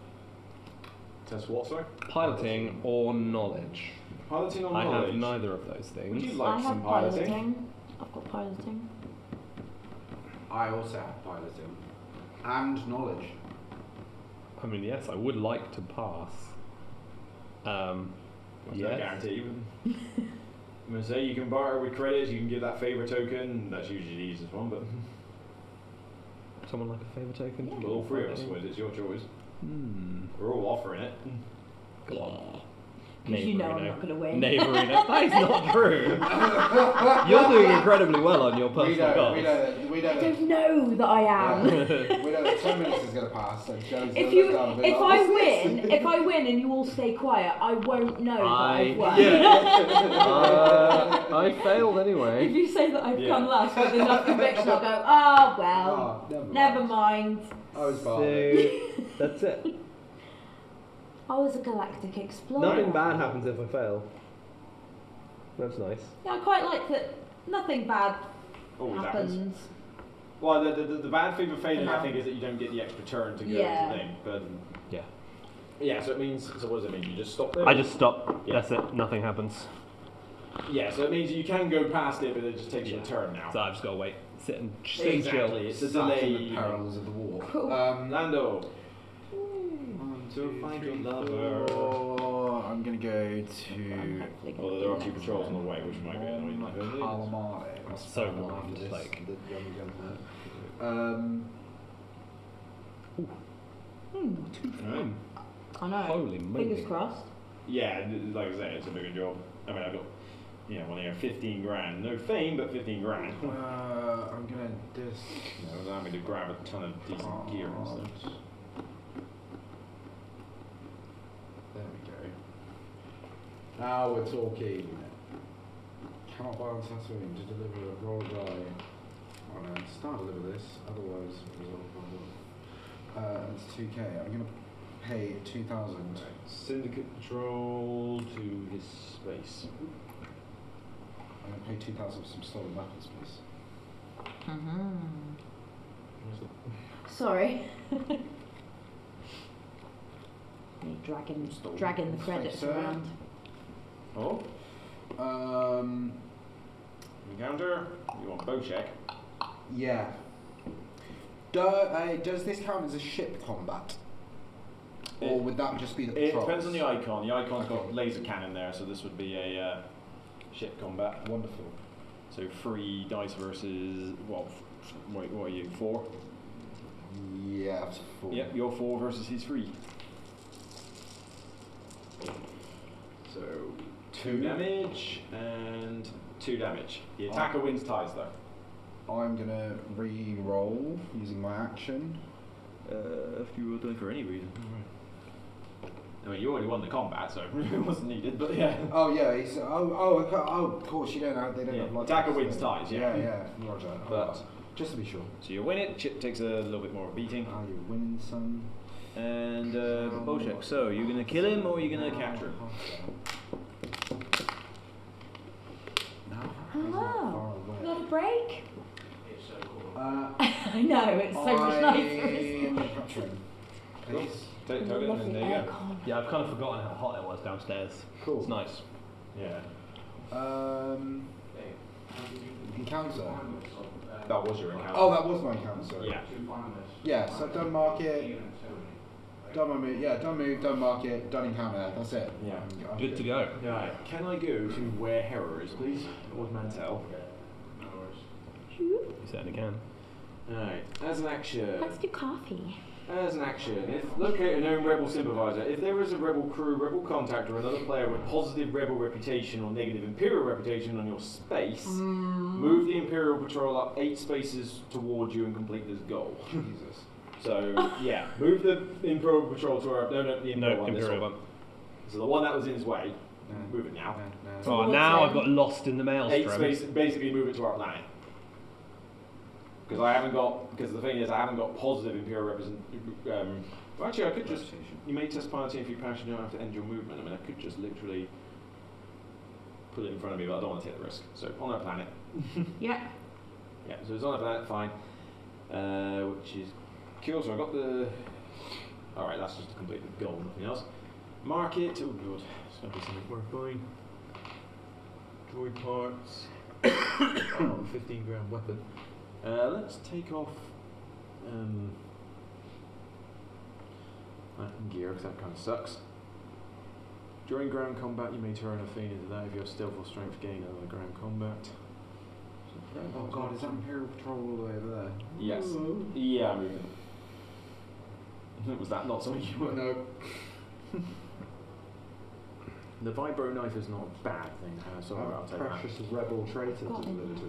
Test what, sorry? Piloting or knowledge. Piloting on I knowledge. have neither of those Would you things. like I some have piloting? I've got piloting. I also have piloting. And knowledge. I mean, yes, I would like to pass. There's no Yes. guarantee. I'm gonna say you can barter with credits. You can give that favour token. That's usually the easiest one, but Someone like a favour token? Yeah. well, all three of us would. It's your choice. We're all offering it. Go on. Because you know I'm not going to win. Neighbourino. That is not true. You're doing incredibly well on your We personal know, goals. we know, we know I that. don't know that I am. We know that 10 minutes is going to pass, so Joe's If gonna you, look down and be if like, I "What's this?" win, if I win and you all stay quiet, I won't know that I've won. I failed If anyway. you say that I've Yeah. come last with enough conviction, I'll go, oh well, Oh, never mind. I was So, barred. that's it. I was a galactic explorer. Nothing bad happens if I fail. That's nice. Yeah, I quite like that nothing bad Always happens. happens. Well, the bad thing with failing, For I now. think, is that you don't get the extra turn to go Yeah. to the thing. But Yeah. yeah, so it means. So what does it mean? You just stop there. I just stop. Yeah. That's it. Nothing happens. Yeah, so it means you can go past it, but it just takes you a turn now. So I've just got to wait. Sit and Exactly. chill. It's a Such delay. the perils of the war. Cool. Lando. To find your lover. I'm gonna go to Hopefully gonna Although there are do two that. patrols on the way, which might be annoying. Calamari. So annoying, This, like- the young gentleman. I know. Holy moly. Fingers crossed. Yeah, like I say, it's a bigger job. I mean, I've got, one here, 15 grand. No fame, but 15 grand. I'm gonna dis. Allow me to grab a ton of decent gear and stuff. There we go. Now we're talking. Cannot buy on Tatooine to deliver a roll die. Oh no, start deliver this, otherwise resolve problem. It's 2k. I'm gonna pay 2,000. Syndicate patrol to his space. I'm gonna pay 2,000 for some stolen weapons, please. Sorry. Me dragging the credits Thanks, sir. around. Oh, encounter. You want bow check? Yeah. Does this count as a ship combat? Or would that just be the It patrols? depends on the icon. The icon's got laser cannon there, so this would be a ship combat. Wonderful. So 3 dice versus wait, what are you? 4? Yeah, it's 4. Yep, you're 4 versus he's 3. So 2 damage and 2 damage. The attacker wins ties though. I'm gonna re-roll using my action. If you were doing for any reason. I mean, you already won the combat, so it wasn't needed, but yeah. Oh yeah, he's of course you don't have they don't Yeah, have like attacker wins ties, yeah. Yeah, Roger. But- just to be sure. So you win it, Chip takes a little bit more of a beating. Are you winning some? And Boshek, so you're gonna kill him or you're gonna capture him? Hello. You got a break? Uh, I know, it's so much nicer. I'm capturing. Please. Take token and there you go. Yeah, I've kind of forgotten how hot it was downstairs. Cool. It's nice. Yeah. Encounter. That was your encounter. Oh, that was my encounter. Sorry. Yeah. Yeah. So don't mark it. Done my move. Yeah. Don't move. Don't mark it. Don't encounter. That's it. Yeah. I'm Good to go. Right. Can I go to where Hera is, please? Or Mantel? You certainly can. Alright. As an action. Let's do coffee. As an action, if locate a known rebel sympathizer, if there is a rebel crew, rebel contact, or another player with positive rebel reputation or negative imperial reputation on your space, move the imperial patrol up 8 spaces towards you and complete this goal. Jesus. So yeah, move the imperial patrol to our the imperial No, one. This Imperial one. one. So the one that was in his way, move it now. Oh, Towards now him. I've got lost in the 8 maelstrom. spaces, basically move it to our planet. Because I haven't got, because the thing is, I haven't got positive imperial well, actually, I could just, you may test piloting if you pass, you don't have to end your movement. I mean, I could just literally put it in front of me, but I don't want to take the risk. So, on our planet. Yeah. Yeah, so it's on our planet, fine. Which is cool, so I got the, alright, that's just to complete the goal, nothing else. Mark it, oh god, it's going to be something worth buying. Droid parts, 15 grand weapon. Let's take off that gear, because that kind of sucks. During ground combat, you may turn a fiend into that if you have stealth or strength gain over ground combat. Oh god, is that Imperial Patrol all the way over there? Yes. Yeah, I'm moving. Was that not something you were? No. The vibro knife is not a bad thing to have, so I'll take that. Precious rebel traitor to Got deliver to.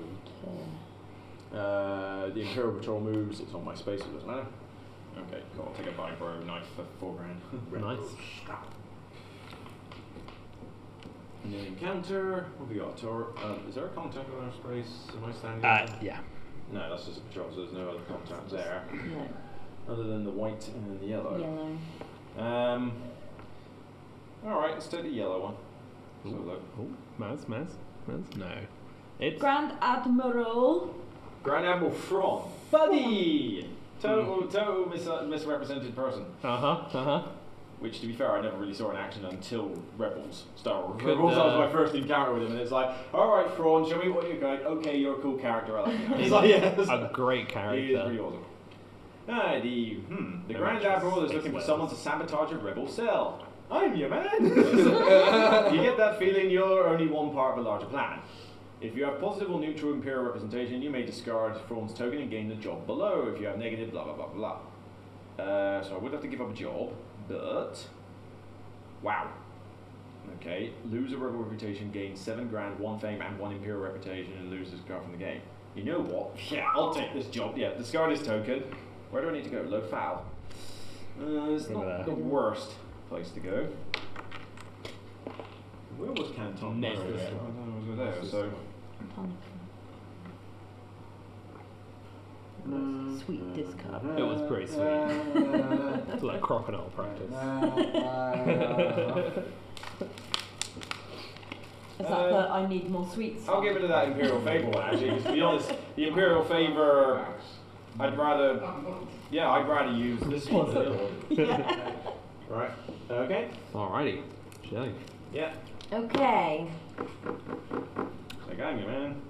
The Imperial Patrol moves, it's on my space, it doesn't matter. Okay, cool, I'll take a vibro knife for 4 grand. Nice. And then encounter, what have we got? Is there a contact on our space? Am I standing Yeah. No, that's just a patrol, so there's no other contacts there. No. Other than the white and the yellow. Yellow. Alright, let's take the yellow one. So look. Oh, Maz? No. It's Grand Admiral. Grand Admiral Thrawn. Buddy! Total misrepresented person. Which, to be fair, I never really saw in action until Rebels, Star Wars. Could, Rebels, that was my first encounter with him, and it's like, alright, Thrawn, show me what you're going. Okay, you're a cool character, I like you. It's like, yeah, a great he is character. pretty awesome. The Grand Admiral is looking for someone to sabotage a rebel cell. I'm your man! You get that feeling you're only one part of a larger plan. If you have positive or neutral Imperial representation, you may discard Thrawn's token and gain the job below. If you have negative, blah blah blah blah. So I would have to give up a job, but wow. Okay, lose a rebel reputation, gain 7 grand, 1 fame, and 1 Imperial reputation, and lose this card from the game. You know what? Yeah, I'll take this job. Yeah, discard this token. Where do I need to go? Low foul. It's not the worst place to go. Where was Canton? Next. I was there, so. Sweet discard. It was pretty sweet. It's like crocodile practice. Is that the I need more sweets? I'll give it to that Imperial Favor one, actually. 'Cause to be honest, the Imperial Favor, I'd rather use this one. Yeah. Right. Okay. Alrighty. Shelly. Yeah. Okay. Like I'm your man.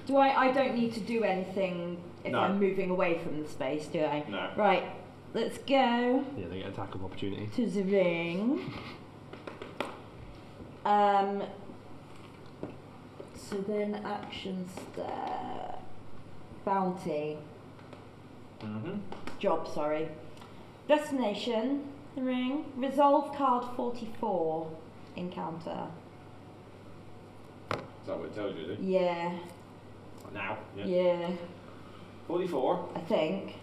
Do I don't need to do anything if No. I'm moving away from the space, do I? No. Right. Let's go Yeah, they get attack of opportunity. to the ring. So then actions there. Bounty. Job, sorry. Destination, the ring. Resolve card 44. Encounter. Is that what it tells you, is it? Yeah. Now? Yeah. 44. I think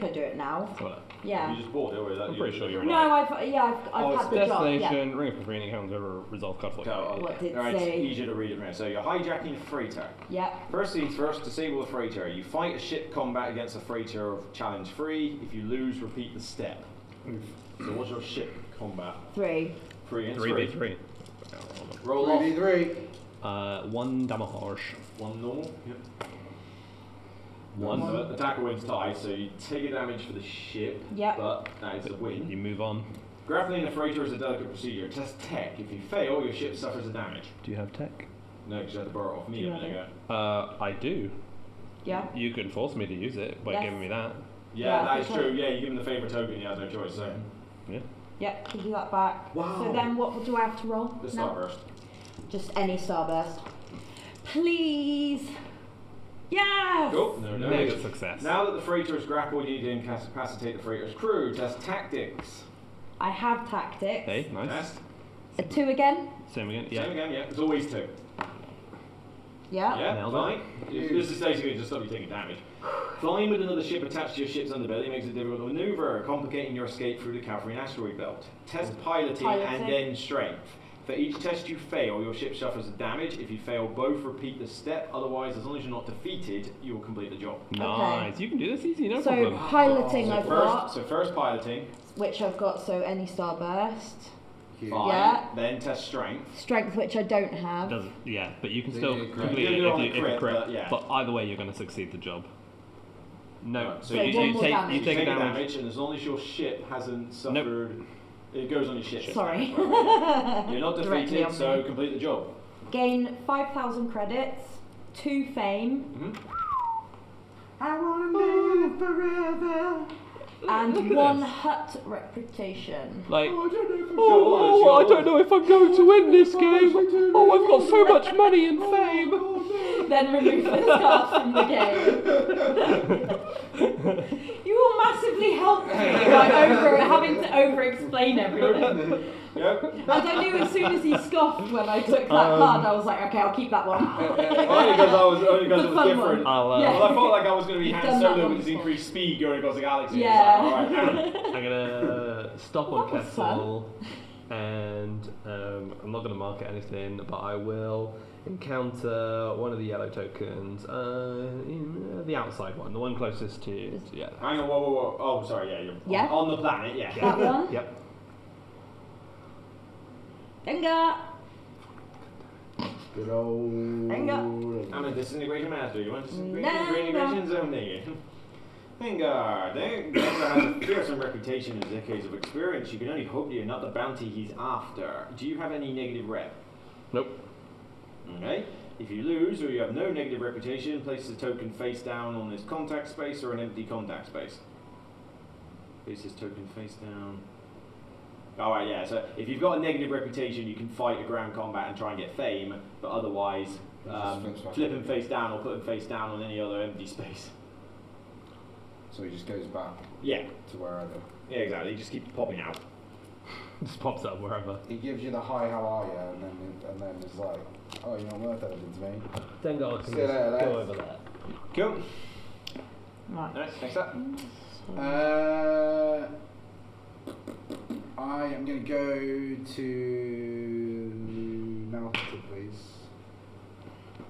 I do it now. So, Yeah. You just bought it, or is that I'm you? pretty sure you're No, right. I've had the job. Yeah. Destination, ring of convening encounter, resolve conflict. What did it Alright, say? easier to read it from here. So you're hijacking a freighter. Yeah. First things first, disable the freighter. You fight a ship combat against a freighter of challenge 3. If you lose, repeat the step. So what's your ship combat? 3. 3 and 3v3. Roll off. 3v3. 1 damage. 1 normal. Yep. One. So attacker wins tie, so you take a damage for the ship. Yep. But that is a win. You move on. Grappling a freighter is a delicate procedure. Test tech. If you fail, your ship suffers a damage. Do you have tech? No, because you had to borrow it off me Do a you minute have ago. I do. Yeah. You can force me to use it by Yes. giving me that. Yeah, Yeah, that is okay. true. Yeah, you give him the favourite token, he has no choice. So Yeah. Yep, give you that back. Wow. So then what do I have to roll? the now? starburst. Just any starburst. Please. Yes! Cool. No, no. Mega success. Now that the freighter is grappled, you need to incapacitate the freighter's crew. Test tactics. I have tactics. Hey, nice. Test. A 2 again? Same again. Same Yeah. again, yeah. It's always 2. Yeah. Yeah, Nailed fine. This is basically just stop you taking damage. Flying with another ship attached to your ship's underbelly makes it difficult to maneuver, complicating your escape through the Calvary asteroid belt. Test piloting and then strength. For each test you fail, your ship suffers a damage. If you fail both, repeat the step. Otherwise, as long as you're not defeated, you will complete the job. Nice. You can do this easy, no So problem. piloting So I've got, first piloting, which I've got, so any starburst. fine. Yeah. Then test strength. Strength, which I don't have. Doesn't, yeah, but you can So still you crit. complete it You're on if the you crit, crit. but yeah. But either way, you're going to succeed the job. No. Right, So, so you, one you more take damage. you You take a take a damage. damage, and as long as your ship hasn't suffered, it goes on your ship. Sorry. You're not Directly defeated, on so me. complete the job. Gain 5,000 credits, 2 fame, I wanna live forever. and 1 hut reputation. Like, Sure, I don't know if I'm going to win this game. Oh, I've got so much money and fame. Then remove the scarf from the game. You will massively help me by having to over-explain everything. Yep. And I knew as soon as he scoffed when I took that card, I was like, okay, I'll keep that one. Only because it was The fun different. one. I'll, Yeah. Well, I felt like I was going to be You've Han done that Solo one with his before. increased speed going across the galaxy. Yeah. It's like, all right, I'm gonna stop on That was Kessel, and I'm not gonna mark anything, but I will encounter one of the yellow tokens, in the outside one, the one closest to yeah. hang on, whoa. Oh, sorry, yeah, you're Yeah? on the planet, yeah. That one? Yep. Venga! Good old. I'm a disintegration master. You want No. integration zone there? Vanguard. Dengar has a fearsome reputation and decades of experience. You can only hope that you're not the bounty he's after. Do you have any negative rep? Nope. Okay. If you lose or you have no negative reputation, place the token face down on this contact space or an empty contact space. Place this token face down. Alright, yeah, so if you've got a negative reputation, you can fight a ground combat and try and get fame, but otherwise, flip him face down or put him face down on any other empty space. So he just goes back Yeah, to wherever. yeah, exactly. You just keep popping out. Just pops up wherever. He gives you the hi, how are you, and then it's like, oh, you're not worth anything to me. Dengar can See you just later, go lads. over there. Cool. Right. Alright, next up. I am going to go to Malta, please.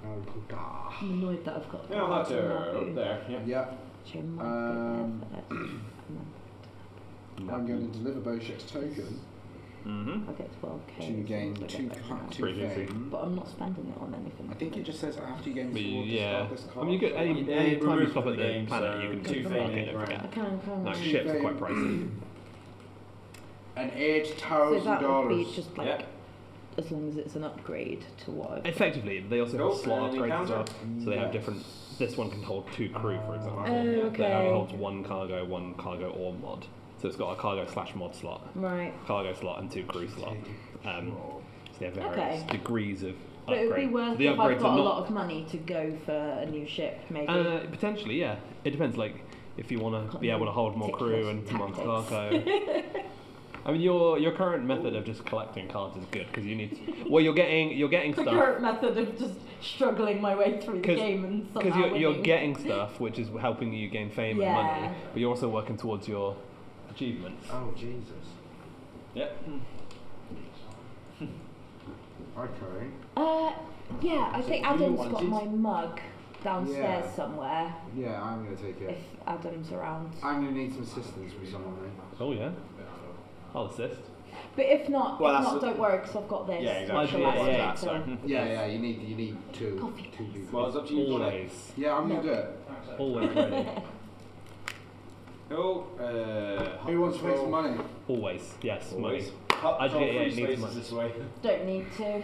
Malta. I'm annoyed that I've got Yeah, I'll have to up there. Yeah. Yep. Which I might be I'm going to deliver Boshek's token Mm-hmm. I'll get 12k. to gain so I'll two get that two Pretty easy. fame. But I'm not spending it on anything. I think it just says after you gain But sword, yeah, start this card. I mean, you get any Yeah, time you remove stop from at the the game, planet, so you can two mark fame it, and don't a forget. I can. Like Two ships are quite fame. pricey. And So that would be $8,000. just like, Yeah. as long as it's an upgrade to what I've Effectively, they also Cool, have slot and upgrades as well, encounter? so they have different. This one can hold 2 crew, for example. Oh, That okay. only holds 1 cargo or mod. So it's got a cargo/mod slot, Right. cargo slot, and 2 crew slot. So they have various Okay. degrees of But it would upgrade. be worth The if I've upgrades got are a not lot of money to go for a new ship, maybe. potentially, yeah. It depends. Like if you want to be able to hold more crew and more Tactics. cargo. I mean, your current method of just collecting cards is good because you need. Well, you're getting The stuff. current method of just struggling my way through the game and somehow Because you're winning. getting stuff, which is helping you gain fame and money, but you're also working towards your achievements. Oh Jesus. Yep. Okay. Yeah, I think do you Adam's want got it? my mug downstairs Yeah. somewhere. Yeah, I'm gonna take If it. Adam's around. I'm gonna need some assistance from someone. Mate. Oh yeah, I'll assist. But if not, Well, that's don't worry, because I've got this. Yeah, exactly. Yeah, yeah, yeah, So, Yeah, you need two Coffee, two people. well, it's up to you. Always, Yeah, I'm gonna do it. always ready. Cool. Who wants to pay some money? Always, yes, money. Always. Actually, yeah, it three needs spaces money. this way. Don't need to.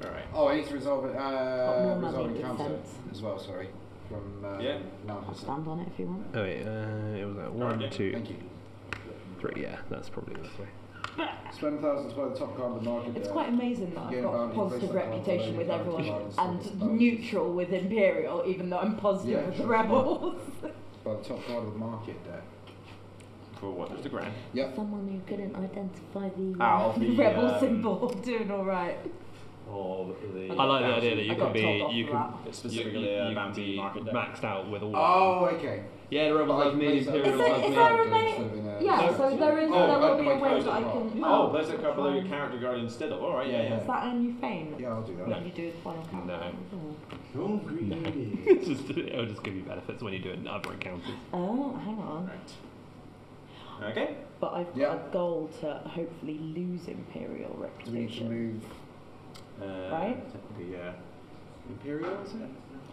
Alright. Oh, I need to resolve it. more money Resolve in encounter defense. as well. Sorry, from Yeah. Malchus. Stand on it if you want. Oh wait, it was at 1, Okay. 2, Thank you. 3. Yeah, that's probably this way. Spend 1,000 to buy the top card of the market. It's deck. quite amazing that I've Yeah, got a bounty, positive bracelet card, reputation with bounty, everyone bounty, and bounty. neutral with Imperial, even though I'm positive Yeah, with sure. the Rebels. Buy the top card of the market deck. For what? Just a grand. Yep. Someone who couldn't identify the, Ow, the, Rebel um, symbol doing alright. Or the. I like the idea that I you got can be, told off you for can, that. It's you, specifically you a can bounty be market deck. maxed out with all. Oh, okay. Yeah, the rebels have me, Is Imperial there- has is me. there a many- Yeah, so there is. Oh, there will be a my way code that I as well. can. Oh, there's a couple of your character guard instead of. Alright, yeah, Is that earn you fame? Yeah, I'll do that. When you do the final count. No. Don't greedy. It's just, it'll just give you benefits when you do it in other encounters. Oh, hang on. Right. Okay. But I've got Yeah. a goal to hopefully lose Imperial Do we need to reputation. move? Right? Technically, yeah. Imperial, is it?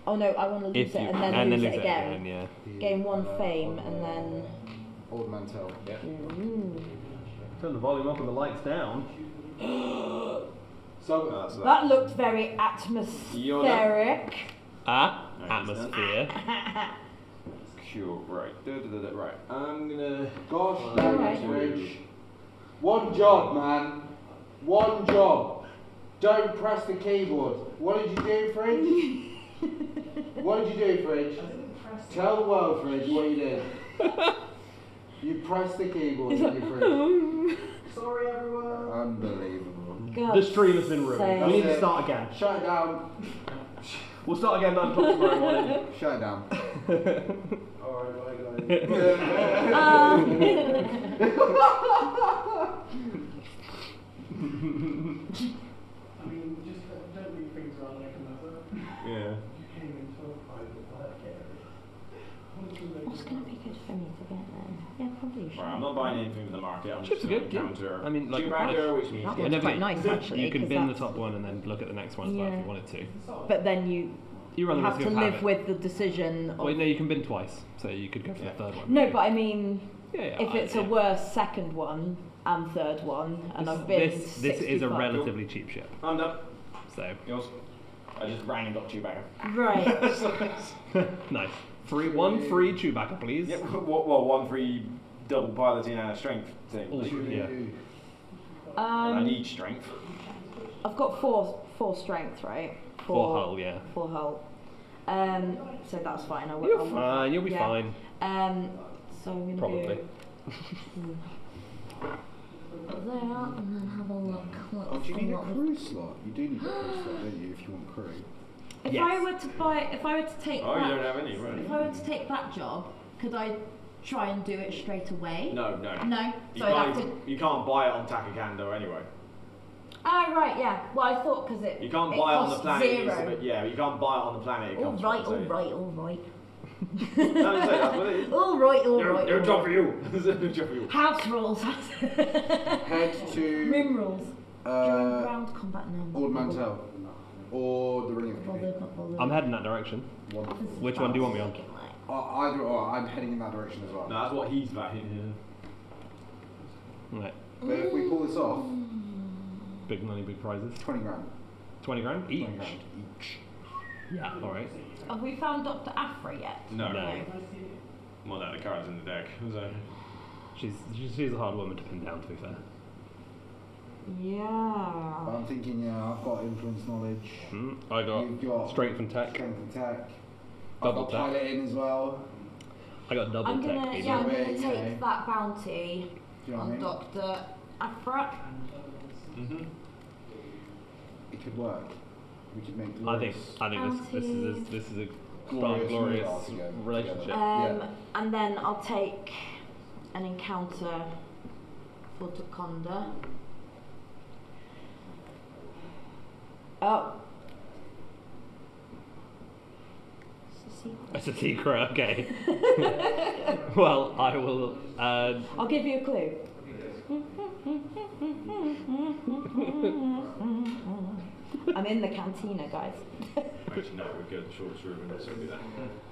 Oh no, I want to lose If it you and then lose it again. yeah. Gain one fame and then. Old Mantel. Yeah. Ooh. Turn the volume up and the lights down. So, That looked very atmospheric. Atmosphere. Cool, right. Right. I'm gonna. gosh Alright. dang it, Ridge. One job, man. One job. Don't press the keyboard. What did you do, Fridge? What did you do, Fridge? Tell the world, Fridge, what you did. You pressed the keyboard, didn't you, Fridge? Sorry, everyone. Unbelievable. God The stream has been ruined. sake. We need to That's it. start again. Shut it down. We'll start again 9 o'clock tomorrow morning. Shut it down. Alright, bye, guys. I mean, just don't leave things around like another. Yeah. You came into a private work area. What's going to be good for me to get then? Yeah, probably Right, I'm not buying anything from the market. I'm Chips just are gonna good, yeah. counter. I mean, like, Chewbacca, which means. That Yeah, one's no, quite but nice actually. You can 'cause bin the that's- top one and then look at the next one as well if Yeah. you wanted to. But then you You run the have risk to of live habit. with the decision of. Well, no, you can bin twice, so you could go for the third one. No, maybe. but I mean, yeah, if it's a worse second one and third one, and I've been this is a 65. relatively cheap ship, I'm done. so Yours. I just rang and got Chewbacca. Right. nice. One free Chewbacca, please. Yep. Well, one free double piloting and a strength thing. Oh, yeah. I need strength. I've got four strength, right? For hull, yeah. Four hull. So that's fine. You're fine. You'll be yeah. fine. So I'm gonna Probably. do there and then have a look. Oh, do you need a crew slot? You do need a crew slot, don't you, if you want crew? If Yes. I were to take Oh, that, you don't have any, right? if I were to take that job, could I try and do it straight away? No. No. You So I'd have to. can't buy it on Takakando anyway. Ah, right, yeah. Well, I thought because it. You can't it buy it on the costs planet. It's a Zero. bit, yeah, you can't buy it on the planet. It All comes right, from, all so- right, all right. No, I'm saying that's what it is. All right, all right. They're a all job for right. you. They're a job for you. House rules. Head to Rim rules. During uh, ground combat, no. Old Mantel. Or the Ring of Fate. Bothered, not bothered. I'm heading that direction. One. Which one do you want me on? Either or, I'm heading in that direction as well. No, that's what he's buying. Right. But if we pull this off, Big money, big prizes. 20 grand. 20 grand each. 20 grand each. Yeah. All right. Have we found Dr. Afra yet? No. No. Well, no, the card's in the deck. So. She's a hard woman to pin down. To be fair. But Yeah. I'm thinking, yeah, I've got influence knowledge. I You've got strength and tech. Strength and tech. Double I've got tech. piloting as well. I got double I'm tech. gonna, baby. yeah, I'm Yeah, gonna okay. take that bounty Do you know what I on mean? Dr. Afra. Mm-hmm. It could work. We could make I think glorious. this is a Glorious glorious meal together. relationship. Yeah. And then I'll take an encounter for Takonda. Oh. It's a secret. It's a secret, okay. Well, I will. I'll give you a clue. I'm in the cantina, guys. Actually, no, we'll go to the shortest room and also do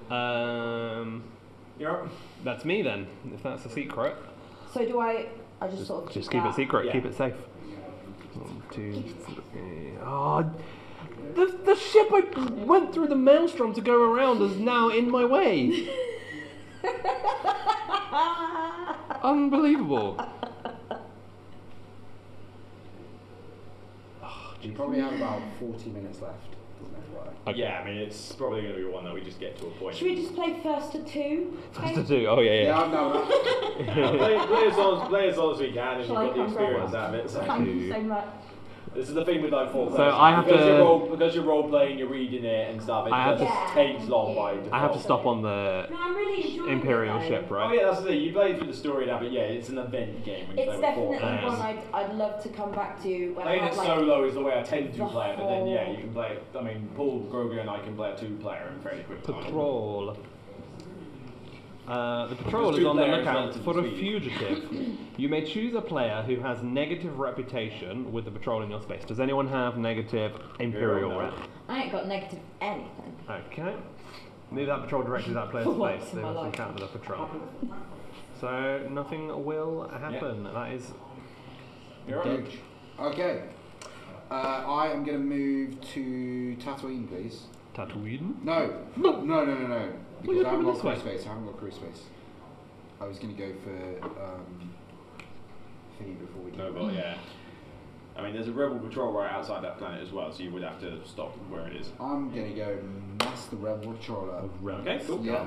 that. You're up. That's me then. If that's a secret, So do I just sort of just keep it secret. Yeah. Keep it safe. 1, 2, 3. Oh, the ship I went through the maelstrom to go around is now in my way. Unbelievable. You probably have about 40 minutes left, doesn't it? Okay. Yeah, I mean, it's probably going to be one that we just get to a point. Should we just play first to two? First to do. Oh yeah, Yeah, yeah. I've done that. Play as long as we can, and Shall I you've got the come grab experience one? out of it. So. Thank you so much. This is the thing with like full So I have to- because you're role playing, you're reading it and stuff. It I have just to- takes long by I have to default. stop on the No, I'm really enjoying Imperial it, though. ship, Oh right? yeah, that's the thing. You play through the story now, but yeah, it's an event game when you It's play with four definitely players. one I'd love to come back to when Playing I it have, like, solo is the way I tend to the play it, but then yeah, whole- you can play it. I mean, Paul Groger and I can play a 2-player in fairly quick time. patrol. The patrol Because is two on the players lookout relative for a speed. fugitive. You may choose a player who has negative reputation with the patrol in your space. Does anyone have negative Imperial No. rep? I ain't got negative anything. Okay. Move that patrol directly to that player's For once space. in They my must life. encounter the patrol. So nothing will happen. That is You're up. Huge. Okay. I am going to move to Tatooine, please. Tatooine. No. No. Because you're I haven't coming got this crew way. space. I haven't got crew space. I was going to go for thingy before we No, do but yeah. I mean, there's a rebel patrol right outside that planet as well, so you would have to stop where it is. I'm going to go mess the rebel patroller. Okay, cool. Yeah.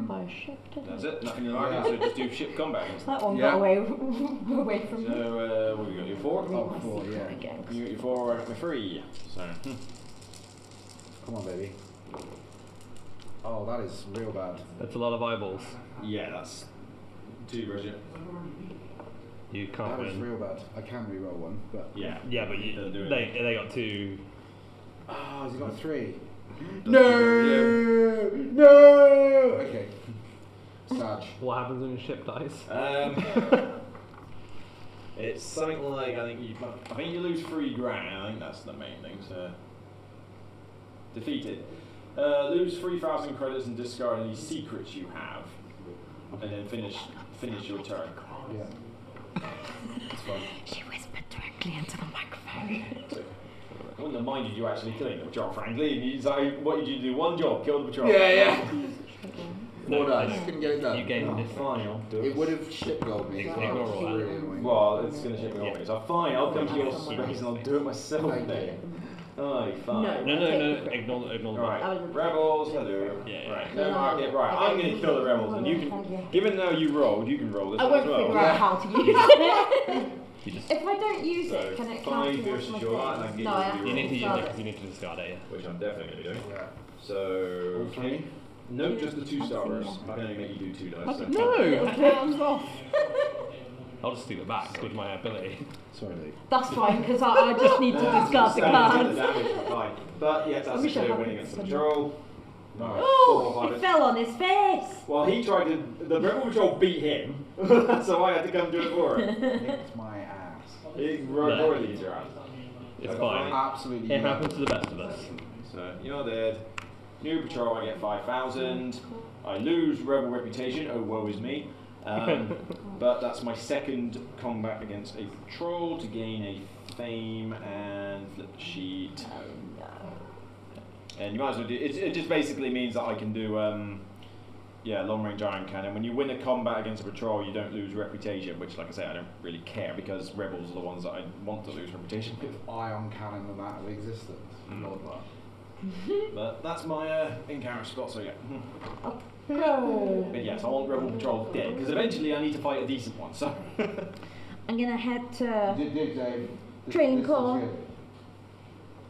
By a ship, didn't That's it? it. Nothing to argue. So just do ship combat. That one Yeah. got away from me. So what have you got? Your 4. Oh, 4, yeah. You got your 4, my 3. So. Come on, baby. Oh, that is real bad. That's a lot of eyeballs. Yeah, that's 2, Bridget. You can't That is win. real bad. I can re-roll one, but... Yeah. Yeah, but Doesn't do they got 2. Oh, has he got 3? No! No! Okay. Sag. What happens when your ship dies? It's something like I think you lose 3 grand. I think that's the main thing. So defeated. Lose 3,000 credits and discard any secrets you have, and then finish your turn. Yeah. That's fine. She whispered directly into the microphone. So, I wouldn't have minded you actually killing the patrol, frankly. And you say, what did you do? One job, kill the patrol. Yeah. 4 No, dice. Couldn't get it done. You gained this. Fine, I'll do It would have ship gold me. Ignore as well, all which is that. really annoying. Well, it's going to ship me Yeah. off. So fine, I'll come to your space and I'll do it myself Thank then. you. Oh, fine. No. Ignore the Alright, I was- rebels, hello. Yeah. Right, No, no market, right. I'm going to kill the rebels, and you can, given now you rolled, you can roll this I one won't as well. figure out how to use it. You just If I don't use So it, can it 5 count towards versus my your line, I thing? can No, give I you have the you need to use discard it 'cause you need to discard it. Which I'm definitely going to do. Yeah. So, All 3? no, just the 2 stars. I can only make you do 2 dice. So. No, hands off. I'll just steal it back with my ability. Sorry, Luke. That's fine, because I just need to discard the So, cards. damage, fine. But yes, that's wish I a clear had winning against the some. patrol. Right. 4 Oh, or it 5. fell on his face. Well, he tried to. The rebel patrol beat him, so I had to come do it for him. It's my ass. He royally eats your ass. It's Okay, fine. Absolutely. It not. happens to the best of us. So you're dead. New patrol, I get 5,000. I lose rebel reputation. Oh, woe is me. But that's my 2nd combat against a patrol to gain a fame and flip the sheet. And you might as well do. It just basically means that I can do. Long range iron cannon. When you win a combat against a patrol, you don't lose reputation, which, like I say, I don't really care because rebels are the ones that I want to lose reputation with. Ion cannon and that of existence. Lord that. But that's my in-character spot, so yeah. Go. But yes, I want Rebel Patrol dead, because eventually I need to fight a decent one, so. I'm gonna head to. Dave. Training is call. good.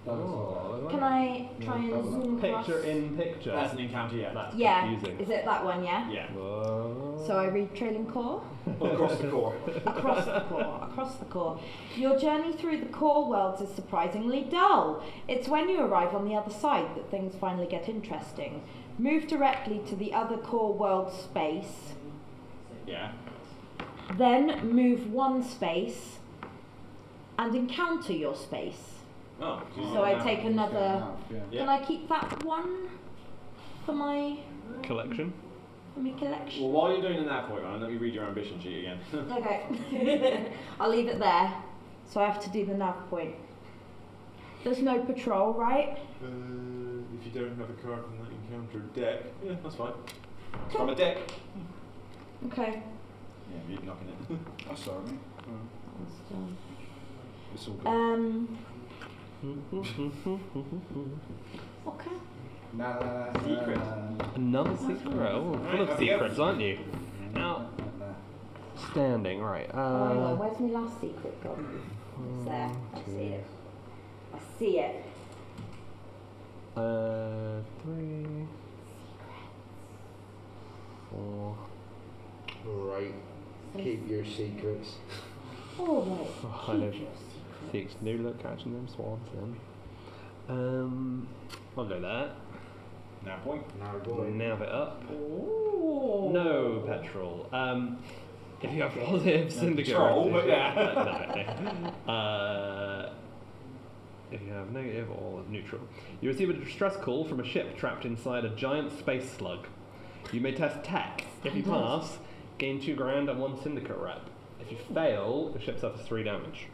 That was all. Can I try and zoom across? Picture in picture. That's an encounter, yeah. That's Yeah. confusing. Is it that one? Yeah. Yeah. Whoa. So I read trailing core. Across the core. Across the core, across the core. Your journey through the core worlds is surprisingly dull. It's when you arrive on the other side that things finally get interesting. Move directly to the other core world space, Yeah. then move one space and encounter your space. Oh. So I take another. Yeah. Can I keep that one for my Collection. collection? Well, while you're doing the nav point, man, let me read your ambition sheet again. Okay. I'll leave it there. So I have to do the nav point. There's no patrol, right? If you don't have a card from that encounter deck, yeah, that's fine. From a deck. Okay. Yeah, you're knocking it. That's all right. That's done. It's all good. Okay. Secret. Another secret. Oh, full of Right, secrets, aren't you? Now, standing, right. Oh, hang on. Where's my last secret gone? It's there. I see it. I see it. 3, 4. Right. Keep your secrets. All right. Oh, I know. 6. New look catching them swans then. I'll go there. Nav point. Nav it up. Ooh. No petrol. If you have positive syndicate. Troll, but if you have negative or neutral, you receive a distress call from a ship trapped inside a giant space slug. You may test tech. If you pass, gain 2 grand and 1 syndicate rep. If you fail, the ship suffers 3 damage.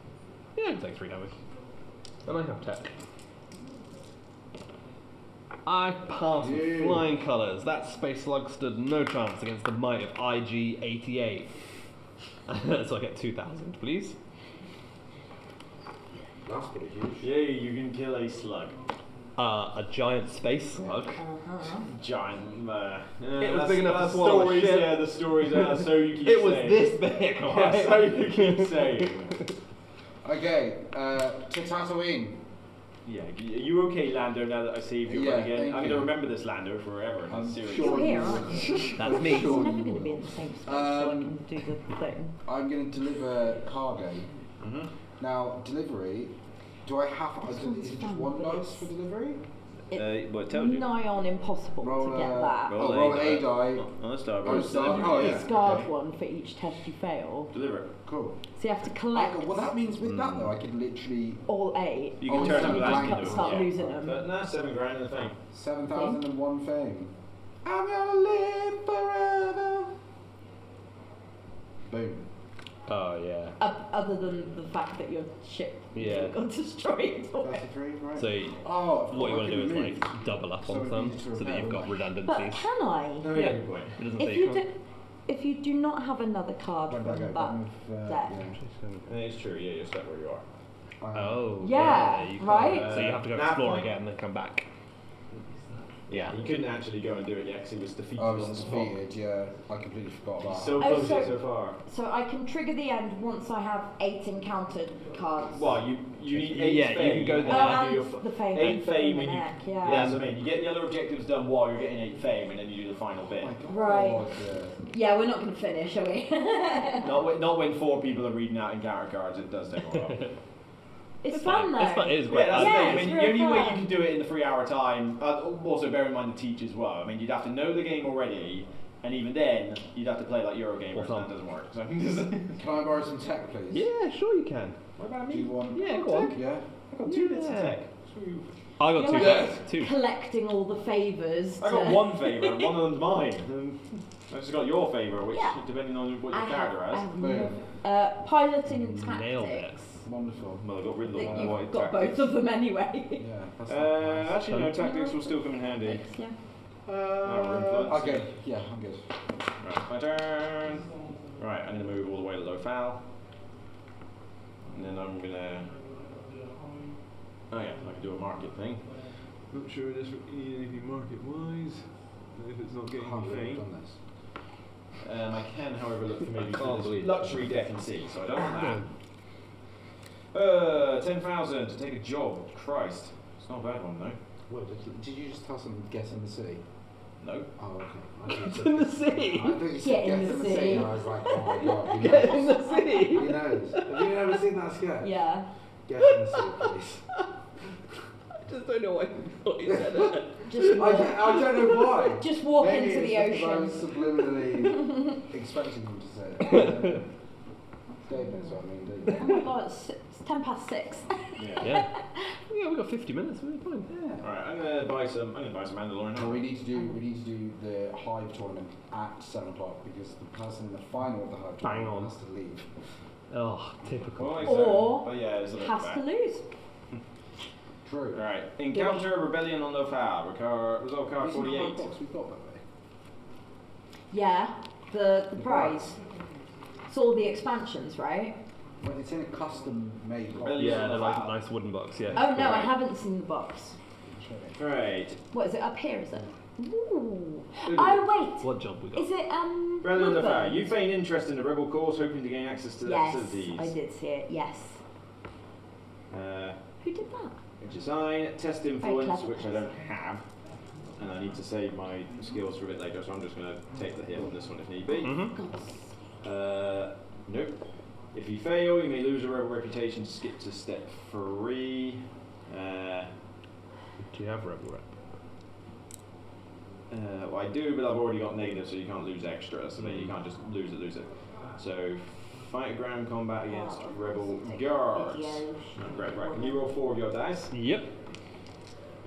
Yeah, I can take 3 damage. And I have tech. I passed with flying colours. That space slug stood no chance against the might of IG-88. So I get 2,000, please. That's pretty huge. Yay, you can kill a slug. A giant space slug. Giant. It was big enough to swallow a stories, ship. yeah, the stories are so you keep It was saying. this big, Yeah, alright? so you keep saying. Okay, to Tatooine. Yeah, are you okay, Lando, now that I saved you Yeah, again? thank I'm you. going to remember this Lando forever. I'm Seriously. sure You're here, aren't you? That's me. It's never going to be in the same space, so I Um, can do the thing. I'm going to deliver cargo. Mhm. Now, delivery. Do I have? This Is one's it just fun, one but dice it's- for delivery? Well, it tells you. Nigh on impossible Roll to get a- that. roll a die. On the start. Oh, start. Oh, yeah. Discard Okay. one for each test you fail. Deliver it. Cool. So you have to collect Well, that means with that though, I could literally all 8. You Oh, can so turn you up with can't that. start losing them. But nah, 7 grand in the thing. 7,001 fame. I'm gonna live forever. Boom. Oh, yeah. Other than the fact that your ship Yeah. got destroyed. 33, right? So, Oh, what you want to do is, move. like, double up So on it some, needs to so that repair you've got that. But redundancies. can I? Yeah. It doesn't say If you you can't. do, if you do not have another card When from did I go? that deck, It's true, yeah, you're stuck where you are. Oh, Yeah, you can't. right? So you have to go Nav explore point. again and then come back. Yeah. He couldn't actually go and do it yet because he was defeated I on was the spot. defeated, yeah. I completely forgot He's that. so Oh, close so- yet so far. so I can trigger the end once I have 8 encountered cards. Well, you need 8 Yeah, you fame. can go and there. Oh, then do and your the fame. 8 fame the and you. neck, Yeah, that's what I mean. You get the other objectives done while you're getting 8 fame, and then you do the final bit. Oh my God, Right. yeah. Yeah, we're not going to finish, are we? Not when 4 people are reading out encounter cards. It does take a while. It's fun though. It's fun. It is Yeah, great. that's Yeah, the thing. I it's mean, real the only way you fun. can do it in the 3-hour time. Also, bear in mind the teach as well. I mean, you'd have to know the game already, and even then, you'd have to play like Eurogamer, Or so that doesn't work. So, Can I borrow some tech, please? Yeah, sure you can. what about Do you want? Yeah, go on. Yeah. I got 2 bits of Yeah. tech. I got You're 2 like decks. 2. collecting all the favours. I got to- 1 favour, and one of them's mine. I just got your favour, which, Yeah. depending on what your I character have, has. piloting and Nailed it. tactics. Wonderful. Well, I got rid of I the think one I you've wanted. got Tactics. both of them anyway. Yeah. That's not nice. Actually, no, tactics will still come in handy. Yeah. Influence. Okay. Yeah, I'm good. Right, my turn. Right, I'm gonna move all the way to low foul. And then I'm gonna. Oh yeah, I can do a market thing. Not sure this would need anything market-wise. If it's not getting Can't believe I've fame. done this. I can, however, look for maybe can't this believe luxury deck and see, so I don't want that. 10,000 to take a job. Christ. It's not a bad one, though. Well, did you just tell someone to get in the sea? No. Oh, okay. I thought In the I sea. thought you Get said in get the in the sea, sea. and I was like, oh my god, he Get in knows. the sea. He knows. Have you ever seen that sketch? Yeah. Get in the sea, please. I just don't know why you thought you said it. Just I walk, don't know why. just walk Maybe into the it's because I ocean. was subliminally expecting him to say it. Dave knows what I mean, Oh don't my god, it's 10 past 6. Yeah. Yeah. Yeah, we've got 50 minutes. We're fine. you? Yeah. Alright, I'm gonna buy some Mandalorian. Well, we need to do the Hive tournament at 7 o'clock because the person in the final of the Hive Bang tournament on. has to leave. Oh, typical. Why is Or that? Oh yeah, there's a look Has back. to lose. True. Alright, encounter rebellion on Lothal. Resolve card Have you seen the 48. Hive box we've got, by the way? Yeah, the The prize. prize. It's all the expansions, right? Well, it's in a custom made box. Rebellion Yeah, on they're like Lothal. nice wooden box. Yeah. Oh no, I Right. haven't seen the box. Right. What is it up here? Is it? Ooh. Ooh. Oh wait. What job we got? Is it Rebellion on Lothal. Woodburn? You feign interest in the rebel cause, hoping to gain access to their Yes, facilities. I did see it. Yes. Who did that? Design, test influence, clever which I don't have. And I need to save my skills for a bit later, so I'm just going to take the hit on this one if need be. Mm-hmm. Nope. If you fail, you may lose a rebel reputation, skip to step 3. Do you have rebel rep? Well, I do, but I've already got negative, so you can't lose extra, so then you can't just lose it. So, fight ground combat against rebel guards. Right. Can you roll 4 of your dice? Yep.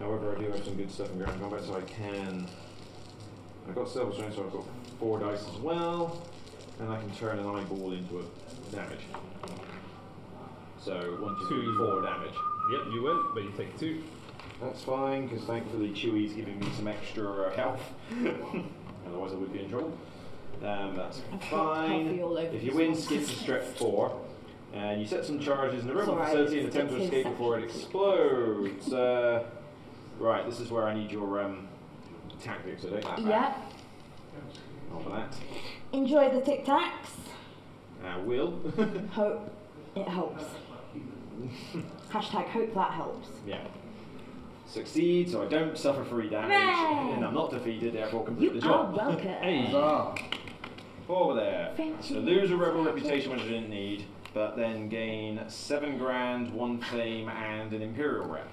However, I do have some good stuff in ground combat, so I can. I've got silver strength, so I've got 4 dice as well, and I can turn an eyeball into a damage. So 1, 2, 3, 4 damage. Yep, you win, but you take 2. That's fine, because thankfully Chewie's giving me some extra health. Otherwise, I would be in trouble. That's I've got fine. coffee all over If you this win, one. skip to step 4. And you set some charges in the rebel It's alright, facility and it's attempt to his escape section. before it explodes. Right, this is where I need your tactics, I don't have Yeah. Not for that. Enjoy the Tic Tacs. I will. Hope it helps. Hashtag hope that helps. Yeah. Succeed, so I don't suffer 3 damage, Hooray! and I'm not defeated, therefore complete You the are job. welcome. Hey. Huzzah! Over there. Thank So you. lose a rebel reputation, which I didn't need, but then gain 7 grand, 1 fame, and an imperial rep.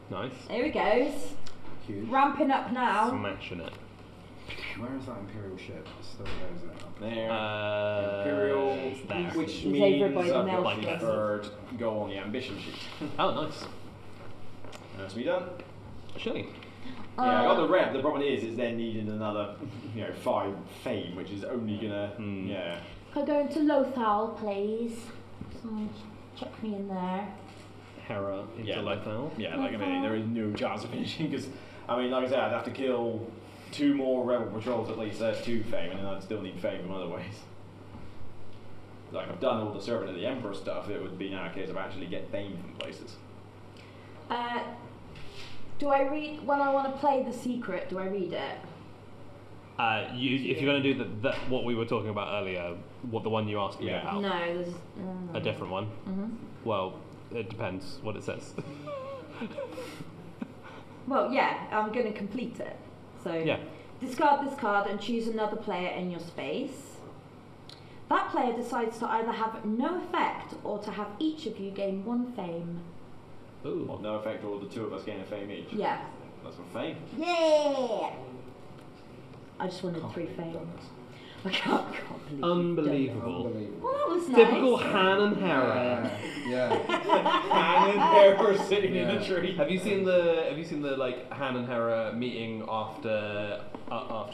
Nice. Here he goes. Huge. Ramping up now. Smashing it. Where is that Imperial ship? It's still there, isn't it? There. Imperial, it's there. which He's means over by the I've got my maelstrom. 3rd go on the ambition sheet. Oh, nice. That's me done. Chilly. Yeah, I got the rep. The problem is then needing another, 5 fame, which is only gonna, yeah. Can I go into Lothal, please? Someone check me in there. Hera into Yeah, Lothal. Yeah, like I mean, there is no chance of finishing because, I mean, like I said, I'd have to kill 2 more rebel patrols at least. That's 2 fame, and then I'd still need fame from other ways. Like I've done all the Servant of the Emperor stuff. It would be now a case of actually get fame from places. Do I read when I want to play The Secret? Do I read it? If you're going to do what we were talking about earlier, the one you asked me Yeah. about, No, there's a different one. Mhm. Well, it depends what it says. Well, yeah, I'm going to complete it. So Yeah. discard this card and choose another player in your space. That player decides to either have no effect or to have each of you gain 1 fame. Ooh. Well, no effect, all the 2 of us gain a fame each. Yeah. That's for fame. Yeah. I just wanted 3 fame. I can't believe you've done Unbelievable. Unbelievable. Well, that was Typical nice. Han and Hera. Yeah. And they're sitting in a tree. Have you seen the like Han and Hera meeting after the? Is that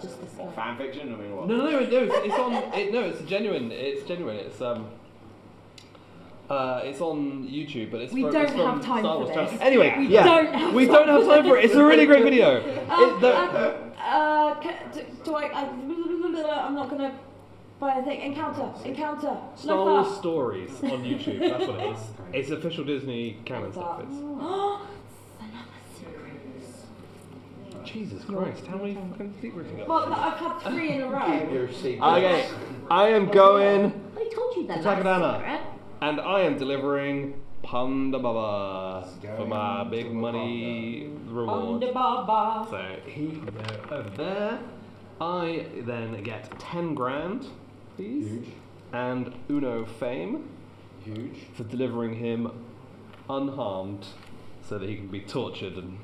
just the What, stuff? fan fiction? I mean, what? No, it's on. It's genuine. It's genuine. It's on YouTube, but it's We from, don't it's from have time Star for Wars this. channel. Anyway, We yeah, don't have we time don't have time for it. It's a really great video. I'm not gonna buy a thing. Encounter. Star Look Wars up. Stories on YouTube. That's what it is. It's official Disney canon stuff. It's, It's another secret. Jesus Christ, how many fucking secrets you got? Well, I've had 3 in a row. Keep your secrets. Okay, I am going I told you that to last Takadana, secret. and I am delivering Panda Baba Going for my to big money reward. Panda Baba. So he can go over there. I then get 10 grand, please, Huge. and Uno fame Huge. for delivering him unharmed, so that he can be tortured and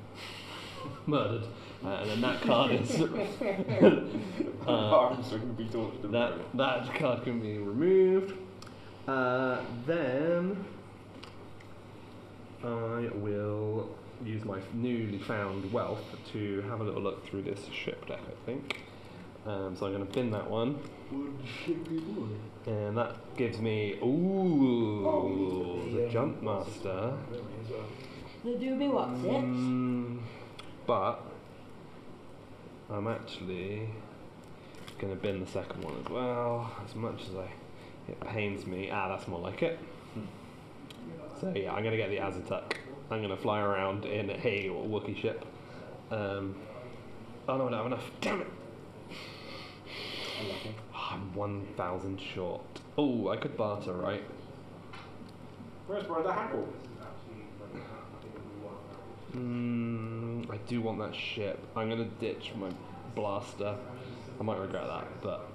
murdered. And then that card is Arms so can be tortured and murdered. that card can be removed. Then I will use my newly found wealth to have a little look through this ship deck, I think. So I'm going to bin that one. And that gives me, the Jump Master. The doobie what's it? But I'm actually going to bin the second one as well, as much as it pains me. That's more like it. So yeah, I'm going to get the Azatuk. I'm going to fly around in a Wookiee ship. Oh no, I don't have enough. Damn it! I'm 1,000 short. Oh, I could barter, right? Where's Brother Hackle? I do want that ship. I'm going to ditch my blaster. I might regret that, but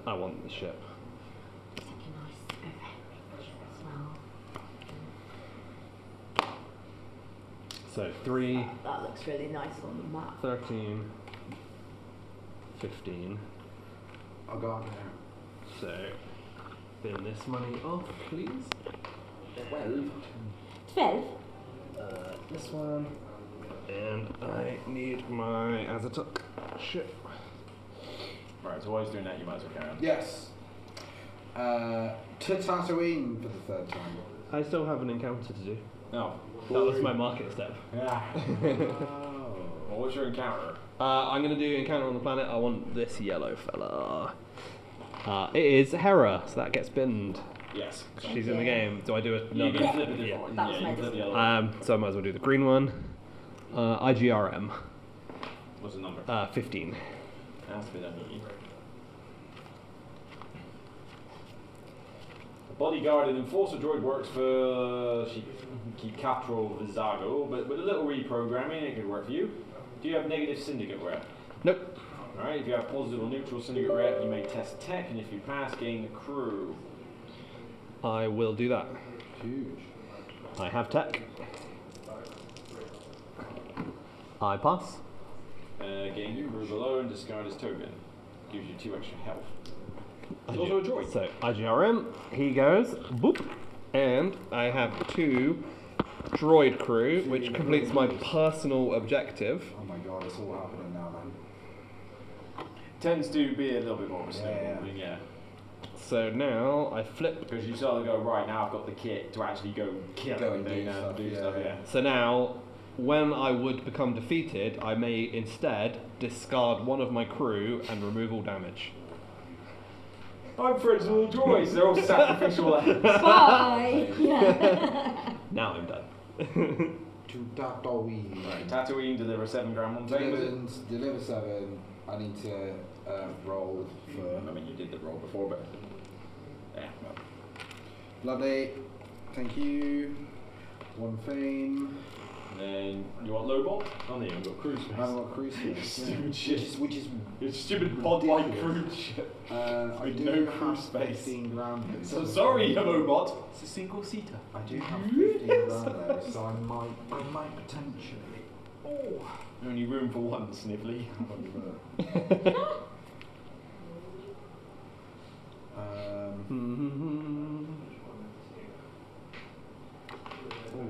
I want the ship. It's like a nice revenge as well. So 3, That looks really nice on the map. 13, 15. I'll go on there. So bin this money off, please. 12. 12? This one. And I need my Azatuk ship. Right, so while he's doing that, you might as well carry on. Yes. To Tatooine for the 3rd time. I still have an encounter to do. No. That was my market step. Yeah. Well, what's your encounter? I'm going to do encounter on the planet. I want this yellow fella. It is Hera, so that gets binned. Yes. She's in the game. Do I do it? You can flip a different Yeah. one. That was Yeah, you can flip the other one. So I might as well do the green one. IGRM, What's the number? 15. That's a bit uneasy. A bodyguard and enforcer droid works for keep Capital Vizago, but with a little reprogramming, it could work for you. Do you have negative syndicate rep? Nope. Alright, if you have positive or neutral syndicate rep, you may test tech, and if you pass, gain the crew. I will do that. Huge. I have tech. I pass. Gain the crew below and discard his token. Gives you 2 extra health. He's IG also a droid. So IGRM, he goes, boop, and I have 2 droid crew, which completes my personal objective. Oh my god, it's all happening now, man. Tends to be a little bit more of a Yeah, snowballing, yeah. So now I flip. Because you sort of go, right, now I've got the kit to actually go kill Go and everything do and stuff, do yeah, stuff, yeah. yeah. So now, when I would become defeated, I may instead discard one of my crew and remove all damage. I'm friends with all droids, they're all sacrificial lambs. Bye! Yeah. Now I'm done. To Tatooine. Right, Tatooine, deliver 7 grand one thing, was it? Deliver 7. I need to roll for. I mean, you did the roll before, but... Yeah, well. Lovely. Thank you. 1 fame. And then, you want lowball? Oh, no, you've got cruise space. I haven't got cruise space. Stupid shit. Which is Your stupid pod-like ridiculous. cruise ship. I With do no have cruise space. 15 grand. So sorry, Homobot. It's a single seater. I do have 15 grand though, so I might potentially. Oh. Only room for one, Snively.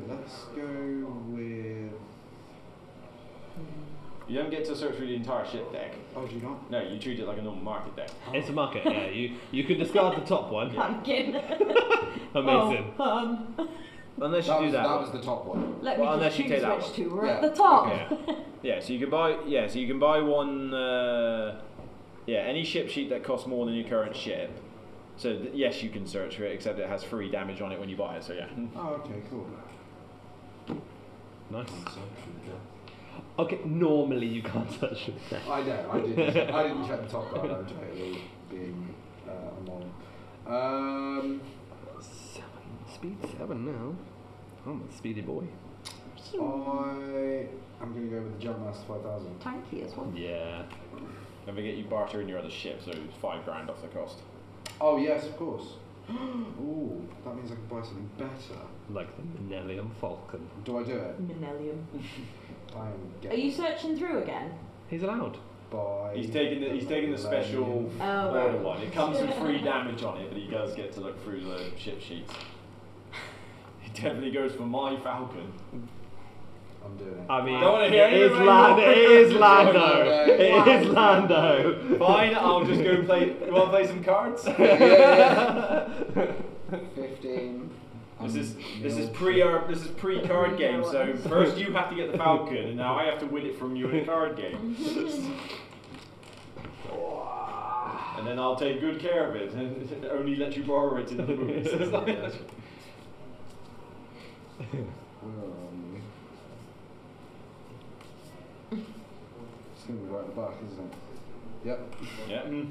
Let's go with. You don't get to search through the entire ship deck. Oh, do you not? No, you treat it like a normal market deck. It's a market, yeah. You can discard the top one. Pumpkin. Amazing. Unless you That do was, that that one. was the top one. Let Well, me unless just you choose take that which one. 2 were Yeah, at the top. okay. Yeah, so you can buy. Yeah, so you can buy one. Yeah, any ship sheet that costs more than your current ship. So yes, you can search for it, except it has free damage on it when you buy it. So yeah. Oh, okay, cool. Nice. Okay, normally you can't touch it. I know, I didn't check the top guard, I was totally being a mom. 7. Speed 7 now. I'm a speedy boy. I'm going to go with the Jumpmaster 5000. Tanky as well. Yeah. Don't forget you barter in your other ship, so it's £5 off the cost. Oh yes, of course. Ooh, that means I can buy something better. Like the Millennium Falcon. Do I do it? Millennium. I am Are getting you searching through again? He's allowed. by... He's taking the special Oh, order right. one. It comes with free damage on it, but he does get to look through the ship sheets. He definitely goes for my Falcon. I'm doing it. I mean, Don't wanna hear it is anything Lando. anymore. It is Lando. Okay. It is Lando. Fine, I'll just go play. You want to play some cards? 15. This is pre-card game. So first you have to get the Falcon, and now I have to win it from you in a card game. And then I'll take good care of it, and only let you borrow it in the movies. It's going to be right at the back, isn't it? Yep. Yeah.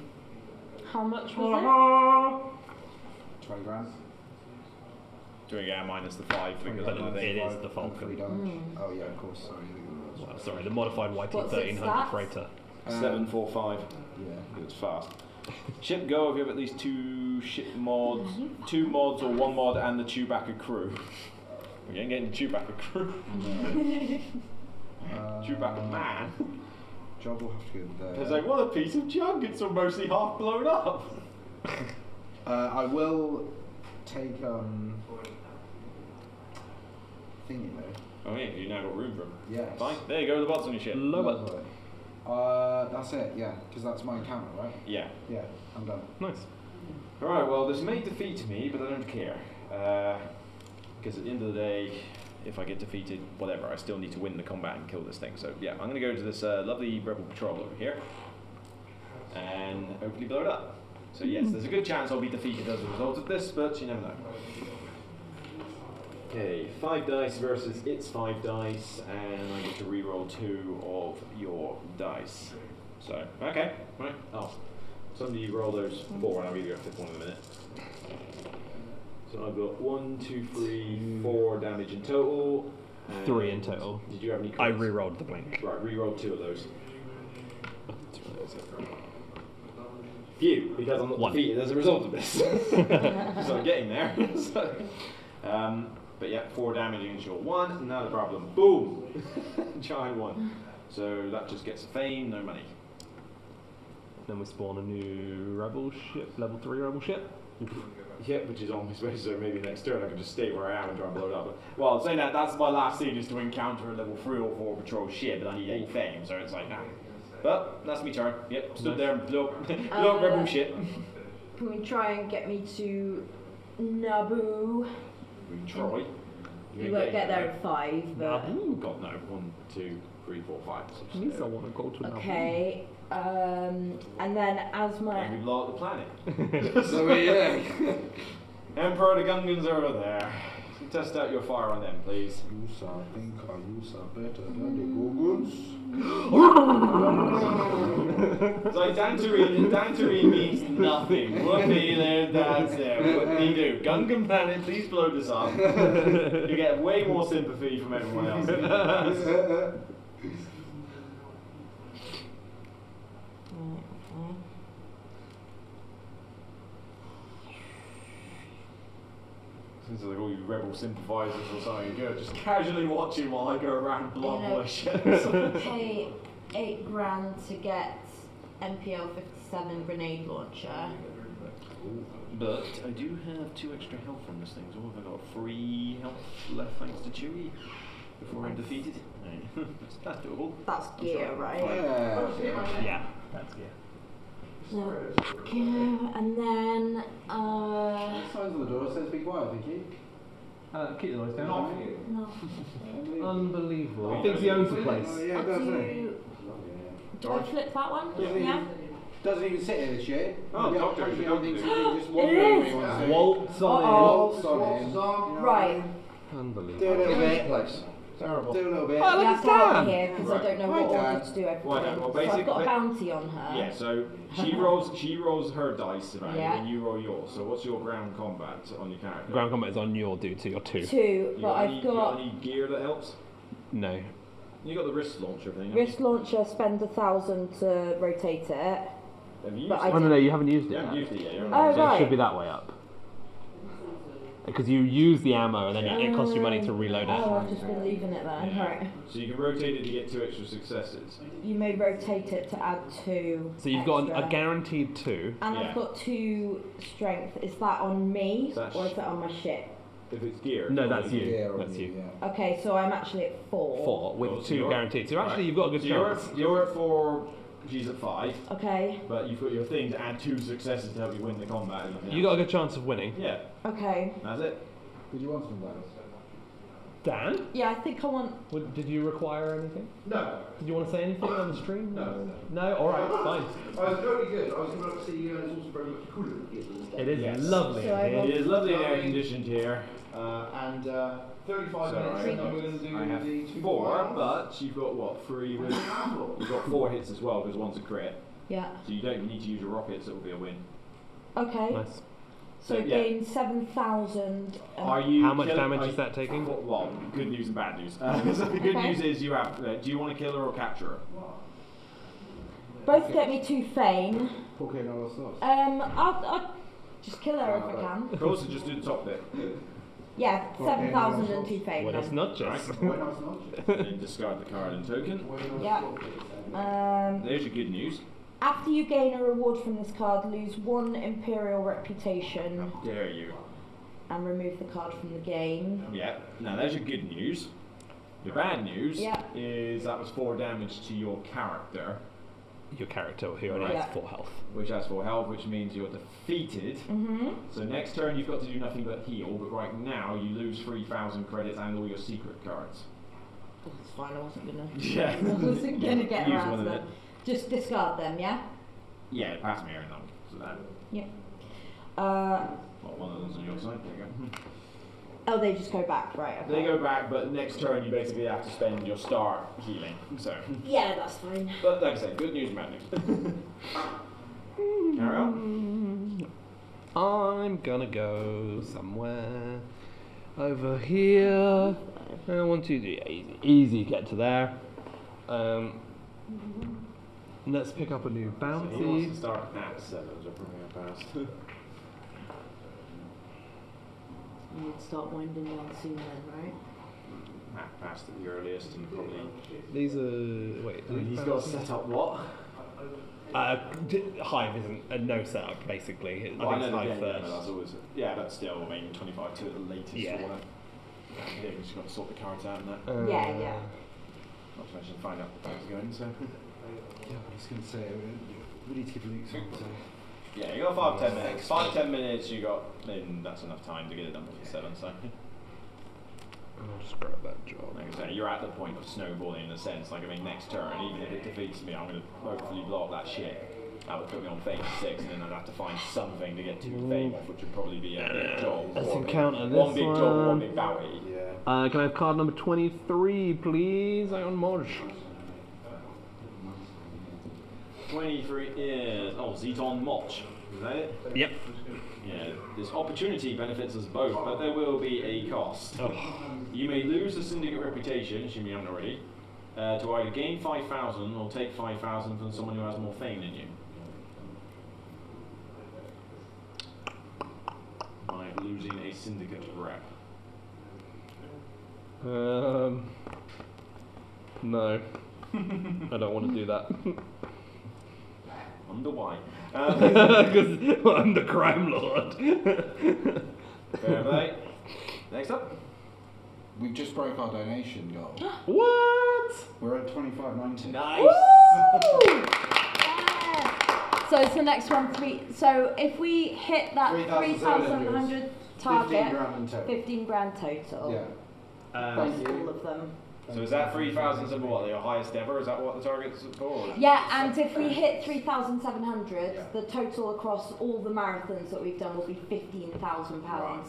How much was 20 grand. Doing it minus the 5 because I didn't It think. is the Falcon. Damage. Oh yeah, of course. Sorry. Well, sorry, the modified What's its YT1300 stats? freighter. 745. Yeah. It's fast. Ship go if you have at least 2 ship mods, 2 mods or 1 mod and the Chewbacca crew. We ain't getting the Chewbacca crew. Chewbacca man. Job will have to go there. It's like, what a piece of junk, it's mostly half blown up. I will take thingy though. Oh yeah, you now got room for him. Yes. Fine, there you go, the bots on your ship. Lobot. That's it. Yeah, because that's my encounter, right? Yeah. Yeah, I'm done. Nice. Alright, well this may defeat me, but I don't care. Because at the end of the day, if I get defeated, whatever, I still need to win the combat and kill this thing. So yeah, I'm going to go to this lovely rebel patrol over here, and hopefully blow it up. So yes, there's a good chance I'll be defeated as a result of this, but you never know. Okay, 5 dice versus its 5 dice, and I get to reroll 2 of your dice. So, okay, right, oh. Somebody roll those 4 and I'll give you a 5th one in a minute. So I've got 1, 2, 3, 4 damage in total. 3 in total. Did you have any I crits? re-rolled the blink. Right, reroll 2 of those. Phew, because I'm not 1. defeated as a result of this. So I'm getting there. So, but yeah, 4 damage against your 1, not a problem. Boom! Giant 1. So that just gets a fame, no money. Then we spawn a new rebel ship, level 3 rebel ship. Yeah, which is on my space, so maybe next turn I can just stay where I am and try and blow it up. But, well, saying that, that's my last scene is to encounter a level 3 or 4 patrol ship, but I need 8 fame, so it's like, nah. But that's me turn. Yep, stood there and blew up, blew up rebel ship. Can we try and get me to Naboo? We can try. You won't get there in 5, but... Ooh, God no. 1, 2, 3, 4, 5. At least I want to go to Naboo. Okay, and then as my... And we blow up the planet. So yeah. Emperor, the Gungans are over there. Test out your fire on them, please. You think you are better than the Googles? It's like Dantooine means nothing. Whoopee there, that's there. Whoopee do. Gungan planet, please blow this up. You get way more sympathy from everyone else. Seems like all you rebel sympathizers or something good, just casually watching while I go around blow up all the ships. Pay £8 to get MPL 57 grenade launcher. But I do have 2 extra health from this thing, so I've got 3 health left thanks to Chewie before I'm defeated. That's doable. That's gear, right? Yeah. Yeah, that's gear. So, gear, and then, What size of the door says be quiet, Vicky? Keep the noise down. no. Unbelievable. He thinks he owns the place. Oh, yeah, I'll doesn't do, do I flip that one? Yeah. Doesn't even sit in the shit. Oh, Yeah, doctor, actually, doctor. I think something just It wandering is. where he wants to. Waltz on Waltz on in. Right. in. Do a Unbelievable. little bit. Terrible. Do a little bit. Oh, You look have at to help Dan. me here because Right. I don't know Hi, what Dan. order to do everything. Well done. Well, so I've got a basically- bounty on her. Yeah, so she rolls her dice about Yeah. you and you roll yours. So what's your ground combat on your character? Ground combat is on your duty, or 2. 2, You but I've you got any gear that helps? No. You got the wrist launcher thing. haven't wrist launcher, spend 1,000 to rotate it. you? Have you but used I it? Oh, no, you haven't used You it haven't yet. used it yet. Oh, So it right. should be that way up. Because you use the ammo and then it costs you money to reload it. Oh, I've just been leaving it there. Yeah. Right. So you can rotate it to get 2 extra successes. You may rotate it to add 2. So you've got a extra. guaranteed 2. And Yeah. I've got 2 strength. Is that on me That's- or is that on my ship? If it's gear. No, it's that's only you. gear. Yeah, or That's you. Yeah. Okay, so I'm actually at 4. 4 with Oh, so 2 you're- guaranteed. So actually Right. you've got a good So chance. you're at 4, she's at 5, Okay. but you've got your thing to add 2 successes to help you win the combat. and everything You got a else. good chance of winning. Yeah, Okay. that's it. Did you want some dice? Dan, Yeah, I think I want. did you require anything? No. Did you want to say anything on the stream? No. No? Alright, fine. I was totally good. I was coming up to see you, and it's also very much cooler here. It is Yes. lovely. So I in will- here. It is lovely and air conditioned here. And 35 So minutes, I and then we're going to do I have the 2 4, rounds. but you've got what? 3 with. You've got 4 hits as well because one's a crit. Yeah. So you don't need to use your rockets, it will be a win. Okay. Nice. So Yeah. gain 7,000. Are you How much kill- damage are is you- that taking? Well, good news and bad news. So the good Okay. news is you have. Do you want to kill her or capture her? Both get me 2 fame. Okay, no, that's not. I'll just kill her if I can. Of course, just do the top bit. Yeah, 7,000 and 2 fame. Well, it's then. not just. Why not? It's not. Then discard the card and token. Yeah. There's your good news. After you gain a reward from this card, lose 1 Imperial reputation How dare you? and remove the card from the game. Yeah. Now there's your good news. Your bad news Yeah. is that was 4 damage to your character, Your character who only Right. has 4 health. which has 4 health, which means you're defeated. Mm-hmm. So next turn you've got to do nothing but heal, but right now you lose 3,000 credits and all your secret cards. That's fine, I wasn't gonna. Yeah. I wasn't gonna get Use around one to of that. it. Just discard them, yeah? Yeah, pass me around them. So that. Uh, Well, one of them's on your side. There you go. oh, they just go back, right? Okay. They go back, but next turn you basically have to spend your star healing. So, Yeah, that's fine. but like I said, good news, bad news. Carry on. I'm gonna go somewhere over here. 1, 2, 3. Easy, easy get to there. Let's pick up a new So he wants bounty. to start at 7, so probably a past. You would start winding down soon then, right? Past at the earliest, and probably. These are wait. He's got to set up what? Hive isn't a no setup basically. I think it's Hive first. That's always. Yeah, but still, I mean, 25 to the latest. Yeah. Or whatever. Yeah, we just got to sort the cards out and that. Yeah. Not to mention find out the time's going. So. Yeah, I was going to say, we need to give Luke something. So. Yeah, you got 5-10 minutes. 5-10 minutes. You got. Then that's enough time to get it done before 7. So. I'll just grab that job. Like I say, you're at the point of snowballing in a sense. Like, I mean, next turn, even if it defeats me, I'm going to hopefully blow up that shit. That would put me on fame 6, and then I'd have to find something to get 2 fame off, which would probably be a big job. Let's or a big- encounter one this big job, or one one. big bounty. Yeah. Can I have card number 23, please? Ion Modge. 23 is Zeton Moch. Is that it? Yep. Yeah. This opportunity benefits us both, but there will be a cost. Oh. You may lose the syndicate reputation, assuming you haven't already, to either gain 5,000 or take 5,000 from someone who has more fame than you. By losing a syndicate rep. No. I don't want to do that. Wonder why. Because I'm the crime lord. Fair play. Next up. We've just broke our donation goal. What? We're at 25.90. Nice. Yeah. So it's the next one. So if we hit that 3,700 15 target, grand in total. 15 grand total. Yeah. Across all of them. So is that 3,000 of what? Your highest ever? Is that what the target's for? Or? Yeah, and if we hit 3,700, the total across all the marathons that we've done will be £15,000.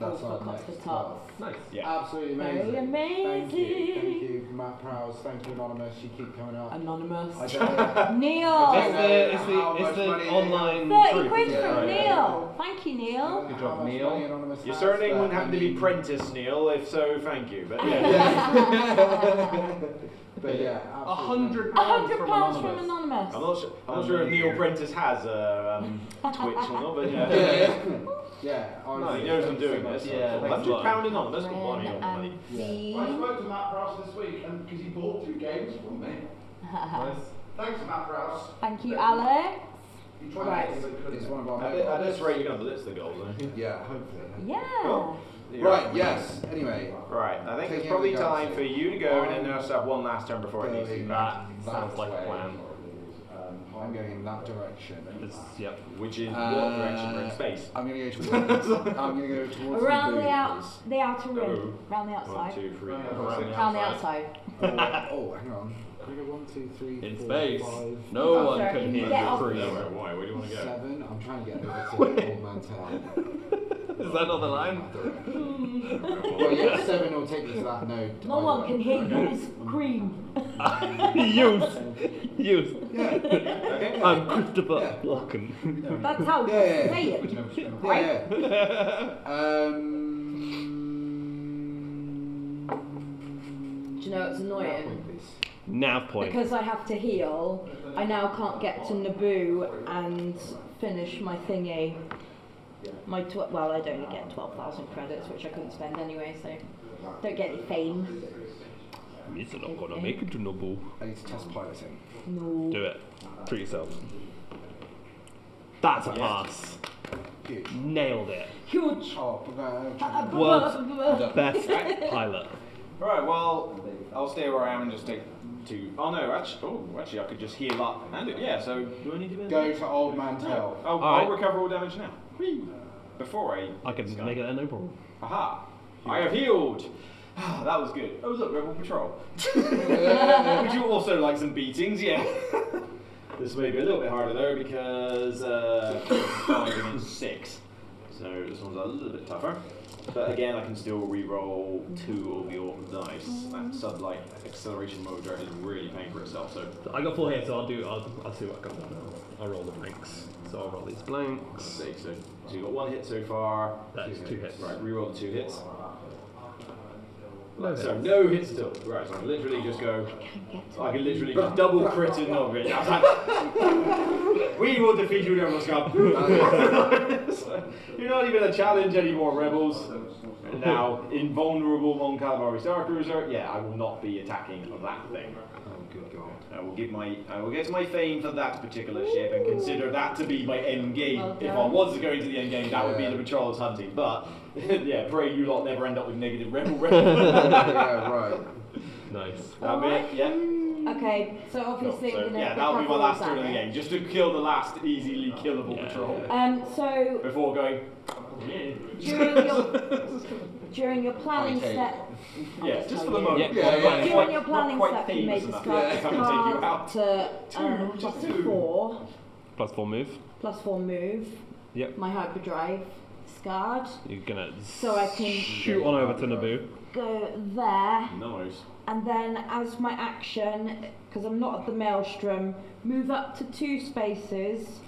That's for our Cots for next Tots. Nice. Yeah. Absolutely Very amazing. Thank you. Thank amazing. you, Matt Prowse. Thank you, Anonymous. You keep coming up. Anonymous. I don't know. Neil. It's How the much money online 30 proof, quid isn't it? from Right, Neil. Thank you, Neil. Good job, How much Neil. money Anonymous Your has, surname but wouldn't happen I to be mean- Prentice, Neil. If so, thank you. But yeah. Yeah. But yeah, absolutely. £100 £100 from Anonymous. I'm not sure if Neil Prentice has a Twitch or not, but yeah. Yeah. Yeah. No, he knows I'm doing this. Yeah, thanks a lot. £100 Anonymous. Good money on Ren money. and I Dean. spoke to Matt Prowse this week and because he bought 2 games from me. Thanks, Matt Prowse. Thank you, Alex. He tried Right. to but he couldn't. It's one of our At this rate, you're going to blitz the goals, aren't you? Yeah, hopefully. Yeah. Cool. Right, yes. Anyway. Right, I think it's Taking probably out the time guys. for you to go and then us have one last turn before it needs to be back. Sounds like a way. plan. I'm going in that direction. Yep. Which is what direction we're in space? I'm going to go towards. I'm going to go towards Around the the out, booze. the outer rim. Oh. Round the 1, outside. 2, 3, Round the outside. Oh, hang on. Can I go 1, 2, 3, In 4, space. 5, No Oh, one sorry, can can you hear get you off? scream. Why? Where do you want to go? 7. I'm trying to get over to Old Man Town. Is that not the line? Well, yeah, 7 will take me to that node. No one can hear you scream. Use. Okay. I'm Christopher Walken. That's how you Yeah. say it. Yeah, yeah. Do you know what's annoying? Point, please. Nav point. Because I have to heal, I now can't get to Naboo and finish my thingy. Well, I'd only get 12,000 credits, which I couldn't spend anyway, so don't get any fame. Means I'm not gonna make it to Nobu. I need to test piloting. No. Do it. Treat yourself. That's a pass. Huge. Nailed it. Huge. Oh, World's best pilot. Right, well, I'll stay where I am and just take 2. Oh no, actually, I could just heal up and do it. Yeah, so do I need to do Go anything? to Old Man Tell. I'll Alright. recover all damage now. Whee. Before I can make it there, no problem. Aha! I have healed! That was good. Oh look, Rebel Patrol. Would you also like some beatings? Yeah. This may be a little bit harder though because 5 against 6. So this one's a little bit tougher. But again, I can still re-roll 2 of your dice. That sub-light acceleration motor is really paying for itself. So I got 4 hits, so I'll see what comes up now. I'll roll the blanks. So I'll roll these blanks. so you got 1 hit so far. That's 2 hits. Right, re-roll the 2 hits. No So hits. no hits at all. Right, so I can literally just go. I can literally just double crit and not really. I was like, we will defeat you, Rebel Scum. You're not even a challenge anymore, Rebels. And now, invulnerable Mon Calamari Star Cruiser. Yeah, I will not be attacking that thing. Oh, good God. I will get my fame for that particular ship and consider that to be my end game. Well If I done. was going to the end game, that would be Yeah. the patrols hunting. But yeah, pray you lot never end up with negative rebel. Yeah, right. Nice. Yeah. Okay, so obviously So, we're gonna yeah, that'll be my recover last all turn of the damage. game, just to kill the last easily killable Yeah. patrol So before going. during your planning Okay. set, Yeah, just for the moment. Yeah. Yeah. during your planning not step, quite you may famous enough discard to a come and take you card out. to Just plus two. 4, Plus 4 move. plus 4 move. Yep. My hyperdrive discard. You're gonna So I can shoot on over to Naboo. go there, Nice. and then as my action, because I'm not at the maelstrom, move up to 2 spaces,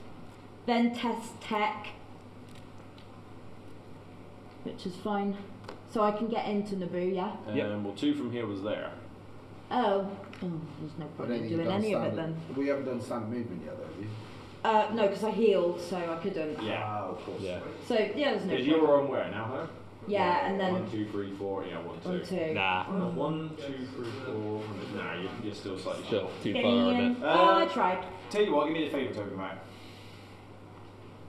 then test tech, which is fine. So I can get into Naboo, yeah? Yep. Well, 2 from here was there. Oh, there's no I point don't in think you've doing done any of it standard. then. We haven't done standard movement yet, though, have you? No, because I healed, so I couldn't. Yeah. of course. Yeah. So yeah, there's no Because point. you're on where now, huh? Yeah, and then 1, 2, 3, 4. Yeah, 1, 2. 1, 2. Nah. 1, 2, 3, 4. Nah, you're still slightly Still short. too far on Damn. it. Oh, I tried. Tell you what, give me the favour token back.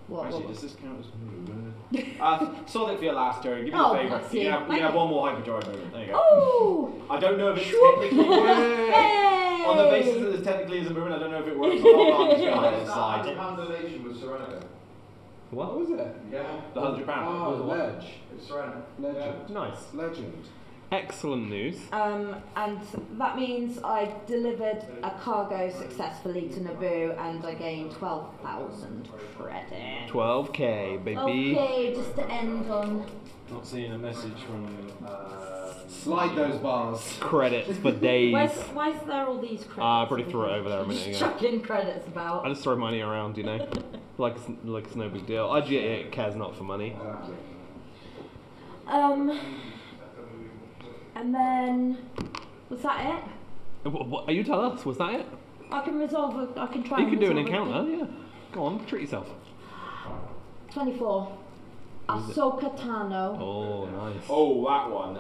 What? Actually, what? does this count as move? Solid it for your last turn. Give me Oh, the favour. that's You you. can have, you can have one more hyperdrive movement. There you go. Oh! I don't know if it's Shoop. technically works. Hey! On the basis that it technically is a movement, I don't know if it works. Hold on, just behind the That slide. hand donation was Serenity. What was it? Yeah. The £100. Oh, Ledge. It's Serenity. Legend. Nice. Legend. Excellent news. And that means I delivered a cargo successfully to Naboo and I gained 12,000 credit. 12k, baby. Okay, just to end on. Not seeing a message from. Slide those bars. Credits for days. Why is there all these credits? I probably threw it over there a minute Just ago. chucking credits about. I just throw money around, you know, like it's no big deal. IGA cares not for money. And then was that it? What, you tell us? Was that it? I can resolve. I can try. You and can do an resolve encounter. everything. Yeah. Go on, treat yourself. 24. Ahsoka Tano. Oh, nice. Oh, that one.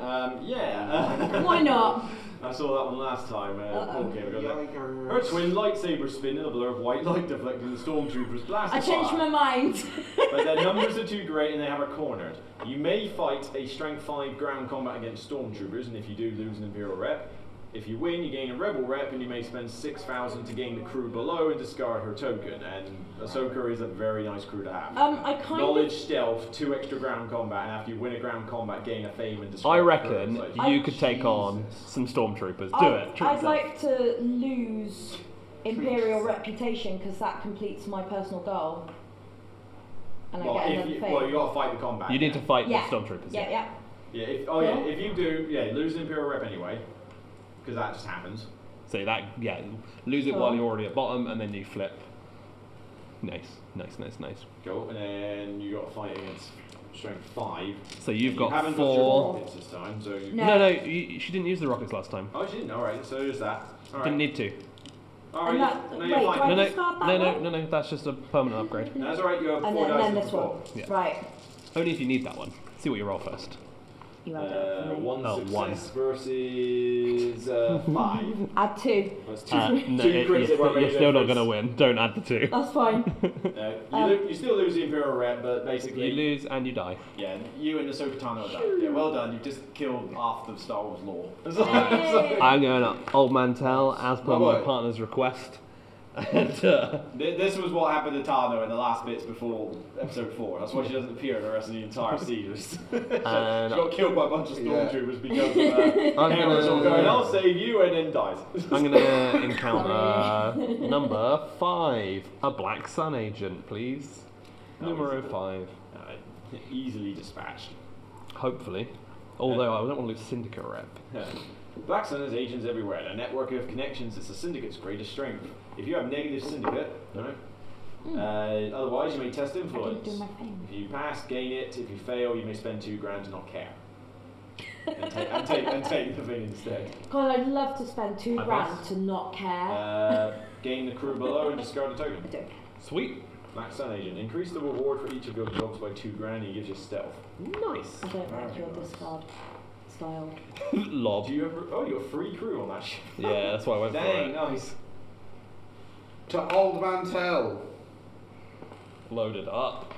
Yeah. Why not? I saw that one last time. Paul came and goes like, her Yikers. twin lightsaber spin in a blur of white light deflecting the stormtroopers blast I changed my mind. But their numbers are too great and they have her cornered. You may fight a strength 5 ground combat against stormtroopers, and if you do, lose an Imperial rep. If you win, you gain a rebel rep, and you may spend 6,000 to gain the crew below and discard her token. And Ahsoka is a very nice crew to have. I kind Knowledge, of. stealth, 2 extra ground combat, and after you win a ground combat, gain a fame and discard I her reckon token. Like, you could take on some stormtroopers. Do it. Treat I'd yourself. like to lose Imperial reputation because that completes my personal goal. And I well, get if another you, thing. well, you got to fight the combat. You need to fight Yeah. the stormtroopers. Yeah, yeah. Yeah. If, Yeah. if you do, lose an Imperial rep anyway, because that just happens. So that, lose it Cool. while you're already at bottom, and then you flip. Nice. Cool. And then you got to fight against strength 5. So you've You got haven't got your 4. rockets this time, so. You, No. No, she didn't use the rockets last time. Oh, she didn't. All right. So there's that. All right. Didn't need to. All And right. that- No, wait, you're do I fine. discard that one? No. That's just a permanent upgrade. No, that's all right. You have 4 And dice then to this one. roll. Yeah. Right. Only if you need that one. See what you roll first. You add it for me. One Oh, success one. versus 5. Add 2. That's 2. No, 2 crits that won't you're make a still not difference. going to win. Don't add the 2. That's fine. You still lose the Imperial rep, but basically, You lose and you die. yeah, you and Ahsoka Tano are done. Yeah, well done. You've just killed half the Star Wars lore. Yay. I'm going to Old Mantel as per Oh, my boy. partner's request. And This was what happened to Tano in the last bits before episode 4. That's why she doesn't appear in the rest of the entire series. She got killed by a bunch of stormtroopers because I'm Harris all gonna- going, I'll save you, and then dies. I'm going to encounter number 5, a Black Sun agent, please. Numero 5. Easily dispatched. Hopefully. Although I don't want to lose Syndicate rep. Black Sun has agents everywhere. Their network of connections is the Syndicate's greatest strength. If you have negative Syndicate, otherwise you may test I didn't influence. do my thing. If you pass, gain it. If you fail, you may spend 2 grand to not care. and take the thing instead. God, I'd love to spend 2 I grand pass. to not care. Gain the crew below and discard a token. I don't. Sweet. Black Sun agent. Increase the reward for each of your jobs by 2 grand. And he gives you stealth. Nice. I don't like your discard style. Lob. Do you ever? Oh, you got free crew on that ship. Yeah, that's why I went Dang, for nice. To Old Mantel. it. Loaded up.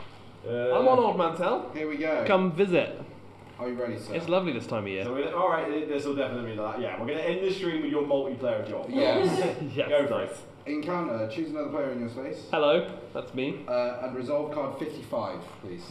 I'm on Old Mantel. Here we go. Come visit. Are you ready, sir? It's lovely this time of year. So all right, this will definitely be like, yeah, we're gonna end the stream with your multiplayer job. Yes. Yes, Go for nice. it. Encounter. Choose another player in your space. Hello, that's me. And resolve card 55, please.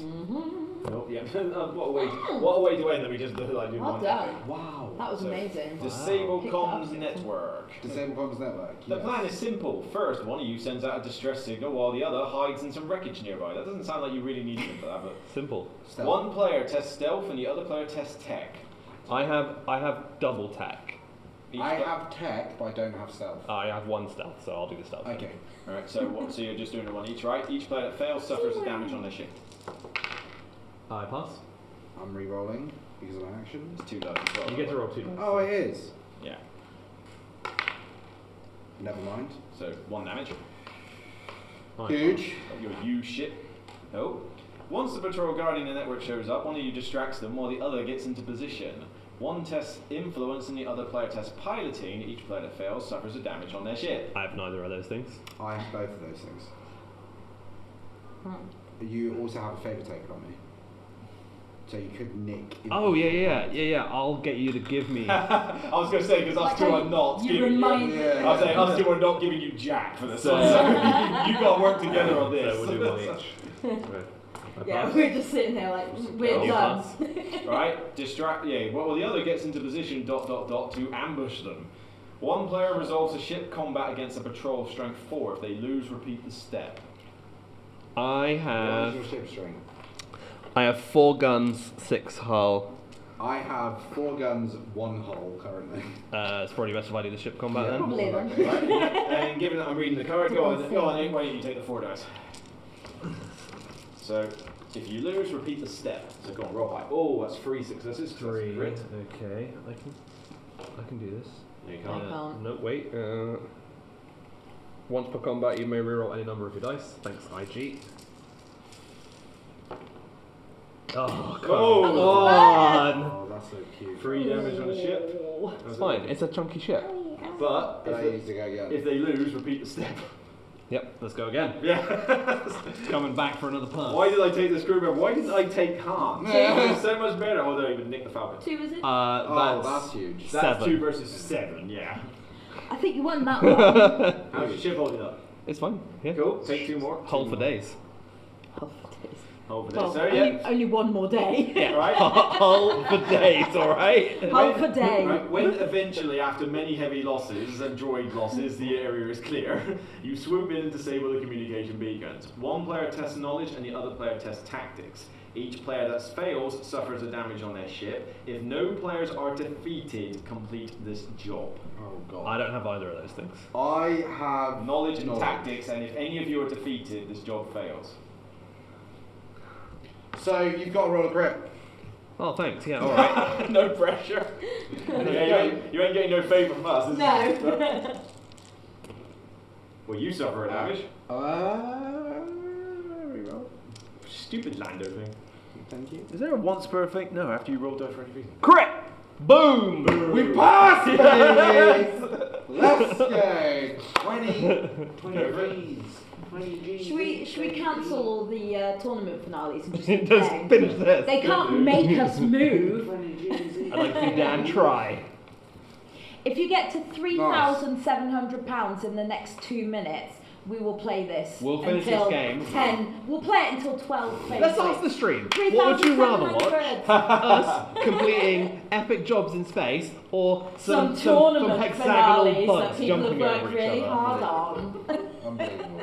Oh, yeah. what a way to end that we just like do Well one done. epic. Wow. That was So, amazing. Disable Picked it up. comms network. Disable comms network. The yes. plan is simple. First, one of you sends out a distress signal while the other hides in some wreckage nearby. That doesn't sound like you really need them for that, but Simple. Stealth. one player tests stealth and the other player tests tech. I have double tech. Each I pla- have tech, but I don't have stealth. I have 1 stealth, so I'll do the stealth. Okay. Alright, so you're just doing the one each, right? Each player that fails suffers a damage on their ship. I pass. I'm re-rolling because of my action. It's 2 dice as well. You get to roll 2 dice. Oh, it is. Yeah. Never mind. So 1 damage. Huge. Your U ship. Oh. Once the patrol guarding the network shows up, one of you distracts them while the other gets into position. One tests influence and the other player tests piloting. Each player that fails suffers a damage on their ship. I have neither of those things. I have both of those things. You also have a favour taken on me. So you could nick. Oh yeah. I'll get you to give me. I was going to say, because us Like two how are not you giving remind you... me. Yeah. I was saying, us two are not giving you jack for this So- one. So you got to work together on this. So we'll do 1 each. Okay. Yeah, we're just sitting there like, we're New done. Right? Distract. Yeah. Well, the other gets into position. ... to ambush them. One player resolves a ship combat against a patrol of strength 4. If they lose, repeat the step. I What is have your ship strength? 4 guns, 6 hull. I have 4 guns, 1 hull currently. It's probably best if I do the ship combat then. Probably then. And given that I'm reading the card, go on, Nate, why don't you take the 4 dice? So, if you lose, repeat the step. So go on, roll high. Oh, that's 3 successes. 3. Great. Okay, I can do this. No, you I can't. can't. No, wait. Once per combat, you may reroll any number of your dice. Thanks, IG. Oh, come on! Oh, that's so cute. 3 damage on the ship. It's fine. It's a chunky ship. But But I if, need to go again. if they lose, repeat the step. Yep, let's go again. Yeah. Coming back for another pass. Why did I take this crew member? Why didn't I take Han? It's so much better. Although he would nick the Falcon. 2 is it? Oh, that's huge. That's 7. 2 versus 7. Yeah. I think you won that one. How's your ship holding up? It's fine. Yeah. Cool. Take 2 more. Hold for days. Hold for days. Well, So yeah. only one more day. Right. Hold for days, alright? Hold for day. Right, when eventually, after many heavy losses and droid losses, the area is clear, you swoop in and disable the communication beacons. One player tests knowledge and the other player tests tactics. Each player that fails suffers a damage on their ship. If no players are defeated, complete this job. Oh god. I don't have either of those things. I have Knowledge and tactics, and if any of you are defeated, this job fails. So you've got to roll a crit. Oh, thanks. Yeah, alright. No pressure. Yeah, you ain't getting no favour from us. This No. is- Well, you suffer a damage. Reroll. Stupid Lando thing. Thank you. Is there a once per thing? No, after you roll die for any reason. Crit! Boom! We passed, baby! Let's go. 20 Gs. 20 Gs. Should we cancel all the tournament finales and just Just play? finish this. They can't make us move. 20 Gs. I'd like to see Dan try. If you get to £3,700 in the next 2 minutes, we will play this. We'll finish this until game. 10. We'll play it until 12. Let's ask the stream. What would you rather watch? 3,700. Us completing epic jobs in space, or Some some tournament hexagonal finales bugs that people have jumping worked over really each other? hard on. Unbelievable.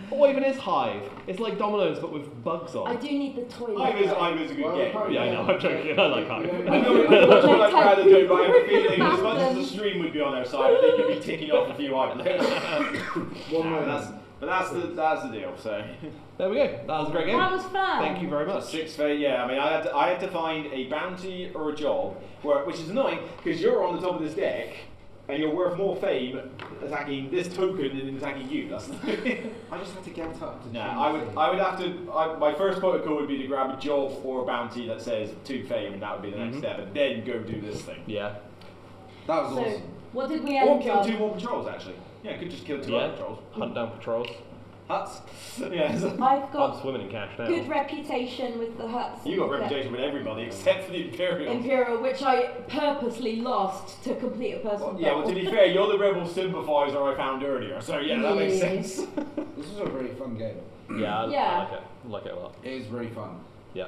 Or even his Hive. It's like Dominoes but with bugs on. I do need the toilet. I was a good Well, game. Yeah, I know. I'm joking. I like Hive. I know what I'd rather do, but I have a feeling as much as the stream would be on their side, I think you'd be ticking off a few items. But that's the deal. So There we go. That was a great game. That was fun. Thank you very much. 6 fate. Yeah, I mean, I had to find a bounty or a job, which is annoying because you're on the top of this deck. And you're worth more fame attacking this token than attacking you. That's the thing. I just had to get up to Nah, I would have to. My first protocol would be to grab a job or a bounty that says 2 fame, and that would be the next step, and then go do this thing. Yeah. That was So, awesome. what did we Or end kill on? 2 more patrols actually. Yeah, I could just kill 2 Yeah. other patrols. Hunt down patrols. Huts. Yeah. I've I'm got swimming in cash now. good reputation with the huts. You got reputation with everybody except for the Imperials. Imperial, which I purposely lost to complete a personal Yeah, well, to be fair, you're the rebel sympathiser I found earlier, so yeah, that makes Yeah. sense. This was a really fun game. Yeah, Yeah. I like it. I like it a lot. It is really fun. Yeah.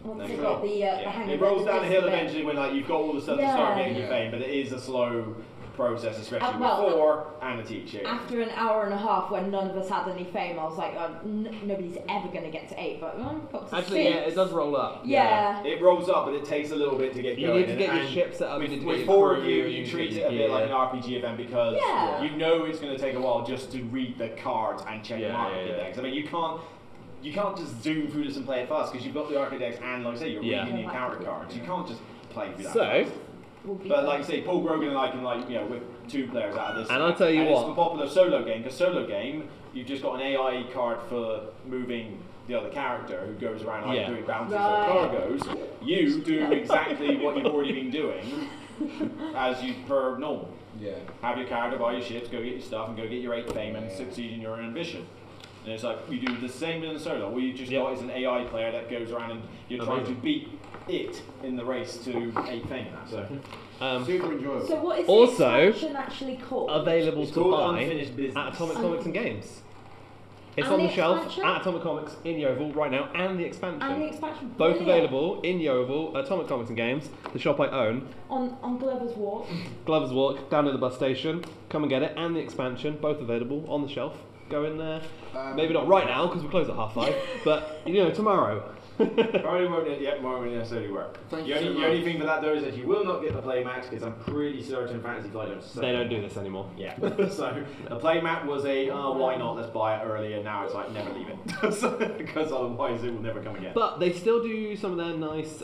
Once There I you got go. the hang It of rolls it, down the just hill a bit. eventually when like you've got all the stuff to start Yeah. getting your fame, but it is a slow process, especially well, with 4 and a teacher. After an hour and a half, when none of us had any fame, I was like, nobody's ever going to get to 8, but we've got to Actually, 6. yeah, it does roll up. Yeah. It rolls up, but it takes a little bit to get You going. need to get your and ship set up. You need to With get 4 your of crew, you, need you to treat get it a your bit like an gear. RPG event because Yeah. you know it's going to take a while just to read the cards and check Yeah, market yeah, yeah. decks. I mean, you can't just zoom through this and play it fast because you've got the architects and, like I say, you're Yeah. reading the encounter cards. You can't just play through that. So, fast. Will be But fun. like I say, Paul Grogan and I can with 2 players out of this. And I'll tell you and what. it's a popular solo game because solo game you've just got an AI card for moving the other character who goes around Yeah. doing bounties Right. or cargoes. You do exactly what you've already been doing as you per normal. Yeah. Have your character buy your ships, go get your stuff, and go get your 8 fame and succeed in your ambition. And it's like you do the same in the solo. All you just got is an AI player that goes around and you're trying to beat it in the race to 8 fame. So Super enjoyable. So what is Also, the expansion actually called? available it's to called buy Unfinished Business. at Atomic Comics and Games. It's And on the the shelf expansion? at Atomic Comics in Yeovil right now, and the expansion. And the expansion. Both Brilliant. available in Yeovil, Atomic Comics and Games, the shop I own. On Glover's Walk. Glover's Walk, down at the bus station. Come and get it, and the expansion, both available on the shelf. Go in there. Maybe not right now, because we close at 5:30, but, tomorrow. Probably won't necessarily work. Thank The you so only much. thing for that though is that you will not get the playmat because I'm pretty certain Fantasy Flight don't sell They don't them. do this anymore. Yeah. So the playmat was why not? Let's buy it early, and now it's like never leave it because otherwise it will never come again. But they still do some of their nice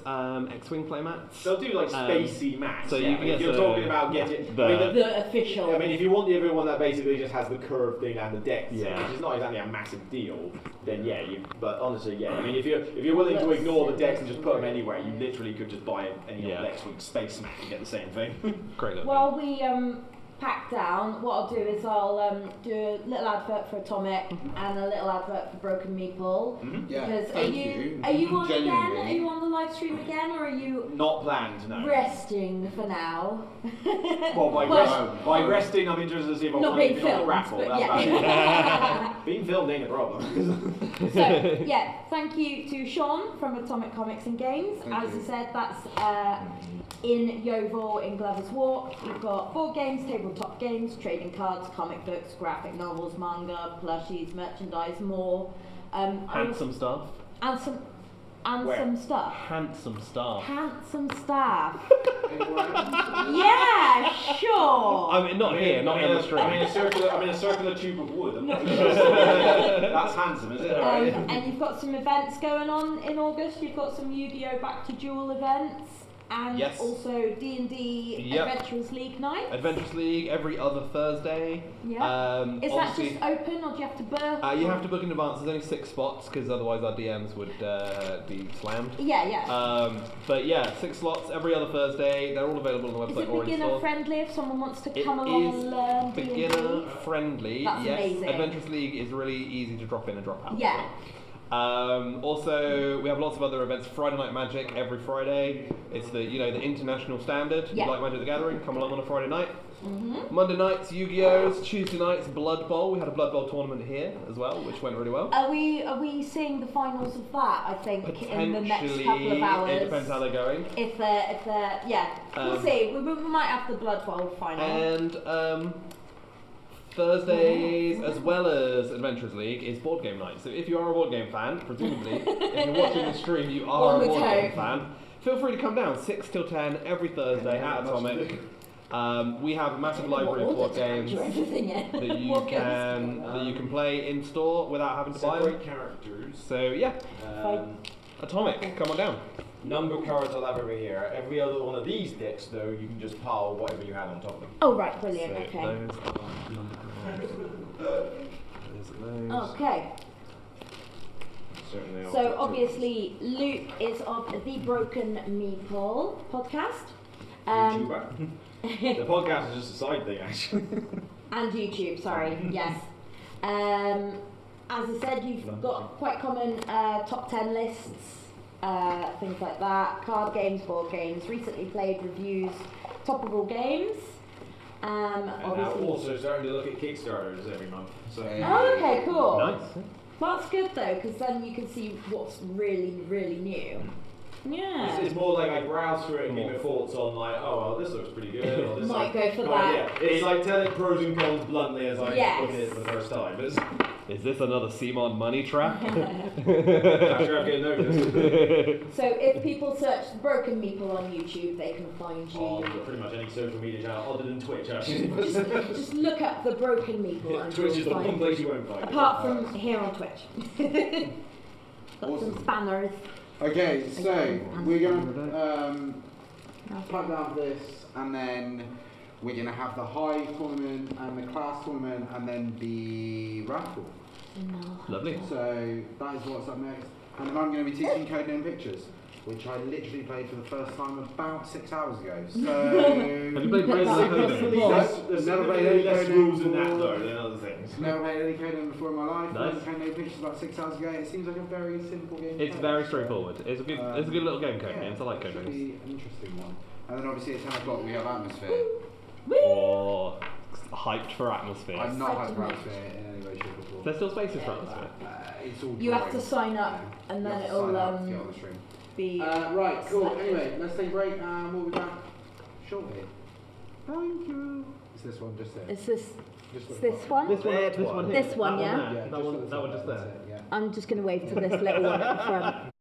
X-Wing playmats. They'll do like spacey mats. so yeah, you can if get you're the- talking about getting The official. I mean, if you want the other one that basically just has the curved thing and the deck thing, Yeah. which is not exactly a massive deal, then yeah. But honestly, yeah. I mean, if you're willing to ignore the decks and just put them anywhere, you literally could just buy any old X-Wing space mat and get the same thing. Great look. While we pack down, what I'll do is I'll do a little advert for Atomic and a little advert for Broken Meeple. Yeah, Because thank are you. you on again? Genuinely. Are you on the live stream again, or are you Not planned, no. resting for now? Well, by, Well, by resting, I'm interested to see if I not want being anything on the filmed, raffle. but That's yeah. about it. Being filmed ain't a problem. So yeah, thank you to Sean from Atomic Comics and Games. Thank As you. I said, that's in Yeovil in Glover's Walk. We've got board games, tabletop games, trading cards, comic books, graphic novels, manga, plushies, merchandise, more. Handsome stuff. And some Where? some stuff. Handsome stuff. Handsome staff. Yeah, sure. I mean, not here, not in the street. I'm in a circular tube of wood. I'm not That's handsome, is it? And you've got some events going on in August. You've got some Yu-Gi-Oh! Back to Duel events, and Yes. also D&D Yep. Adventurers League night. Adventures League every other Thursday. Yeah. Is that obviously, just open, or do you have to book? you have to book in advance. There's only 6 spots because otherwise our DMs would be slammed. Yeah, yeah. But yeah, 6 slots every other Thursday. They're all available on the Is website it or in beginner store. friendly if someone wants to It come along is and learn D&D? beginner friendly. That's yes, amazing. Adventures League is really easy to drop in and drop out. Yeah. Also, we have lots of other events. Friday Night Magic every Friday. It's the the international standard. Yeah. You like Magic the Gathering? Come along on a Friday night. Mm-hmm. Monday nights Yu-Gi-Ohs. Tuesday nights Blood Bowl. We had a Blood Bowl tournament here as well, which went really well. Are we seeing the finals of that? I think in the next couple of Potentially, hours. it depends how they're going. If they're yeah, we'll see. We might have the Blood Bowl final. And Thursdays, as well as Adventurers League, is board game night. So if you are a board game fan, presumably, if you're watching the stream, you are One a would board game hope. fan. Feel free to come down 6 till 10 every Thursday at Atomic. We have a massive library of board games Everything in. that you What can play in store without having to buy them. characters. So yeah, Atomic, come on down. Number cards I'll have over here. Every other one of these decks, though, you can just pile whatever you had on top of them. Oh right, brilliant. So Okay. those are number cards. There's those. Okay. Certainly. So obviously Luke is of the Broken Meeple podcast. YouTuber. The podcast is just a side thing, actually. And YouTube, sorry, yes. As I said, you've got quite common top 10 lists, things like that. Card games, board games, recently played reviews, topical games. And now Obviously. also starting to look at Kickstarters every month. So. Oh, okay, cool. Nice. That's good though, because then you can see what's really, really new. Yeah. It's more like I browse through it and give my thoughts on like, oh well, this looks pretty good. Or this Might like, go for oh, that. Yeah. It's like telling pros and cons bluntly as I Yes. look at it for the first time. It's, Is this another Simon money trap? after I've getting noticed. So if people search Broken Meeple on YouTube, they can find you. On pretty much any social media channel other than Twitch, actually. Just look up the Broken Meeple and Twitch is you'll the find one place you won't find it. apart from here on Twitch. Got some Awesome. spanners. Okay, so we're gonna pipe down this, and then we're gonna have the high tournament and the class tournament, and then the raffle. Lovely. So that is what's up next, and then I'm going to be teaching Codename Pictures, which I literally played for the first time about 6 hours ago. So Have you played Razor Coding? There's Never never played really any less Codename rules in that before. though than other things. Never played any Codename before in my life. Nice. Played Codename Pictures about 6 hours ago. It seems like a very simple game. to It's play. very straightforward. It's a good little game, Code Games. I like Code Should Games. be an interesting one. And then obviously at 10 o'clock we have Atmosphere. Oh, hyped for atmosphere. I've not had Second Atmosphere in any way, shape, or form. There's still spaces for atmosphere. It's all You have to drawing. sign up, Yeah. and You then have to it'll sign up to get on the stream. be. Right, cool. selected. Anyway, let's take a break and we'll be back shortly. Thank you. It's this one, just there. Is this Just it's look this at one? This one here. This one, yeah? That one just there. Yeah, That one just there. I'm just going to wave to this little one at the front.